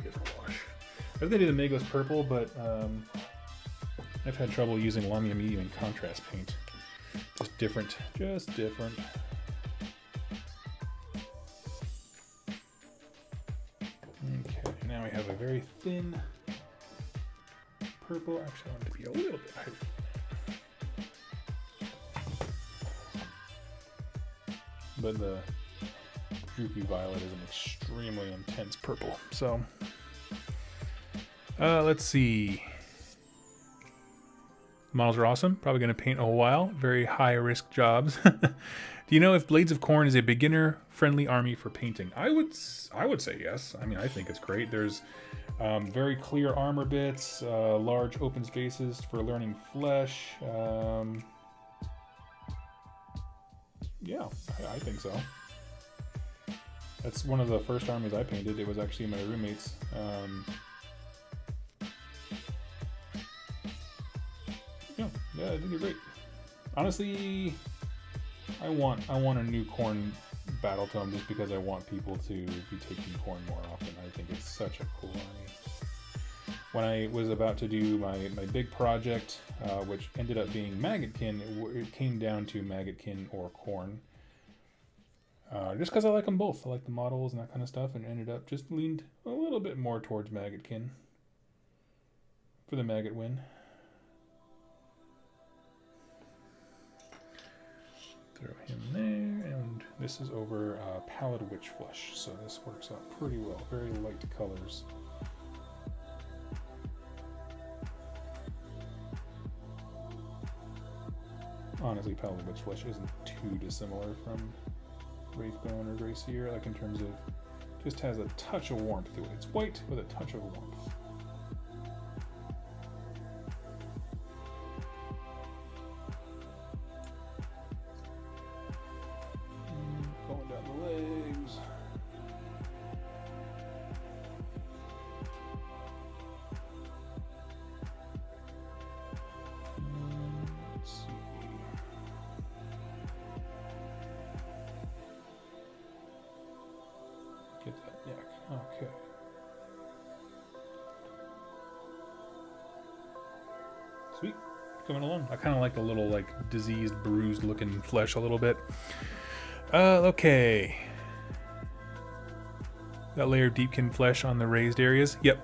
S1: different wash. I was gonna do the Magos purple, but I've had trouble using Lamian medium in contrast paint. Just different. Okay, now we have a very thin purple. Actually, I want it to be a little bit higher. But the droopy violet is an extremely intense purple. So, let's see. Models are awesome. Probably going to paint a while. Very high risk jobs. Do you know if Blades of Corn is a beginner friendly army for painting? I would say yes. I mean, I think it's great. There's very clear armor bits, large open spaces for learning flesh. Yeah, I think so. That's one of the first armies I painted. It was actually my roommate's. Yeah, I think you're great. Honestly, I want a new Corn battle tome just because I want people to be taking Corn more often. I think it's such a cool army. When I was about to do my big project, which ended up being Maggotkin, it came down to Maggotkin or Corn. Just because I like them both. I like the models and that kind of stuff, and ended up just leaned a little bit more towards Maggotkin for the Maggot win. Throw him there, and this is over Pallid Witch Flesh, so this works out pretty well. Very light colors. Honestly, Pallid Witch Flesh isn't too dissimilar from Wraithbone or Greyseer, like in terms of just has a touch of warmth to it. It's white with a touch of warmth. Going down the legs. Let's see. Get that neck. Okay. Sweet. Coming along. I kind of like the little, like, diseased, bruised looking flesh a little bit. Okay. That layer of deepkin flesh on the raised areas. Yep.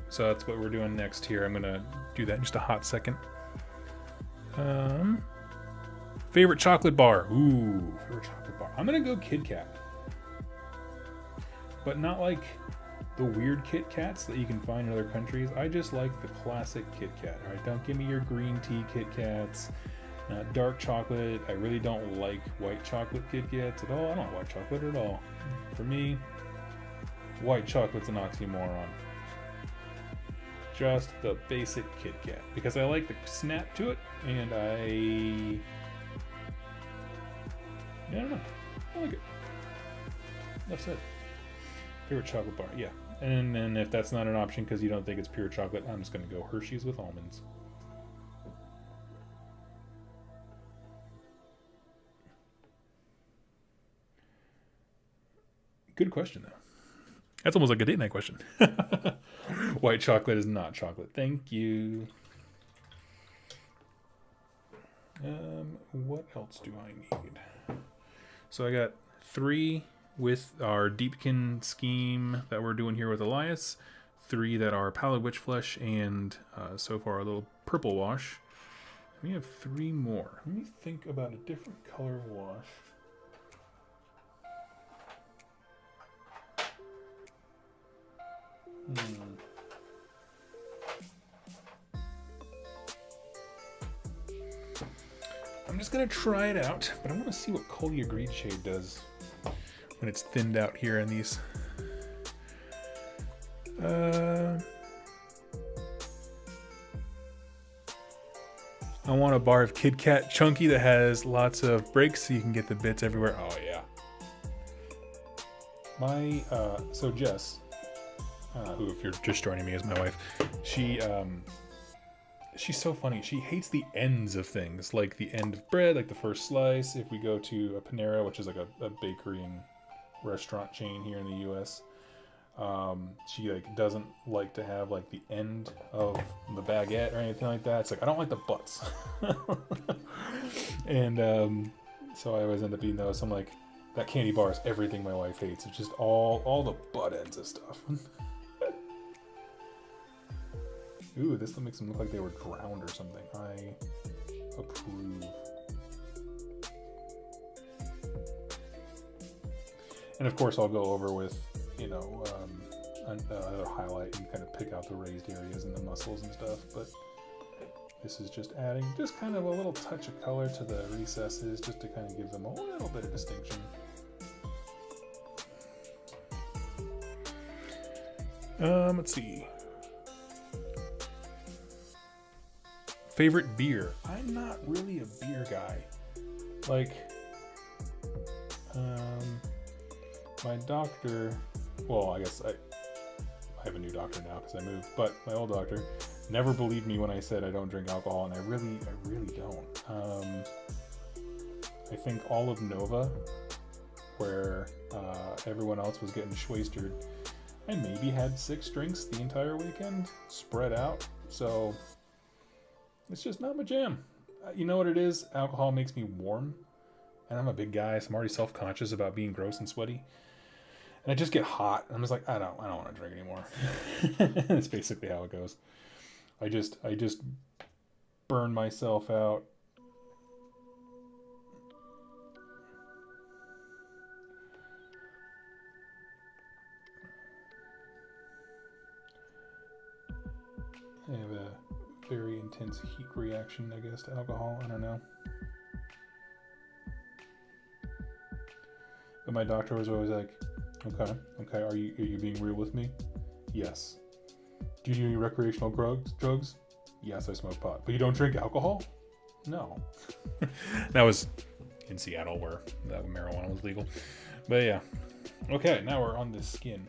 S1: So that's what we're doing next here. I'm gonna do that in just a hot second. Favorite chocolate bar. Ooh, favorite chocolate bar. I'm gonna go Kit Kat. But not like the weird Kit Kats that you can find in other countries. I just like the classic Kit Kat. All right, don't give me your green tea Kit Kats. Not dark chocolate. I really don't like white chocolate Kit Kats at all. I don't like white chocolate at all. For me, white chocolate's an oxymoron. Just the basic Kit Kat. Because I like the snap to it, and I don't know. I like it. That's it. Favorite chocolate bar, yeah. And then if that's not an option because you don't think it's pure chocolate, I'm just going to go Hershey's with almonds. Good question, though. That's almost like a date night question. White chocolate is not chocolate. Thank you. What else do I need? So I got 3 with our Deepkin scheme that we're doing here with Elias. 3 that are Pallid Witch Flesh, and so far a little Purple Wash. We have 3 more. Let me think about a different color wash. I'm just gonna try it out, but I want to see what Collier Greed Shade does when it's thinned out here in these. I want a bar of Kit Kat Chunky that has lots of breaks so you can get the bits everywhere. Oh yeah. So Jess, who, if you're just joining me, is my wife. She's so funny. She hates the ends of things, like the end of bread, like the first slice. If we go to a Panera, which is like a bakery and restaurant chain here in the U.S., she like doesn't like to have like the end of the baguette or anything like that. It's like, I don't like the butts. And so I always end up eating those. So I'm like, that candy bar is everything my wife hates. It's just all the butt ends of stuff. Ooh, this makes them look like they were drowned or something. I approve. And of course I'll go over with, you know, another highlight and kind of pick out the raised areas and the muscles and stuff, but this is just adding just kind of a little touch of color to the recesses, just to kind of give them a little bit of distinction. Let's see. Favorite beer? I'm not really a beer guy. Like, my doctor, well, I guess I have a new doctor now because I moved, but my old doctor never believed me when I said I don't drink alcohol, and I really don't. I think all of Nova, where everyone else was getting schwasted, I maybe had 6 drinks the entire weekend, spread out, so it's just not my jam. You know what it is? Alcohol makes me warm, and I'm a big guy, so I'm already self-conscious about being gross and sweaty. And I just get hot. I'm just like, I don't want to drink anymore. That's basically how it goes. I just burn myself out. I have a very intense heat reaction, I guess, to alcohol. I don't know. But my doctor was always like, okay, are you being real with me? Yes. Do you do any recreational drugs? Yes, I smoke pot. But you don't drink alcohol? No. That was in Seattle where marijuana was legal. But yeah. Okay, now we're on the skin.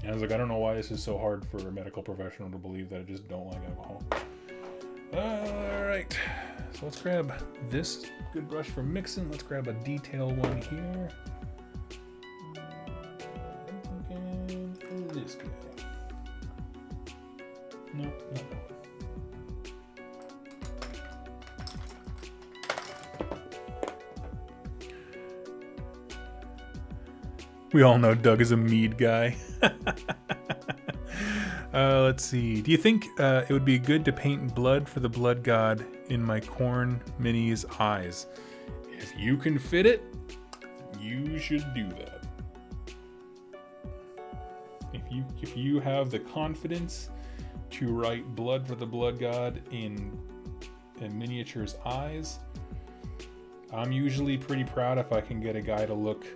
S1: And I was like, I don't know why this is so hard for a medical professional to believe that I just don't like alcohol. Alright. So let's grab this good brush for mixing. Let's grab a detail one here. This guy. No, not that one. We all know Doug is a mead guy. Let's see. Do you think it would be good to paint blood for the blood god in my corn mini's eyes? If you can fit it, you should do that. If you have the confidence to write blood for the blood god in miniature's eyes, I'm usually pretty proud if I can get a guy to look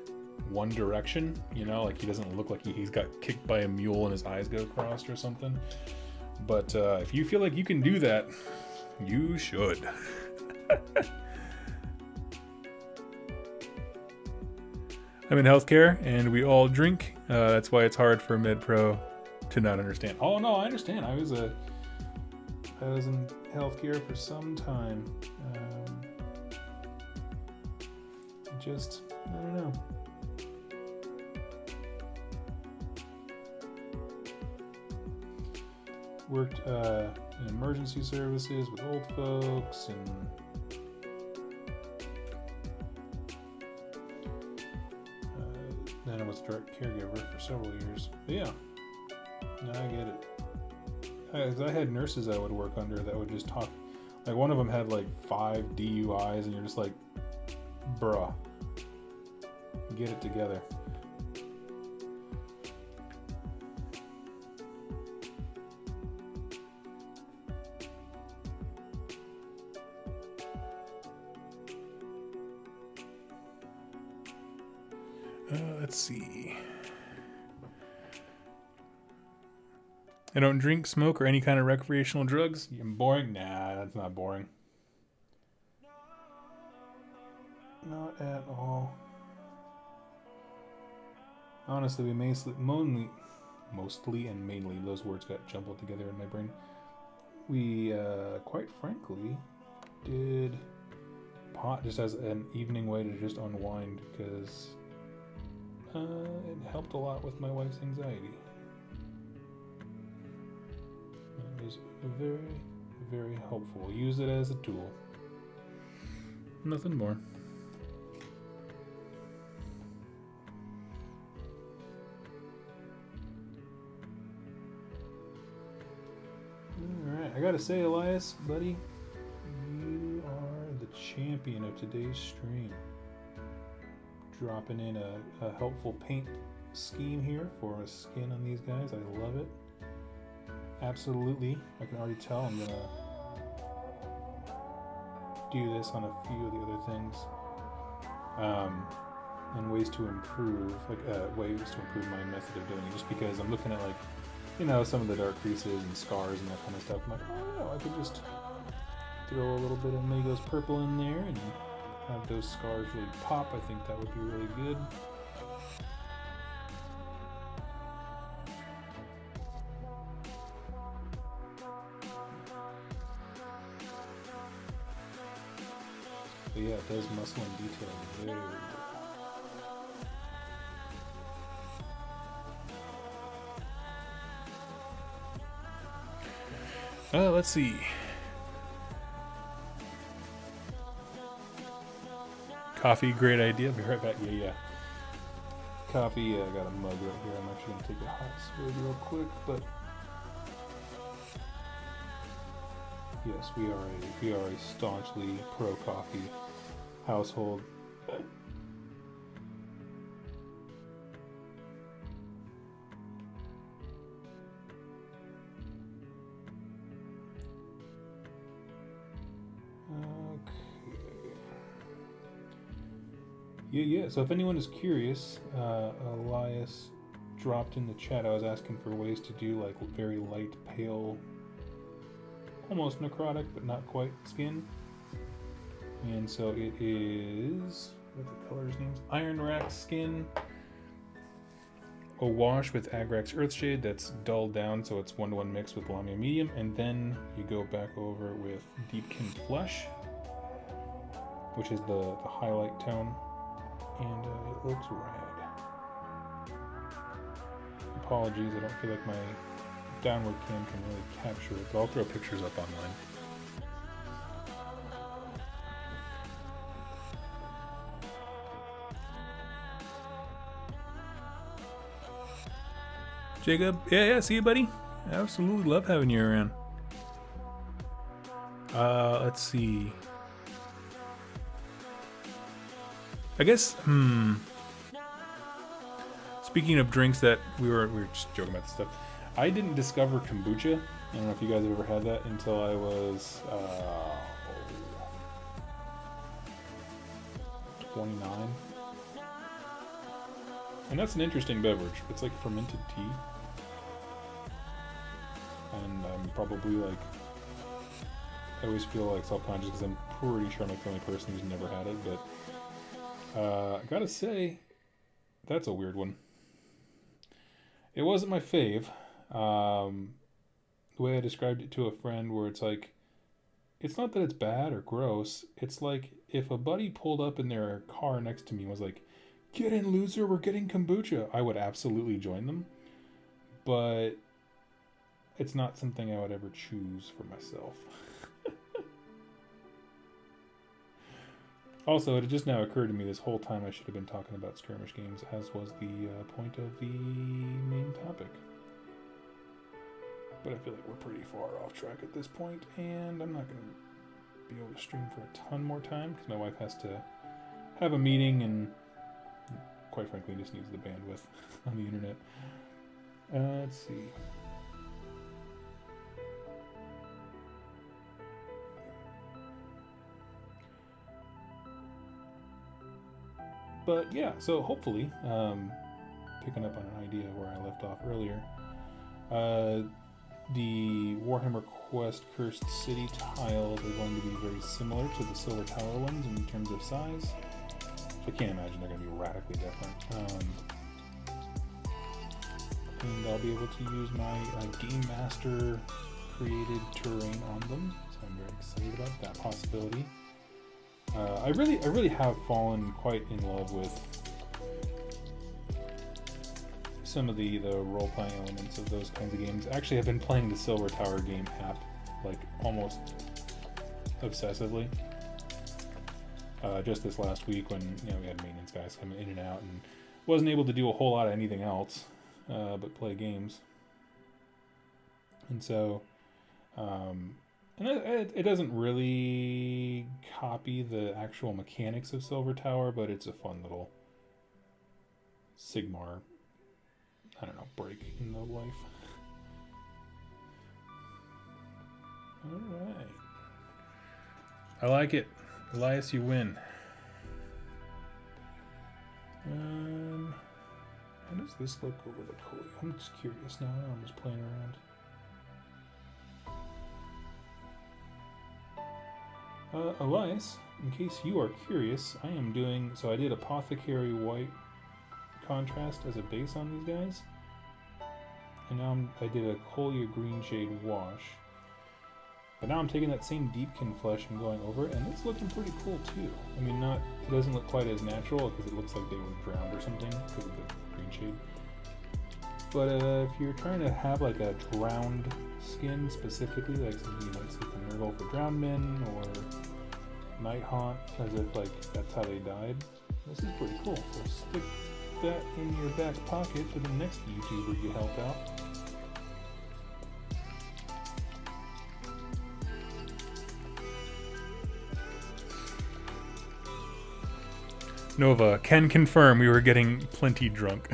S1: one direction, you know, like he doesn't look like he's got kicked by a mule and his eyes go crossed or something. But if you feel like you can do that, you should. I'm in healthcare and we all drink. That's why it's hard for a med pro to not understand. Oh no, I understand. I was in healthcare for some time. I don't know. worked in emergency services with old folks, and then I was a direct caregiver for several years. But yeah, no, I get it. I had nurses I would work under that would just talk. Like, one of them had like 5 DUIs, and you're just like, bruh, get it together. Let's see. I don't drink, smoke, or any kind of recreational drugs. I'm boring? Nah, that's not boring. Not at all. Honestly, we mostly and mainly, those words got jumbled together in my brain. We, quite frankly, did pot just as an evening way to just unwind, because it helped a lot with my wife's anxiety. It was very, very helpful. Use it as a tool. Nothing more. Alright, I gotta say, Elias, buddy, you are the champion of today's stream. Dropping in a helpful paint scheme here for a skin on these guys. I love it. Absolutely. I can already tell I'm gonna do this on a few of the other things. And ways to improve, ways to improve my method of doing it, just because I'm looking at, like, you know, some of the dark creases and scars and that kind of stuff. I'm like, oh, I could just throw a little bit of Magos purple in there and have those scars really pop. I think that would be really good. But yeah, it does muscle and detail very well. Let's see. Coffee, great idea. I'll be right back. Yeah. Coffee, I got a mug right here. I'm actually going to take a hot swig real quick, but yes, we are a staunchly pro-coffee household. Yeah, so if anyone is curious, Elias dropped in the chat. I was asking for ways to do like very light, pale, almost necrotic, but not quite skin. And so it is, what are the colors names? Iron Rack skin, a wash with Agrax Earthshade that's dulled down so it's 1-to-1 mixed with Lamia Medium, and then you go back over with Deepkin Flesh, which is the highlight tone. And it looks rad. Apologies, I don't feel like my downward cam can really capture it, but I'll throw pictures up online. Jacob, yeah, see you, buddy. Absolutely love having you around. Let's see. I guess, speaking of drinks that we were just joking about this stuff. I didn't discover kombucha. I don't know if you guys have ever had that until I was 29. And that's an interesting beverage. It's like fermented tea. And I'm probably like, I always feel like self-conscious because I'm pretty sure I'm like the only person who's never had it, but I gotta say, that's a weird one. It wasn't my fave. The way I described it to a friend, where it's like, it's not that it's bad or gross. It's like if a buddy pulled up in their car next to me and was like, "Get in, loser, we're getting kombucha," I would absolutely join them. But it's not something I would ever choose for myself. Also, it just now occurred to me this whole time I should have been talking about skirmish games, as was the point of the main topic. But I feel like we're pretty far off track at this point, and I'm not going to be able to stream for a ton more time, because my wife has to have a meeting, and quite frankly just needs the bandwidth on the internet. Let's see. But yeah, so hopefully, picking up on an idea where I left off earlier, the Warhammer Quest Cursed City tiles are going to be very similar to the Silver Tower ones in terms of size. I can't imagine they're going to be radically different. And I'll be able to use my Game Master created terrain on them, so I'm very excited about that possibility. I really have fallen quite in love with some of the role-playing elements of those kinds of games. Actually, I've been playing the Silver Tower game app like almost obsessively. Just this last week when we had maintenance guys coming in and out, and wasn't able to do a whole lot of anything else but play games. And so, and it doesn't really copy the actual mechanics of Silver Tower, but it's a fun little Sigmar, I don't know, break in the life. Alright. I like it. Elias, you win. How does this look over the Koli? I'm just curious now. I'm just playing around. Elias, in case you are curious, I am doing... So I did Apothecary White contrast as a base on these guys. And now I did a Colia Green Shade wash. But now I'm taking that same Deepkin flesh and going over it, and it's looking pretty cool too. I mean, it doesn't look quite as natural because it looks like they were drowned or something because of the green shade. But if you're trying to have like a drowned skin specifically, like something you might see from Nurgle for drowned men or Night Haunt, as if like that's how they died, this is pretty cool. So stick that in your back pocket for the next YouTuber you help out. Nova can confirm we were getting plenty drunk.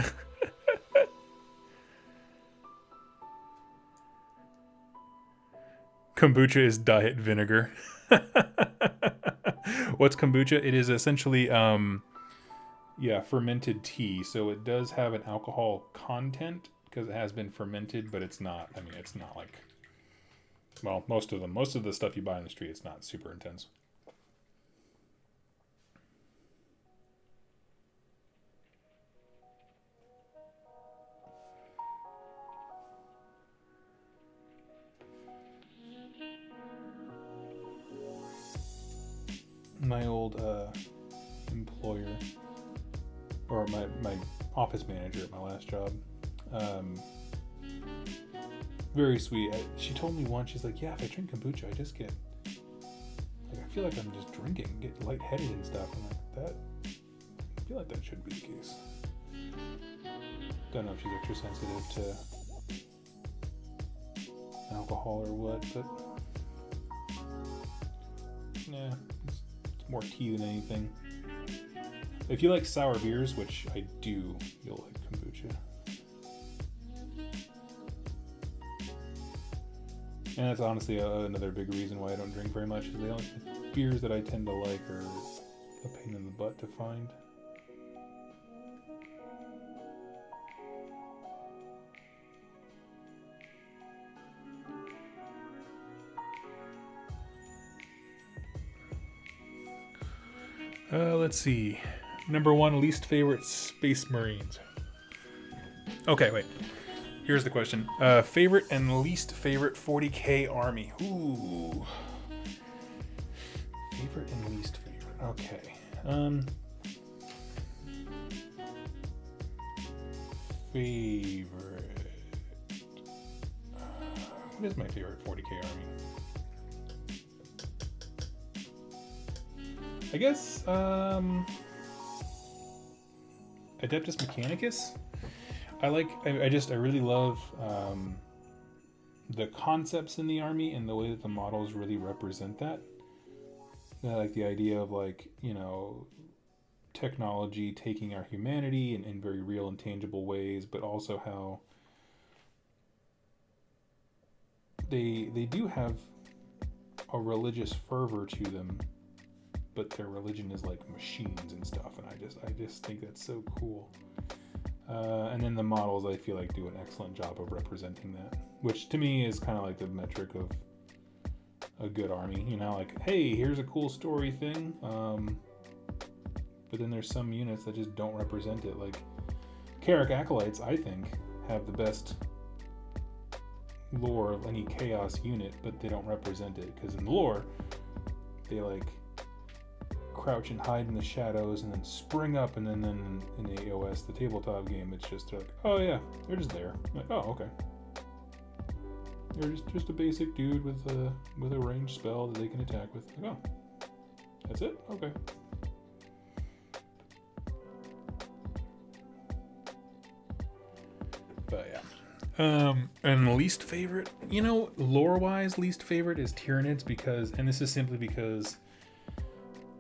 S1: Kombucha is diet vinegar. What's kombucha? It is essentially, fermented tea. So it does have an alcohol content because it has been fermented, but it's not, it's not like, well, most of the stuff you buy in the street, it's not super intense. My old employer, or my office manager at my last job, very sweet. She told me once, she's like, yeah, if I drink kombucha, I just get, like, I feel like I'm just drinking, get lightheaded and stuff. I'm like, that, I feel like that should be the case. Don't know if she's extra sensitive to alcohol or what, but yeah, it's more tea than anything. If you like sour beers, which I do, you'll like kombucha. And that's honestly another big reason why I don't drink very much, is the only beers that I tend to like are a pain in the butt to find. Let's see. Number 1, least favorite Space Marines. Okay, wait. Here's the question. Favorite and least favorite 40k army. Ooh. Favorite and least favorite. Okay. Favorite. It is my favorite 40k army. I guess, Adeptus Mechanicus. I really love the concepts in the army and the way that the models really represent that. I like the idea of, like, you know, technology taking our humanity in very real and tangible ways, but also how they do have a religious fervor to them, but their religion is like machines and stuff, and I just think that's so cool. And then the models, I feel like, do an excellent job of representing that, which to me is kind of like the metric of a good army. You know, like, hey, here's a cool story thing, but then there's some units that just don't represent it. Like Carrick Acolytes, I think, have the best lore of any chaos unit, but they don't represent it, because in the lore they like crouch and hide in the shadows and then spring up, and then in the AOS, the tabletop game, it's just like, oh yeah, they're just there. I'm like, oh, okay, they're just a basic dude with a ranged spell that they can attack with. Like, oh, that's it? Okay. But yeah. And least favorite, you know, lore-wise, least favorite is Tyranids, because, and this is simply because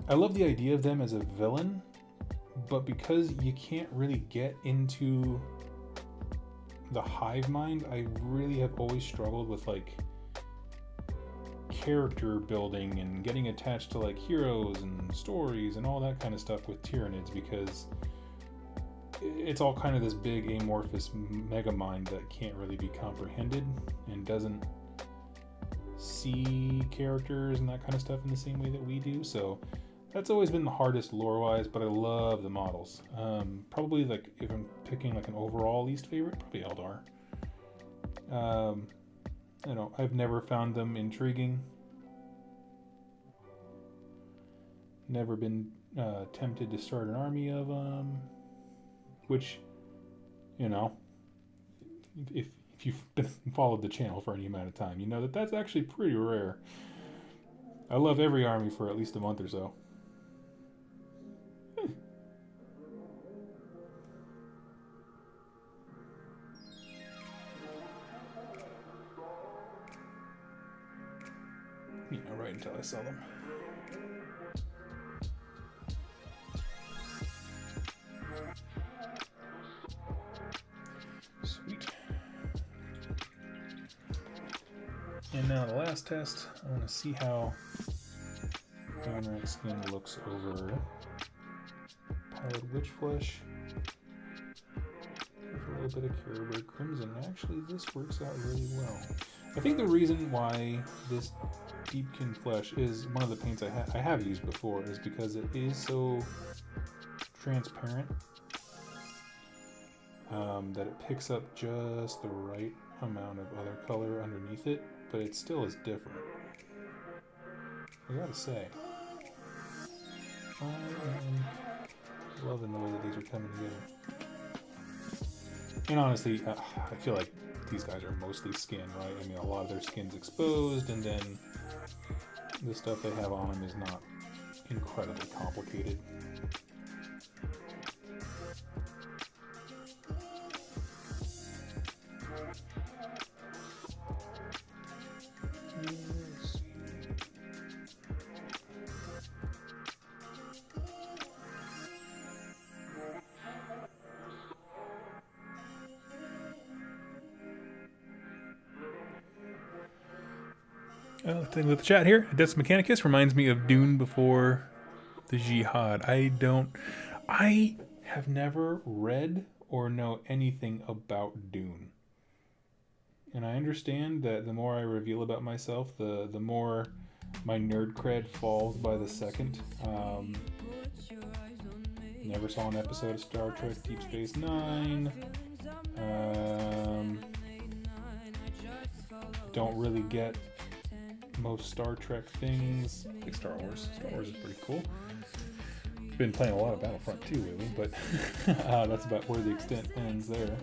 S1: I love the idea of them as a villain, but because you can't really get into the hive mind, I really have always struggled with, like, character building and getting attached to, like, heroes and stories and all that kind of stuff with Tyranids, because it's all kind of this big amorphous mega mind that can't really be comprehended and doesn't see characters and that kind of stuff in the same way that we do. So that's always been the hardest lore-wise, but I love the models. Probably, like, if I'm picking like an overall least favorite, probably Eldar. You know, I've never found them intriguing. Never been tempted to start an army of them. Which, you know, if you've followed the channel for any amount of time, you know that that's actually pretty rare. I love every army for at least a month or so. You know, right until I sell them. Sweet. And now the last test, I want to see how Downright Skin looks over Pilot Witch Flesh with a little bit of Caribou Crimson. Actually, this works out really well. I think the reason why this Deepkin Flesh is one of the paints I have used before is because it is so transparent that it picks up just the right amount of other color underneath it, but it still is different. I gotta say, I am loving the way that these are coming together. And honestly, I feel like these guys are mostly skin, right? I mean, a lot of their skin's exposed, and then the stuff they have on them is not incredibly complicated. Let's take a look at the chat here. Adeptus Mechanicus reminds me of Dune before the Jihad. I have never read or know anything about Dune. And I understand that the more I reveal about myself, the more my nerd cred falls by the second. Never saw an episode of Star Trek Deep Space Nine. Don't really get most Star Trek things. I like Star Wars. Star Wars is pretty cool. Been playing a lot of Battlefront 2 lately, but that's about where the extent ends there.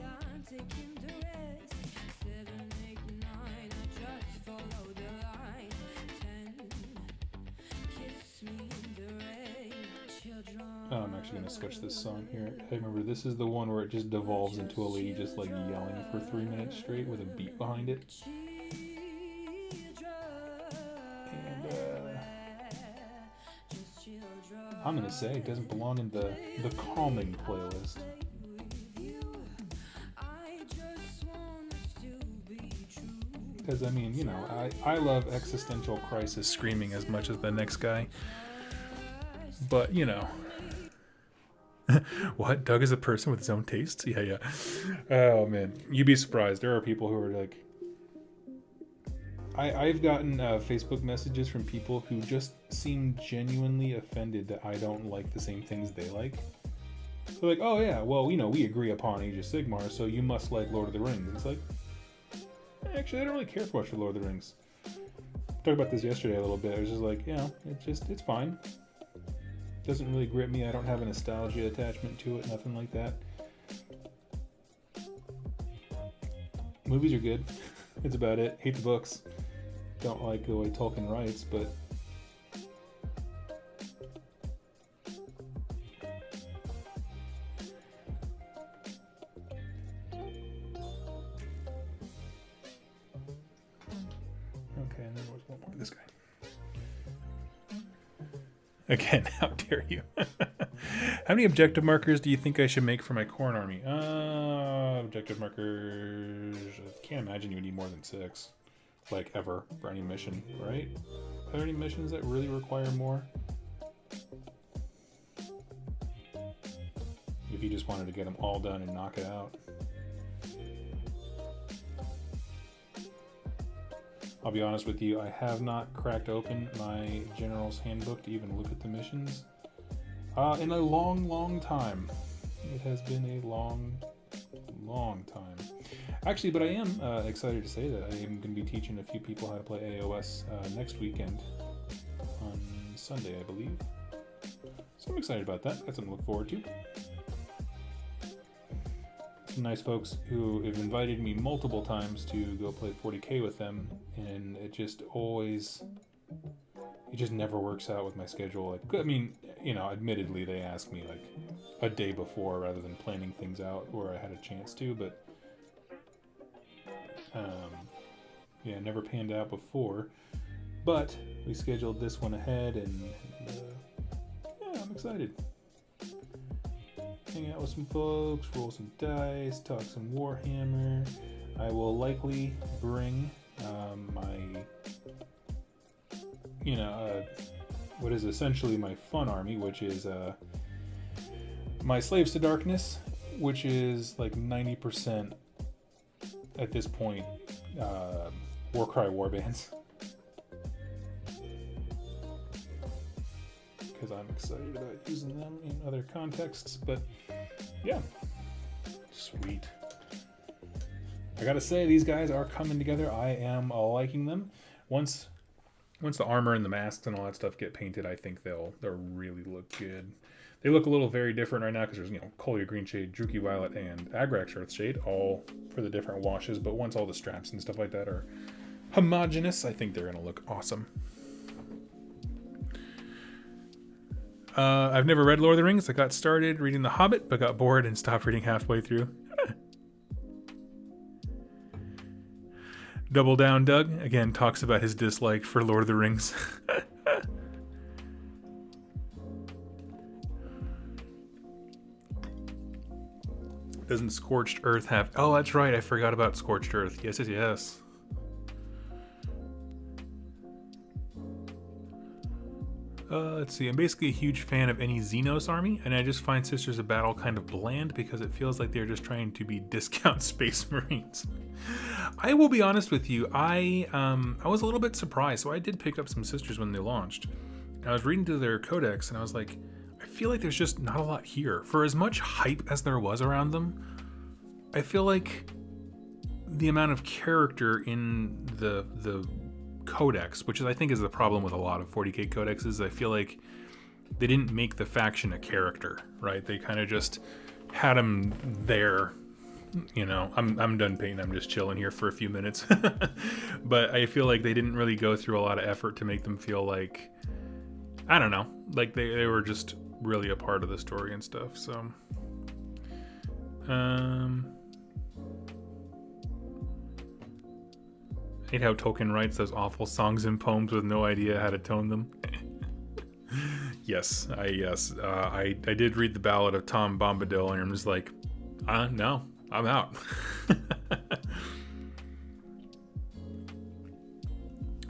S1: Oh, I'm actually going to switch this song here. I remember this is the one where it just devolves into a lady just like yelling for 3 minutes straight with a beat behind it. And I'm going to say it doesn't belong in the calming playlist. Because, I mean, you know, I love existential crisis screaming as much as the next guy. But, you know. What? Doug is a person with his own tastes? Yeah. Oh, man. You'd be surprised. There are people who are like... I've gotten Facebook messages from people who just seem genuinely offended that I don't like the same things they like. So like, oh yeah, well, you know, we agree upon Age of Sigmar, so you must like Lord of the Rings. And it's like... Actually, I don't really care for much for Lord of the Rings. Talked about this yesterday a little bit. I was just like, you know, it's fine. Doesn't really grip me. I don't have a nostalgia attachment to it. Nothing like that. Movies are good. It's about it. Hate the books. Don't like the way Tolkien writes, but... Okay, and there was one more. This guy. Again, how dare you? How many objective markers do you think I should make for my Khorne army? Objective markers... I can't imagine you would need more than 6. Like, ever, for any mission, right? Are there any missions that really require more? If you just wanted to get them all done and knock it out. I'll be honest with you, I have not cracked open my General's Handbook to even look at the missions in a long time. It has been a long time. Actually, but I am excited to say that I am going to be teaching a few people how to play AOS next weekend on Sunday, I believe. So I'm excited about that. That's something to look forward to. Some nice folks who have invited me multiple times to go play 40K with them, and it just never works out with my schedule. Like, I mean, you know, admittedly they asked me like a day before rather than planning things out where I had a chance to, but yeah, never panned out before. But we scheduled this one ahead, and yeah, I'm excited. Hang out with some folks, roll some dice, talk some Warhammer. I will likely bring my, you know, what is essentially my fun army, which is my Slaves to Darkness, which is like 90% at this point Warcry warbands. Because I'm excited about using them in other contexts, but yeah, sweet. I gotta say, these guys are coming together. I am liking them. Once the armor and the masks and all that stuff get painted, I think they'll really look good. They look a little very different right now because there's, you know, Kolya Greenshade, Druchii Violet, and Agrax Earthshade, all for the different washes. But once all the straps and stuff like that are homogenous, I think they're gonna look awesome. I've never read Lord of the Rings. I got started reading The Hobbit, but got bored and stopped reading halfway through. Double Down Doug, again, talks about his dislike for Lord of the Rings. Doesn't Scorched Earth have... Oh, that's right. I forgot about Scorched Earth. Yes. Let's see. I'm basically a huge fan of any Xenos army, and I just find Sisters of Battle kind of bland because it feels like they're just trying to be discount Space Marines. I will be honest with you. I was a little bit surprised, so I did pick up some Sisters when they launched. And I was reading through their codex, and I was like, I feel like there's just not a lot here. For as much hype as there was around them, I feel like the amount of character in the codex, which is, I think, is the problem with a lot of 40k codexes. I feel like they didn't make the faction a character, right? They kind of just had them there. You know, I'm done painting. I'm just chilling here for a few minutes. But I feel like they didn't really go through a lot of effort to make them feel like, I don't know, like they were just really a part of the story and stuff. So, I hate how Tolkien writes those awful songs and poems with no idea how to tone them. Yes, I did read the Ballad of Tom Bombadil, and I'm just like, no, I'm out.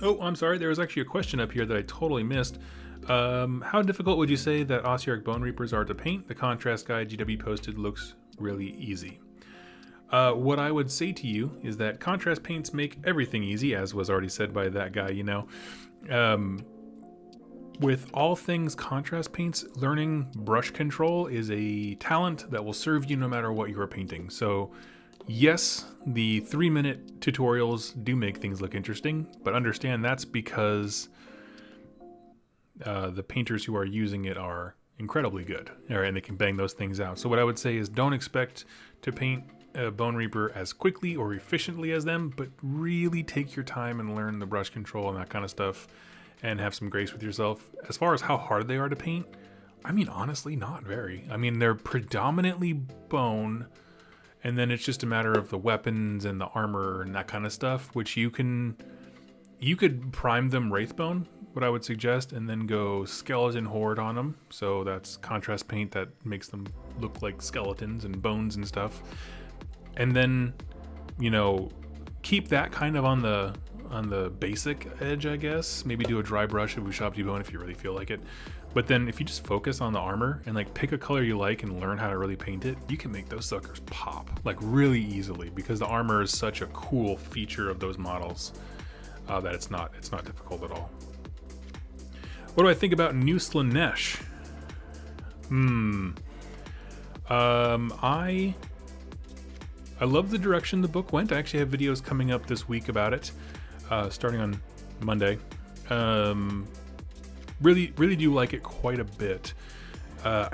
S1: Oh, I'm sorry. There was actually a question up here that I totally missed. How difficult would you say that Ossiarch Bone Reapers are to paint? The contrast guide GW posted looks really easy. What I would say to you is that contrast paints make everything easy, as was already said by that guy, you know. With all things contrast paints, learning brush control is a talent that will serve you no matter what you're painting. So yes, the 3-minute tutorials do make things look interesting, but understand that's because the painters who are using it are incredibly good, and they can bang those things out. So what I would say is don't expect to paint a Bone Reaper as quickly or efficiently as them, but really take your time and learn the brush control and that kind of stuff, and have some grace with yourself. As far as how hard they are to paint, I mean, honestly, not very. I mean, they're predominantly bone, and then it's just a matter of the weapons and the armor and that kind of stuff, which you could prime them Wraithbone, what I would suggest, and then go Skeleton Horde on them. So that's contrast paint that makes them look like skeletons and bones and stuff. And then, you know, keep that kind of on the basic edge, I guess. Maybe do a dry brush of Ushabti Bone if you really feel like it. But then if you just focus on the armor and like pick a color you like and learn how to really paint it, you can make those suckers pop like really easily, because the armor is such a cool feature of those models that it's not difficult at all. What do I think about New Slaanesh? I love the direction the book went. I actually have videos coming up this week about it, starting on Monday. Really do like it quite a bit.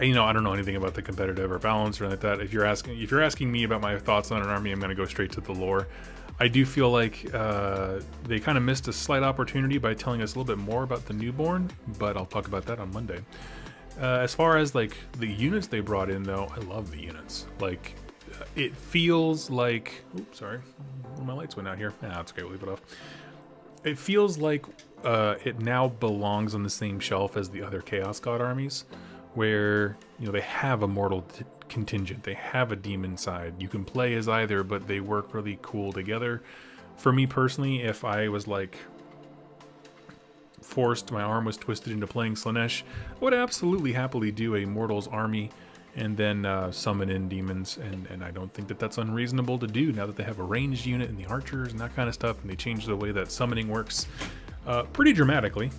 S1: You know, I don't know anything about the competitive or balance or anything like that. If you're asking me about my thoughts on an army, I'm going to go straight to the lore. I do feel like they kind of missed a slight opportunity by telling us a little bit more about the newborn, but I'll talk about that on Monday. As far as like the units they brought in, though, I love the units. Like, it feels like, oops, sorry, my lights went out here. It's okay, we'll leave it off. It feels like it now belongs on the same shelf as the other Chaos God armies, where, you know, they have a mortal contingent, they have a demon side. You can play as either, but they work really cool together. For me personally, if I was like forced, my arm was twisted into playing Slaanesh, I would absolutely happily do a Mortals army and then summon in demons, and I don't think that that's unreasonable to do now that they have a ranged unit and the archers and that kind of stuff, and they changed the way that summoning works pretty dramatically.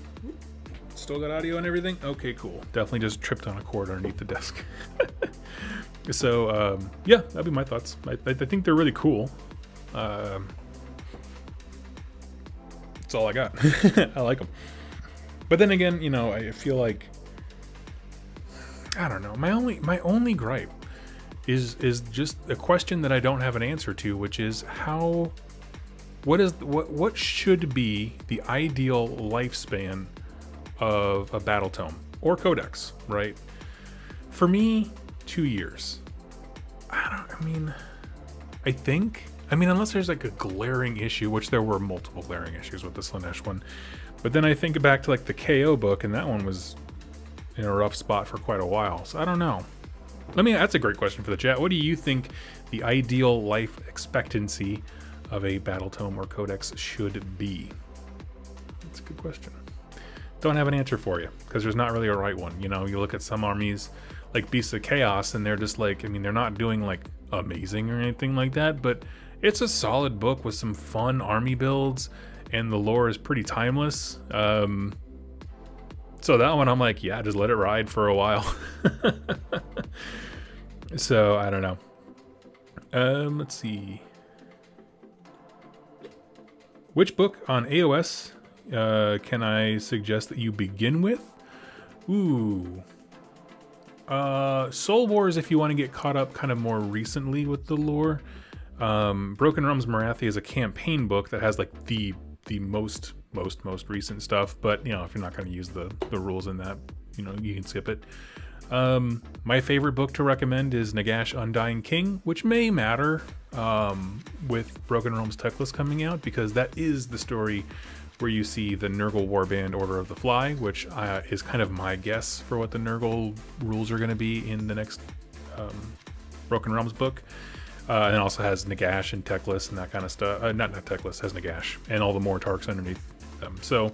S1: Still got audio and everything? Okay, cool. Definitely just tripped on a cord underneath the desk. So, yeah, that'd be my thoughts. I think they're really cool. That's all I got. I like them. But then again, you know, I feel like, I don't know. My only gripe is just a question that I don't have an answer to, which is what should be the ideal lifespan of a battle tome or codex, right? For me, 2 years. I mean, unless there's like a glaring issue, which there were multiple glaring issues with the Slaanesh one. But then I think back to like the KO book, and that one was in a rough spot for quite a while. So I don't know. That's a great question for the chat. What do you think the ideal life expectancy of a battle tome or codex should be? That's a good question. Don't have an answer for you, because there's not really a right one. You know, you look at some armies like Beasts of Chaos, and they're just like, I mean, they're not doing like amazing or anything like that, but it's a solid book with some fun army builds, and the lore is pretty timeless. So that one, I'm like, yeah, just let it ride for a while. So I don't know. Let's see. Which book on AOS can I suggest that you begin with? Ooh. Soul Wars, if you want to get caught up kind of more recently with the lore. Broken Realms Marathi is a campaign book that has like the most recent stuff, but you know, if you're not going to use the rules in that, you know, you can skip it. My favorite book to recommend is Nagash Undying King, which may matter with Broken Realms Teclis coming out, because that is the story where you see the Nurgle Warband Order of the Fly, which is kind of my guess for what the Nurgle rules are going to be in the next Broken Realms book. And it also has Nagash and Teclis and that kind of stuff. Not Teclis, has Nagash and all the Mortarks underneath them. So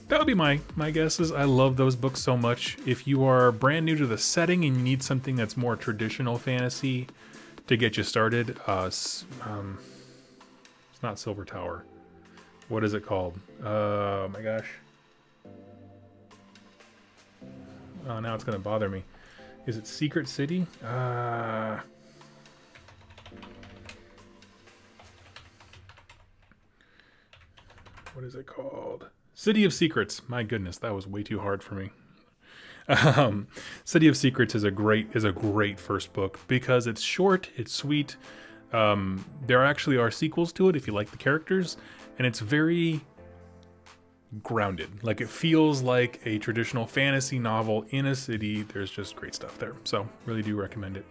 S1: that would be my guesses. I love those books so much. If you are brand new to the setting and you need something that's more traditional fantasy to get you started, it's not Silver Tower. What is it called? Oh my gosh. Oh, now it's going to bother me. Is it Secret City? What is it called? City of Secrets. My goodness, that was way too hard for me. City of Secrets is a great first book because it's short, it's sweet. There actually are sequels to it if you like the characters, and it's very grounded. Like, it feels like a traditional fantasy novel in a city. There's just great stuff there. So really do recommend it.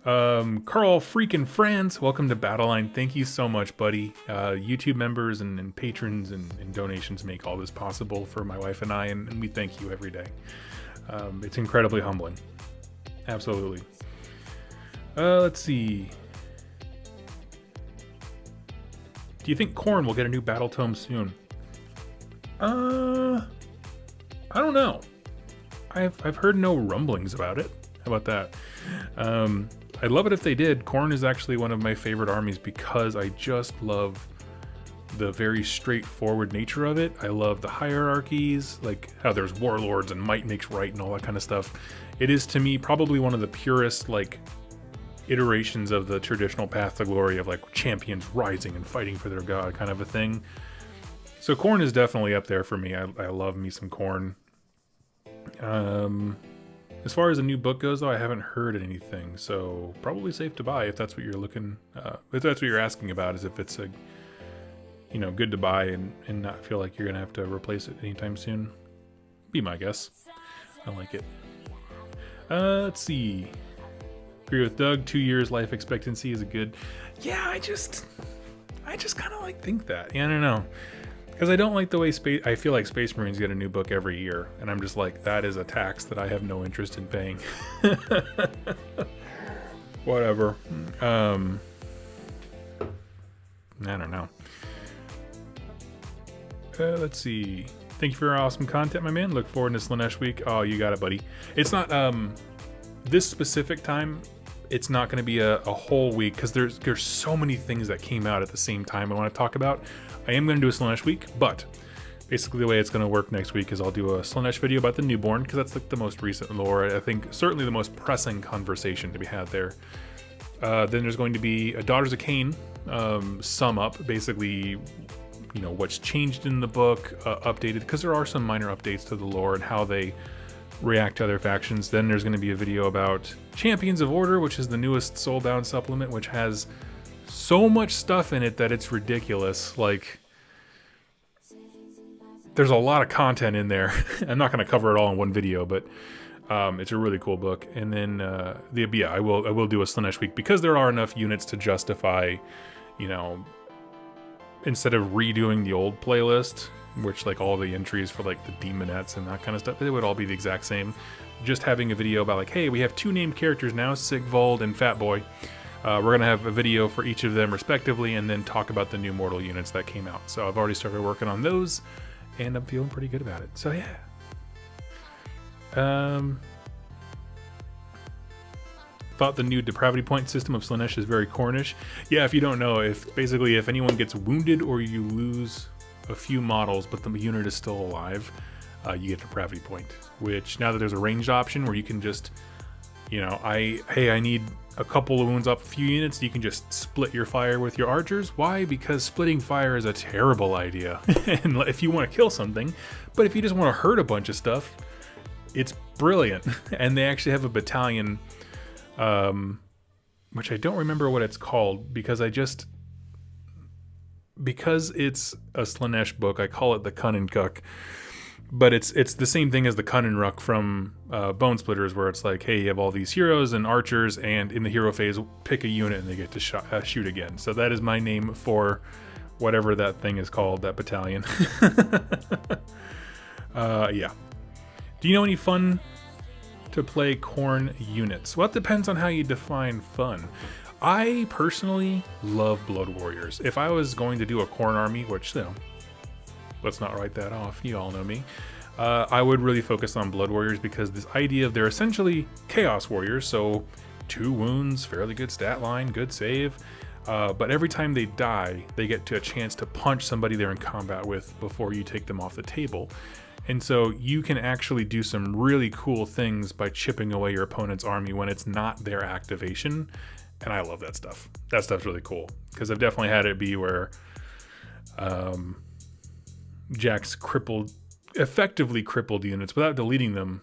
S1: Carl freaking France, welcome to Battleline. Thank you so much, buddy. YouTube members and patrons and donations make all this possible for my wife and I, and we thank you every day. It's incredibly humbling. Absolutely. Let's see. Do you think Khorne will get a new battle tome soon? I don't know. I've heard no rumblings about it. How about that? I'd love it if they did. Khorne is actually one of my favorite armies because I just love the very straightforward nature of it. I love the hierarchies, like how there's warlords and might makes right and all that kind of stuff. It is, to me, probably one of the purest, like, iterations of the traditional path to glory of, like, champions rising and fighting for their god kind of a thing. So Khorne is definitely up there for me. I love me some Khorne. As far as a new book goes, though, I haven't heard anything, so probably safe to buy if that's what you're looking. If that's what you're asking about, is if it's a, good to buy and not feel like you're gonna have to replace it anytime soon. Be my guess. I like it. Let's see. Agree with Doug. 2 years life expectancy is a good. Yeah, I just kind of think that. Yeah, I don't know. Because I don't like the way I feel like Space Marines get a new book every year, and I'm just like, that is a tax that I have no interest in paying. Whatever. I don't know. Let's see. Thank you for your awesome content, my man. Look forward to Slaanesh Week. Oh, you got it, buddy. It's not this specific time. It's not going to be a whole week because there's so many things that came out at the same time I want to talk about. I am going to do a Slaanesh Week, but basically the way it's going to work next week is I'll do a Slaanesh video about the newborn, because that's like the most recent lore. I think certainly the most pressing conversation to be had there. Then there's going to be a Daughters of Cain sum up, basically, what's changed in the book, updated, because there are some minor updates to the lore and how they react to other factions. Then there's going to be a video about Champions of Order, which is the newest Soulbound supplement, which has so much stuff in it that it's ridiculous. Like, there's a lot of content in there. I'm not going to cover it all in one video, but it's a really cool book. And then I will do a Slaanesh Week because there are enough units to justify, instead of redoing the old playlist, which like all the entries for like the demonettes and that kind of stuff, they would all be the exact same. Just having a video about like, hey, we have 2 named characters now, Sigvald and Fat Boy. We're going to have a video for each of them respectively, and then talk about the new mortal units that came out. So I've already started working on those, and I'm feeling pretty good about it. So yeah. Thought the new depravity point system of Slaanesh is very Cornish. Yeah, if you don't know, if anyone gets wounded or you lose a few models, but the unit is still alive, you get depravity point. Which, now that there's a ranged option where you can just, I need a couple of wounds off a few units, you can just split your fire with your archers. Why? Because splitting fire is a terrible idea. And if you want to kill something, but if you just want to hurt a bunch of stuff, it's brilliant. And they actually have a battalion, which I don't remember what it's called, because it's a Slaanesh book, I call it the Cun and Cuck. But it's the same thing as the Ruck from Bone Splitters, where it's like, hey, you have all these heroes and archers, and in the hero phase, pick a unit and they get to shoot again. So that is my name for whatever that thing is called, that battalion. Yeah. Do you know any fun to play Khorne units? Well, it depends on how you define fun. I personally love Blood Warriors. If I was going to do a Khorne army, which, you know, let's not write that off, you all know me, I would really focus on Blood Warriors, because this idea of they're essentially Chaos Warriors, so 2 wounds, fairly good stat line, good save, but every time they die, they get to a chance to punch somebody they're in combat with before you take them off the table. And so you can actually do some really cool things by chipping away your opponent's army when it's not their activation. And I love that stuff. That stuff's really cool, because I've definitely had it be where Jack's effectively crippled units without deleting them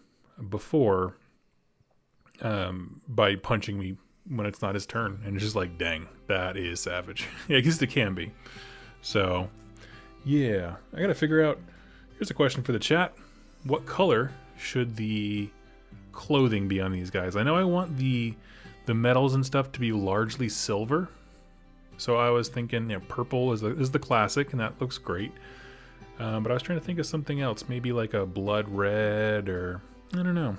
S1: before, by punching me when it's not his turn. And it's just like, dang, that is savage. Yeah, I guess it can be. So, yeah, I gotta figure out. Here's a question for the chat. What color should the clothing be on these guys? I know I want the metals and stuff to be largely silver. So I was thinking, you know, purple is the classic, and that looks great. But I was trying to think of something else, maybe like a blood red, or I don't know.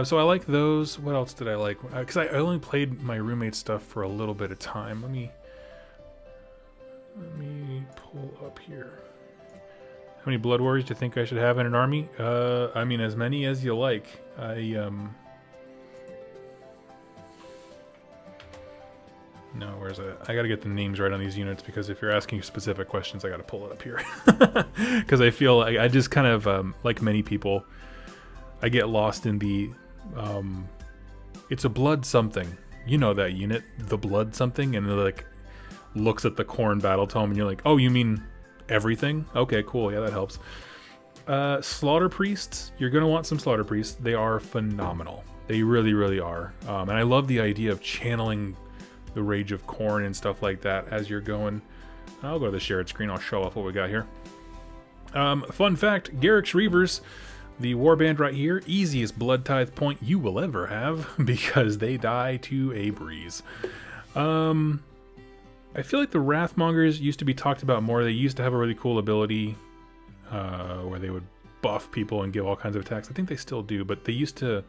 S1: So I like those. What else did I like? Because I only played my roommate's stuff for a little bit of time. Let me pull up here. How many Blood Warriors do you think I should have in an army? I mean, as many as you like. No, where's it? I gotta get the names right on these units, because if you're asking specific questions, I gotta pull it up here. Because I feel like I just kind of, like many people, I get lost in the, it's a blood something. You know that unit, the blood something, and they're like, looks at the Khorne battle tome, and you're like, oh, you mean everything? Okay, cool, yeah, that helps. Slaughter Priests, you're gonna want some Slaughter Priests. They are phenomenal. They really, really are. And I love the idea of channeling the Rage of Khorne and stuff like that as you're going. I'll go to the shared screen, I'll show off what we got here. Fun fact, Garrick's Reavers, the warband right here, easiest blood tithe point you will ever have, because they die to a breeze. I feel like the Wrathmongers used to be talked about more. They used to have a really cool ability where they would buff people and give all kinds of attacks. I think they still do, but they used to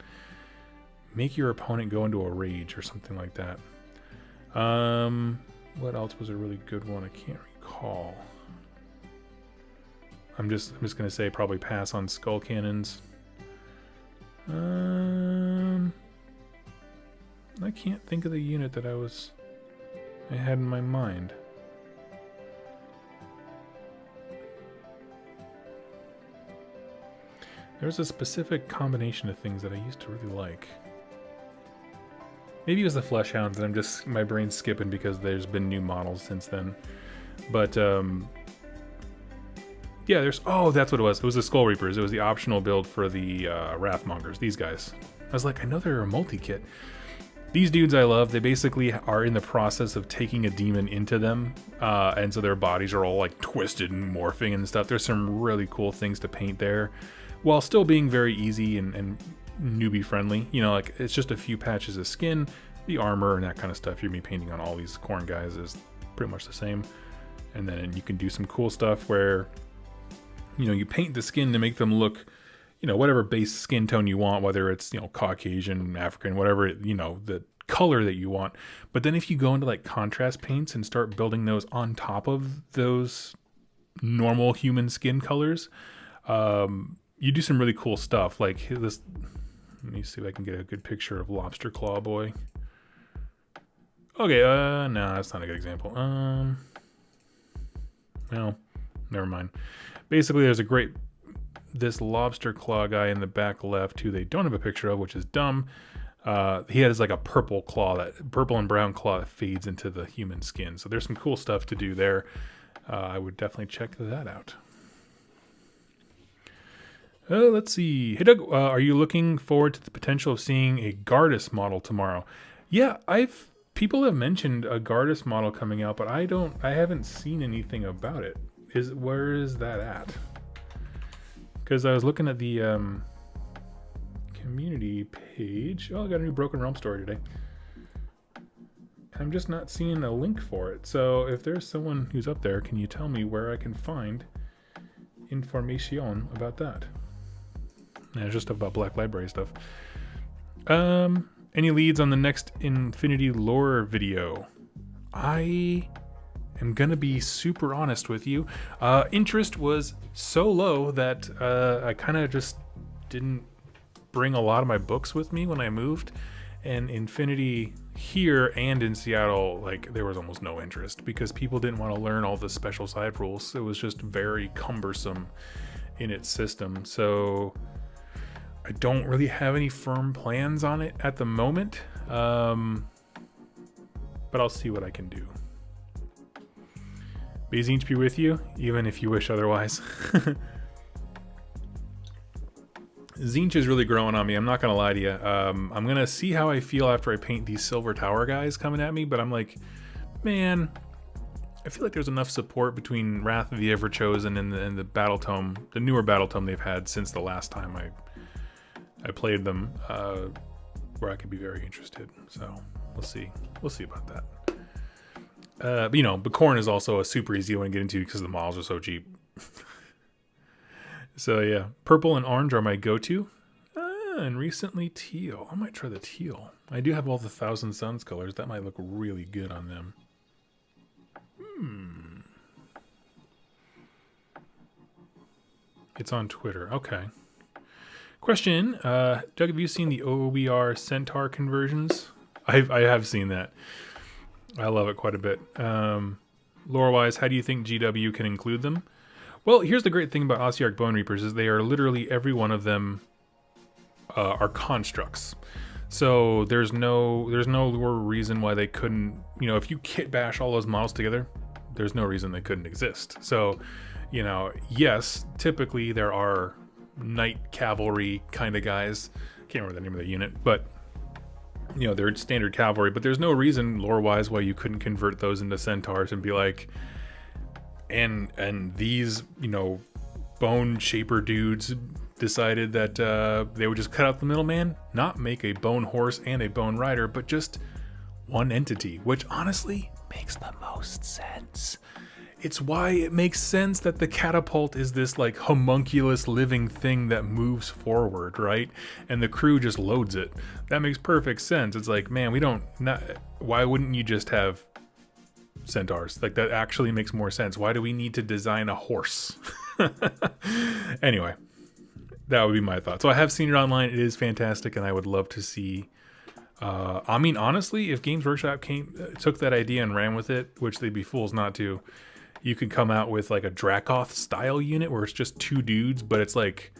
S1: make your opponent go into a rage or something like that. What else was a really good one? I can't recall. I'm just gonna say probably pass on Skull Cannons. I can't think of the unit that I had in my mind. There's a specific combination of things that I used to really like. Maybe it was the Flesh Hounds, and my brain's skipping because there's been new models since then. But, yeah, that's what it was. It was the Skull Reapers. It was the optional build for the Wrathmongers, these guys. I was like, I know they're a multi-kit. These dudes I love, they basically are in the process of taking a demon into them, and so their bodies are all like twisted and morphing and stuff. There's some really cool things to paint there, while still being very easy and newbie friendly. You know, like it's just a few patches of skin, the armor and that kind of stuff you're gonna be painting on all these Khorne guys is pretty much the same. And then you can do some cool stuff where, you know, you paint the skin to make them look, you know, whatever base skin tone you want, whether it's, you know, Caucasian, African, whatever, you know, the color that you want. But then if you go into like contrast paints and start building those on top of those normal human skin colors, you do some really cool stuff. Like this, let me see if I can get a good picture of Lobster Claw Boy. Okay, no, that's not a good example. No, never mind. Basically, there's this Lobster Claw guy in the back left who they don't have a picture of, which is dumb. He has like a purple and brown claw that fades into the human skin. So there's some cool stuff to do there. I would definitely check that out. Let's see. Hey Doug, are you looking forward to the potential of seeing a Gardas model tomorrow? Yeah, people have mentioned a Gardas model coming out, but I haven't seen anything about it. Where is that at? Because I was looking at the community page. Oh, I got a new Broken Realm story today. I'm just not seeing a link for it. So if there's someone who's up there, can you tell me where I can find information about that? And it's just about Black Library stuff. Any leads on the next Infinity lore video? I am gonna be super honest with you. Interest was so low that I kind of just didn't bring a lot of my books with me when I moved. And Infinity here and in Seattle, like, there was almost no interest because people didn't want to learn all the special side rules. It was just very cumbersome in its system. So I don't really have any firm plans on it at the moment, but I'll see what I can do. May Tzeentch be with you, even if you wish otherwise. Tzeentch is really growing on me, I'm not going to lie to you. I'm going to see how I feel after I paint these Silver Tower guys coming at me, but I'm like, man, I feel like there's enough support between Wrath of the Everchosen and the Battle Tome, the newer Battle Tome they've had since the last time I played them, where I could be very interested. So we'll see about that. But you know, Corn is also a super easy one to get into because the models are so cheap. So yeah, purple and orange are my go-to, and recently teal. I might try the teal. I do have all the Thousand Suns colors. That might look really good on them. It's on Twitter. Okay. Question, Doug, have you seen the OWYR Centaur conversions? I have seen that. I love it quite a bit. Lore-wise, how do you think GW can include them? Well, here's the great thing about Ossiarch Bone Reapers is they are literally, every one of them are constructs. So there's no reason why they couldn't, you know, if you kit bash all those models together, there's no reason they couldn't exist. So, you know, yes, typically there are knight cavalry kind of guys. Can't remember the name of the unit, but you know, they're standard cavalry, but there's no reason lore-wise why you couldn't convert those into centaurs and be like, and these, you know, bone shaper dudes decided that they would just cut out the middleman, not make a bone horse and a bone rider, but just one entity, which honestly makes the most sense. It's why it makes sense that the catapult is this like homunculus living thing that moves forward, right? And the crew just loads it. That makes perfect sense. It's like, man, why wouldn't you just have centaurs? Like, that actually makes more sense. Why do we need to design a horse? Anyway, that would be my thought. So I have seen it online. It is fantastic, and I would love to see. I mean, honestly, if Games Workshop took that idea and ran with it, which they'd be fools not to, you could come out with like a Dracoth style unit where it's just two dudes, but it's like,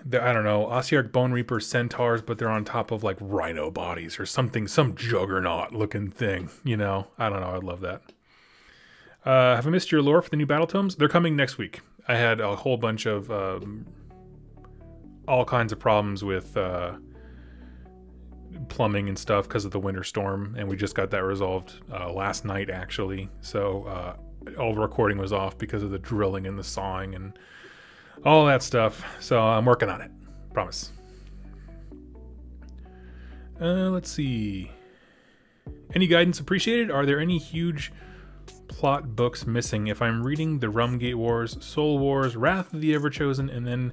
S1: I don't know, Ossiarch Bone Reaper centaurs, but they're on top of like rhino bodies or something, some juggernaut looking thing, you know? I don't know, I'd love that. Have I missed your lore for the new Battle Tomes? They're coming next week. I had a whole bunch of all kinds of problems with plumbing and stuff because of the winter storm, and we just got that resolved last night actually. So all the recording was off because of the drilling and the sawing and all that stuff. So I'm working on it, promise. Let's see, any guidance appreciated? Are there any huge plot books missing if I'm reading the Rumgate Wars, Soul Wars, Wrath of the Everchosen, and then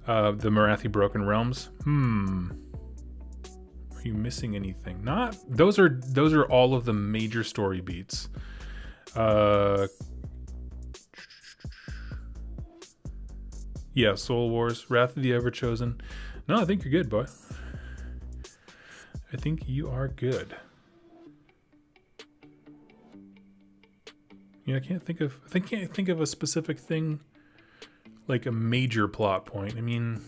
S1: the Morathi Broken Realms? Are you missing anything? Not those are all of the major story beats. Yeah, Soul Wars, Wrath of the Everchosen. No, I think you're good, boy. I think you are good. Yeah, I can't think of a specific thing, like a major plot point. I mean,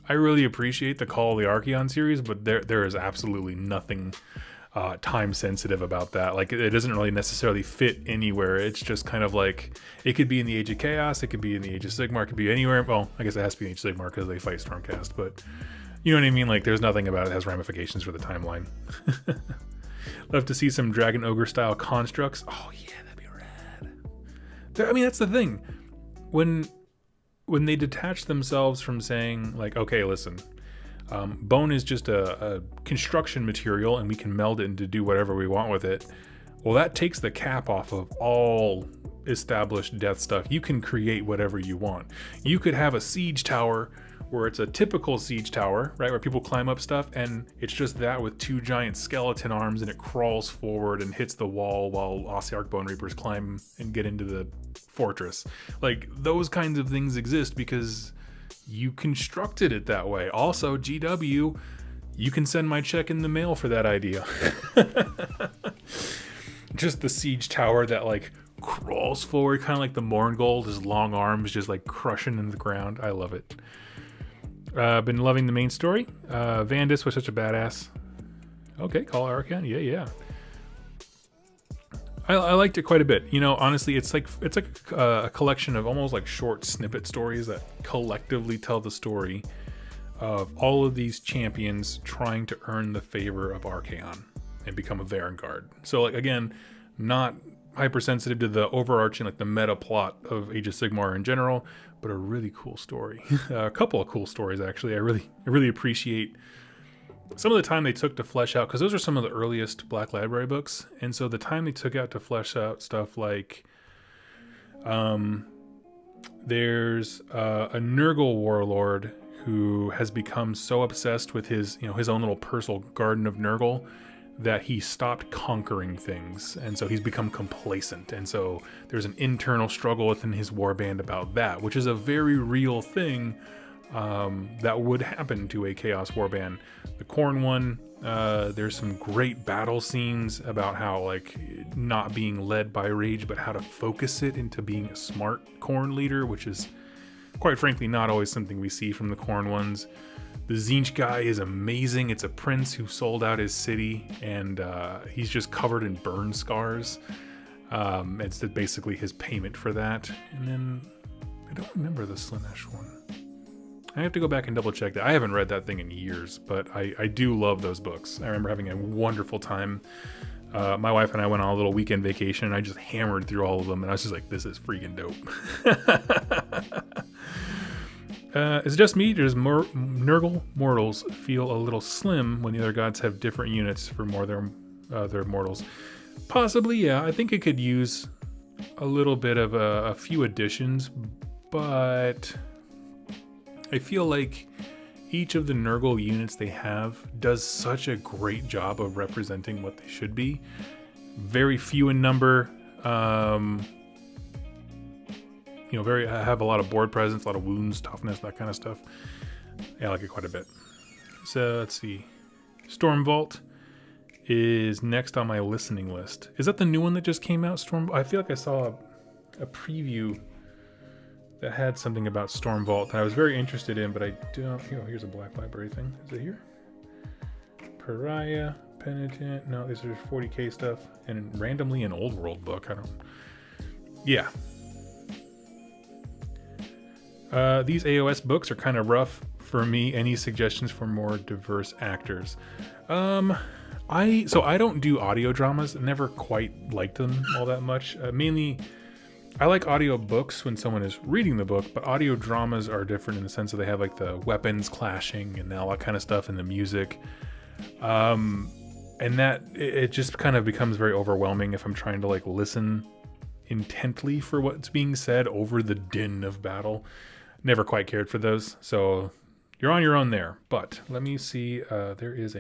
S1: I really appreciate the Call of the Archaeon series, but there is absolutely nothing time sensitive about that. Like, it doesn't really necessarily fit anywhere. It's just kind of like, it could be in the Age of Chaos, it could be in the Age of Sigmar, it could be anywhere. Well, I guess it has to be in Age of Sigmar because they fight Stormcast, but you know what I mean? Like, there's nothing about it that has ramifications for the timeline. Love to see some Dragon Ogre style constructs. Oh yeah, that'd be rad. I mean, that's the thing. When they detach themselves from saying, like, okay, listen, bone is just a construction material and we can meld it and to do whatever we want with it. Well, that takes the cap off of all established death stuff. You can create whatever you want. You could have a siege tower where it's a typical siege tower, right, where people climb up stuff, and it's just that with 2 giant skeleton arms, and it crawls forward and hits the wall while Ossiarch Bone Reapers climb and get into the fortress. Like, those kinds of things exist because you constructed it that way. Also, GW, you can send my check in the mail for that idea. Just the siege tower that, like, crawls forward, kind of like the Mourngold, his long arms just, like, crushing into the ground. I love it. Been loving the main story. Vandus was such a badass. Okay, Call Archon. Yeah. I liked it quite a bit. You know, honestly, it's like a collection of almost like short snippet stories that collectively tell the story of all of these champions trying to earn the favor of Archaon and become a Varangard. So, like, again, not hypersensitive to the overarching, like, the meta plot of Age of Sigmar in general, but a really cool story. A couple of cool stories, actually. I really appreciate some of the time they took to flesh out, because those are some of the earliest Black Library books, and so the time they took out to flesh out stuff like there's a Nurgle warlord who has become so obsessed with his own little personal garden of Nurgle that he stopped conquering things, and so he's become complacent, and so there's an internal struggle within his warband about that, which is a very real thing that would happen to a Chaos warband. The Khorne one, there's some great battle scenes about how, like, not being led by rage, but how to focus it into being a smart Khorne leader, which is, quite frankly, not always something we see from the Khorne ones. The Tzeentch guy is amazing. It's a prince who sold out his city, and he's just covered in burn scars. It's basically his payment for that. And then, I don't remember the Slaanesh one. I have to go back and double check that. I haven't read that thing in years, but I do love those books. I remember having a wonderful time. My wife and I went on a little weekend vacation, and I just hammered through all of them, and I was just like, this is freaking dope. Is it just me? Does Nurgle mortals feel a little slim when the other gods have different units for more of their mortals? Possibly, yeah. I think it could use a little bit of a few additions, but I feel like each of the Nurgle units they have does such a great job of representing what they should be. Very few in number. Have a lot of board presence, a lot of wounds, toughness, that kind of stuff. Yeah, I like it quite a bit. So let's see. Stormvault is next on my listening list. Is that the new one that just came out? I feel like I saw a preview that had something about Stormvault that I was very interested in, but I don't. Here's a Black Library thing. Is it here? Pariah, Penitent. No, these are 40k stuff, and randomly an Old World book. Yeah. These AOS books are kind of rough for me. Any suggestions for more diverse actors? I don't do audio dramas. Never quite liked them all that much. Mainly, I like audio books when someone is reading the book, but audio dramas are different in the sense that they have, like, the weapons clashing and all that kind of stuff, and the music. And that it just kind of becomes very overwhelming if I'm trying to, like, listen intently for what's being said over the din of battle. Never quite cared for those, so you're on your own there. But let me see. There is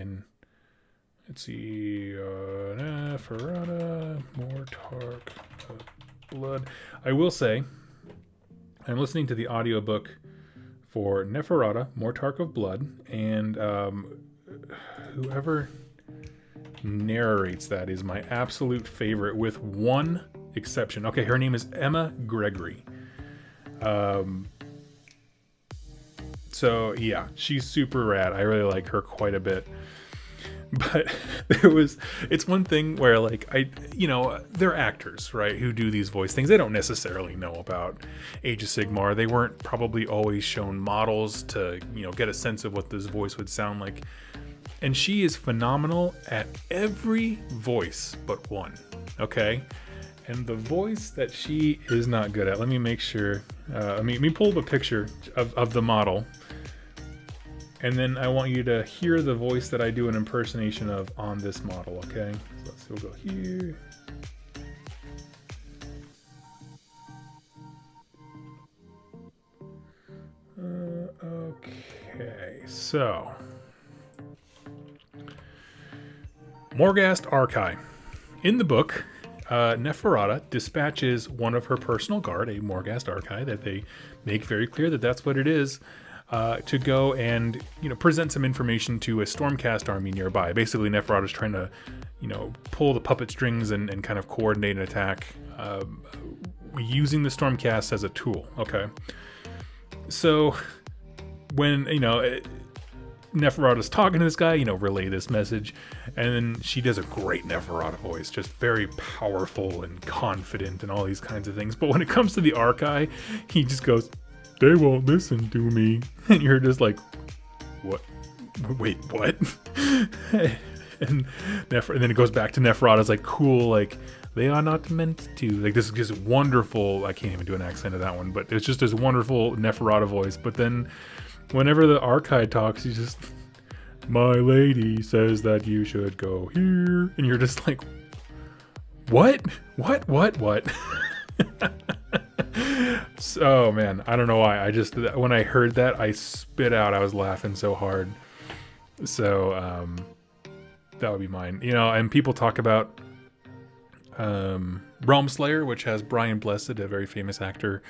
S1: let's see, Neferata, Mortarch of Blood. I will say, I'm listening to the audiobook for Neferata, Mortarch of Blood, and whoever narrates that is my absolute favorite, with one exception. Okay, her name is Emma Gregory. So yeah, she's super rad. I really like her quite a bit. But it's one thing where, like, they're actors, right, who do these voice things. They don't necessarily know about Age of Sigmar. They weren't probably always shown models to, get a sense of what this voice would sound like. And she is phenomenal at every voice but one, okay? And the voice that she is not good at, let me make sure, let me pull up a picture of the model. And then I want you to hear the voice that I do an impersonation of on this model, okay? So we'll go here. Okay, so Morghast Archive. In the book, Neferata dispatches one of her personal guard, a Morghast Archive, that they make very clear that that's what it is, to go and present some information to a Stormcast army nearby. Basically, Neferata's trying to pull the puppet strings and kind of coordinate an attack using the Stormcast as a tool. Okay, so when Neferata's talking to this guy, relay this message, and then she does a great Neferata voice, just very powerful and confident and all these kinds of things. But when it comes to the Archive, he just goes, "They won't listen to me," and you're just like, "What? Wait, what?" and then it goes back to Neferata's like, "Cool, like they are not meant to." Like, this is just wonderful. I can't even do an accent of that one, but it's just this wonderful Neferata voice. But then whenever the Archive talks, he's just, "My lady says that you should go here," and you're just like, what? So, man, I don't know why. When I heard that, I spit out. I was laughing so hard. So, that would be mine. And people talk about Realm Slayer, which has Brian Blessed, a very famous actor,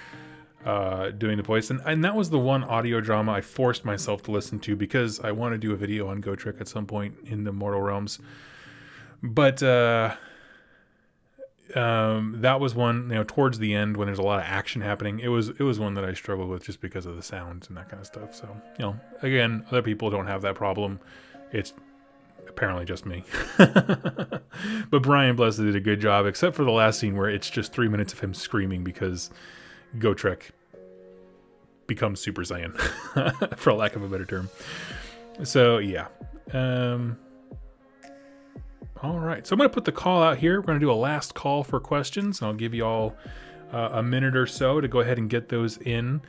S1: doing the voice. And that was the one audio drama I forced myself to listen to because I want to do a video on Gotrek at some point in the Mortal Realms. But that was one, towards the end when there's a lot of action happening, it was one that I struggled with just because of the sounds and that kind of stuff. So, again, other people don't have that problem. It's apparently just me. But Brian Blessed did a good job, except for the last scene where it's just 3 minutes of him screaming because Gotrek becomes Super Saiyan, for lack of a better term. So, yeah. All right, so I'm going to put the call out here. We're going to do a last call for questions, and I'll give you all a minute or so to go ahead and get those in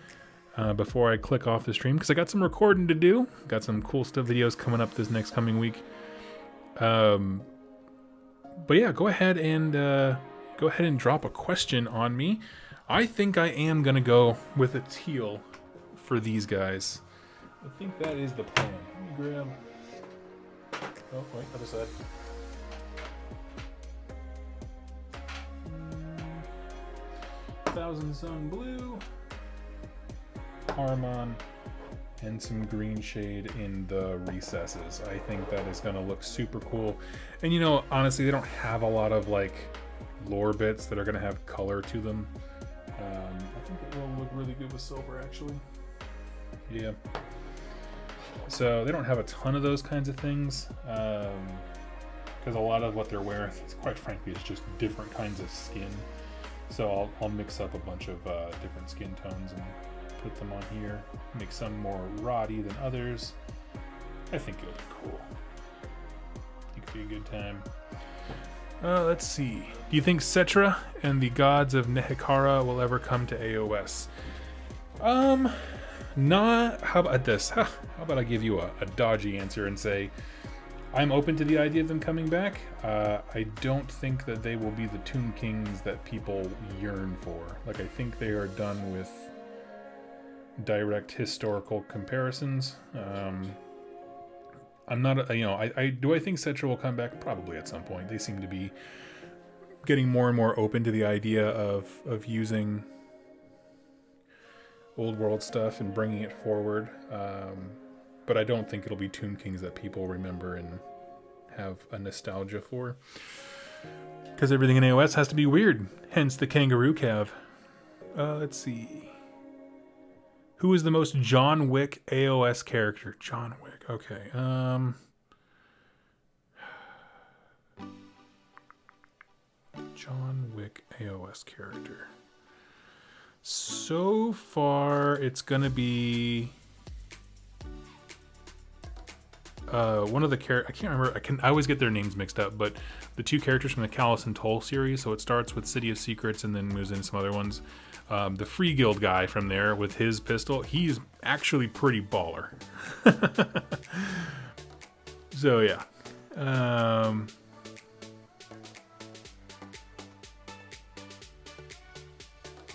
S1: before I click off the stream, because I got some recording to do. Got some cool stuff, videos coming up this next coming week. But yeah, go ahead and drop a question on me. I think I am going to go with a teal for these guys. I think that is the plan. Let me grab... Oh, wait, other side. Thousand Sun Blue, Harmon, and some green shade in the recesses. I think that is going to look super cool. And honestly, they don't have a lot of like lore bits that are going to have color to them. I think it will look really good with silver, actually. Yeah. So they don't have a ton of those kinds of things, because a lot of what they're wearing, quite frankly, is just different kinds of skin. So I'll mix up a bunch of different skin tones and put them on here. Make some more roddy than others. I think it'll be cool. I think it'll be a good time. Let's see. Do you think Cetra and the gods of Nehekara will ever come to AOS? Not. How about this? How about I give you a dodgy answer and say I'm open to the idea of them coming back. I don't think that they will be the Tomb Kings that people yearn for. Like, I think they are done with direct historical comparisons. I'm not, do I think Cetra will come back? Probably at some point. They seem to be getting more and more open to the idea of using old world stuff and bringing it forward. But I don't think it'll be Tomb Kings that people remember and have a nostalgia for. Because everything in AOS has to be weird. Hence the kangaroo cav. Let's see. Who is the most John Wick AOS character? John Wick. Okay. John Wick AOS character. So far, it's gonna be... one of the I can't remember. I always get their names mixed up, but the two characters from the Callus and Toll series. So it starts with City of Secrets and then moves into some other ones. The Free Guild guy from there with his pistol, he's actually pretty baller. So yeah.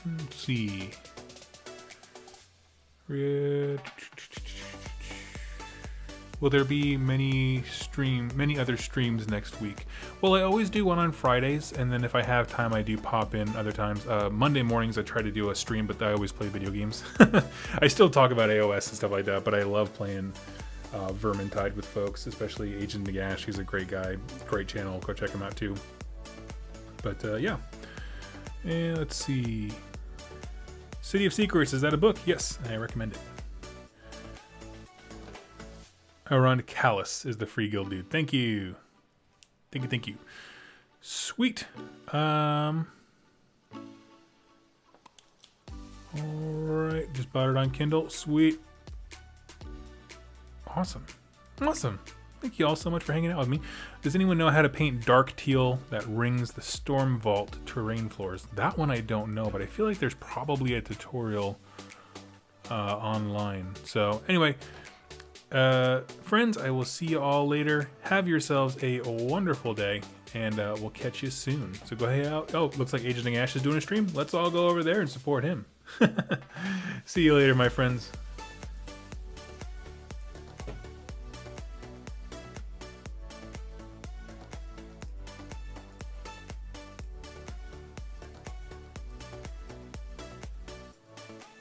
S1: Let's see. Will there be many other streams next week? Well, I always do one on Fridays, and then if I have time, I do pop in other times. Monday mornings, I try to do a stream, but I always play video games. I still talk about AOS and stuff like that, but I love playing Vermintide with folks, especially Agent Nagash. He's a great guy, great channel. Go check him out too. But yeah, and let's see. City of Secrets, is that a book? Yes, I recommend it. Around Callus is the Free Guild dude. Thank you. Thank you. Sweet. Alright, just bought it on Kindle. Sweet. Awesome. Thank you all so much for hanging out with me. Does anyone know how to paint dark teal that rings the Storm Vault terrain floors? That one I don't know, but I feel like there's probably a tutorial online. So anyway, friends, I will see you all later. Have yourselves a wonderful day, and we'll catch you soon. So go hang out. Oh, looks like Agent Ash is doing a stream. Let's all go over there and support him. See you later, my friends.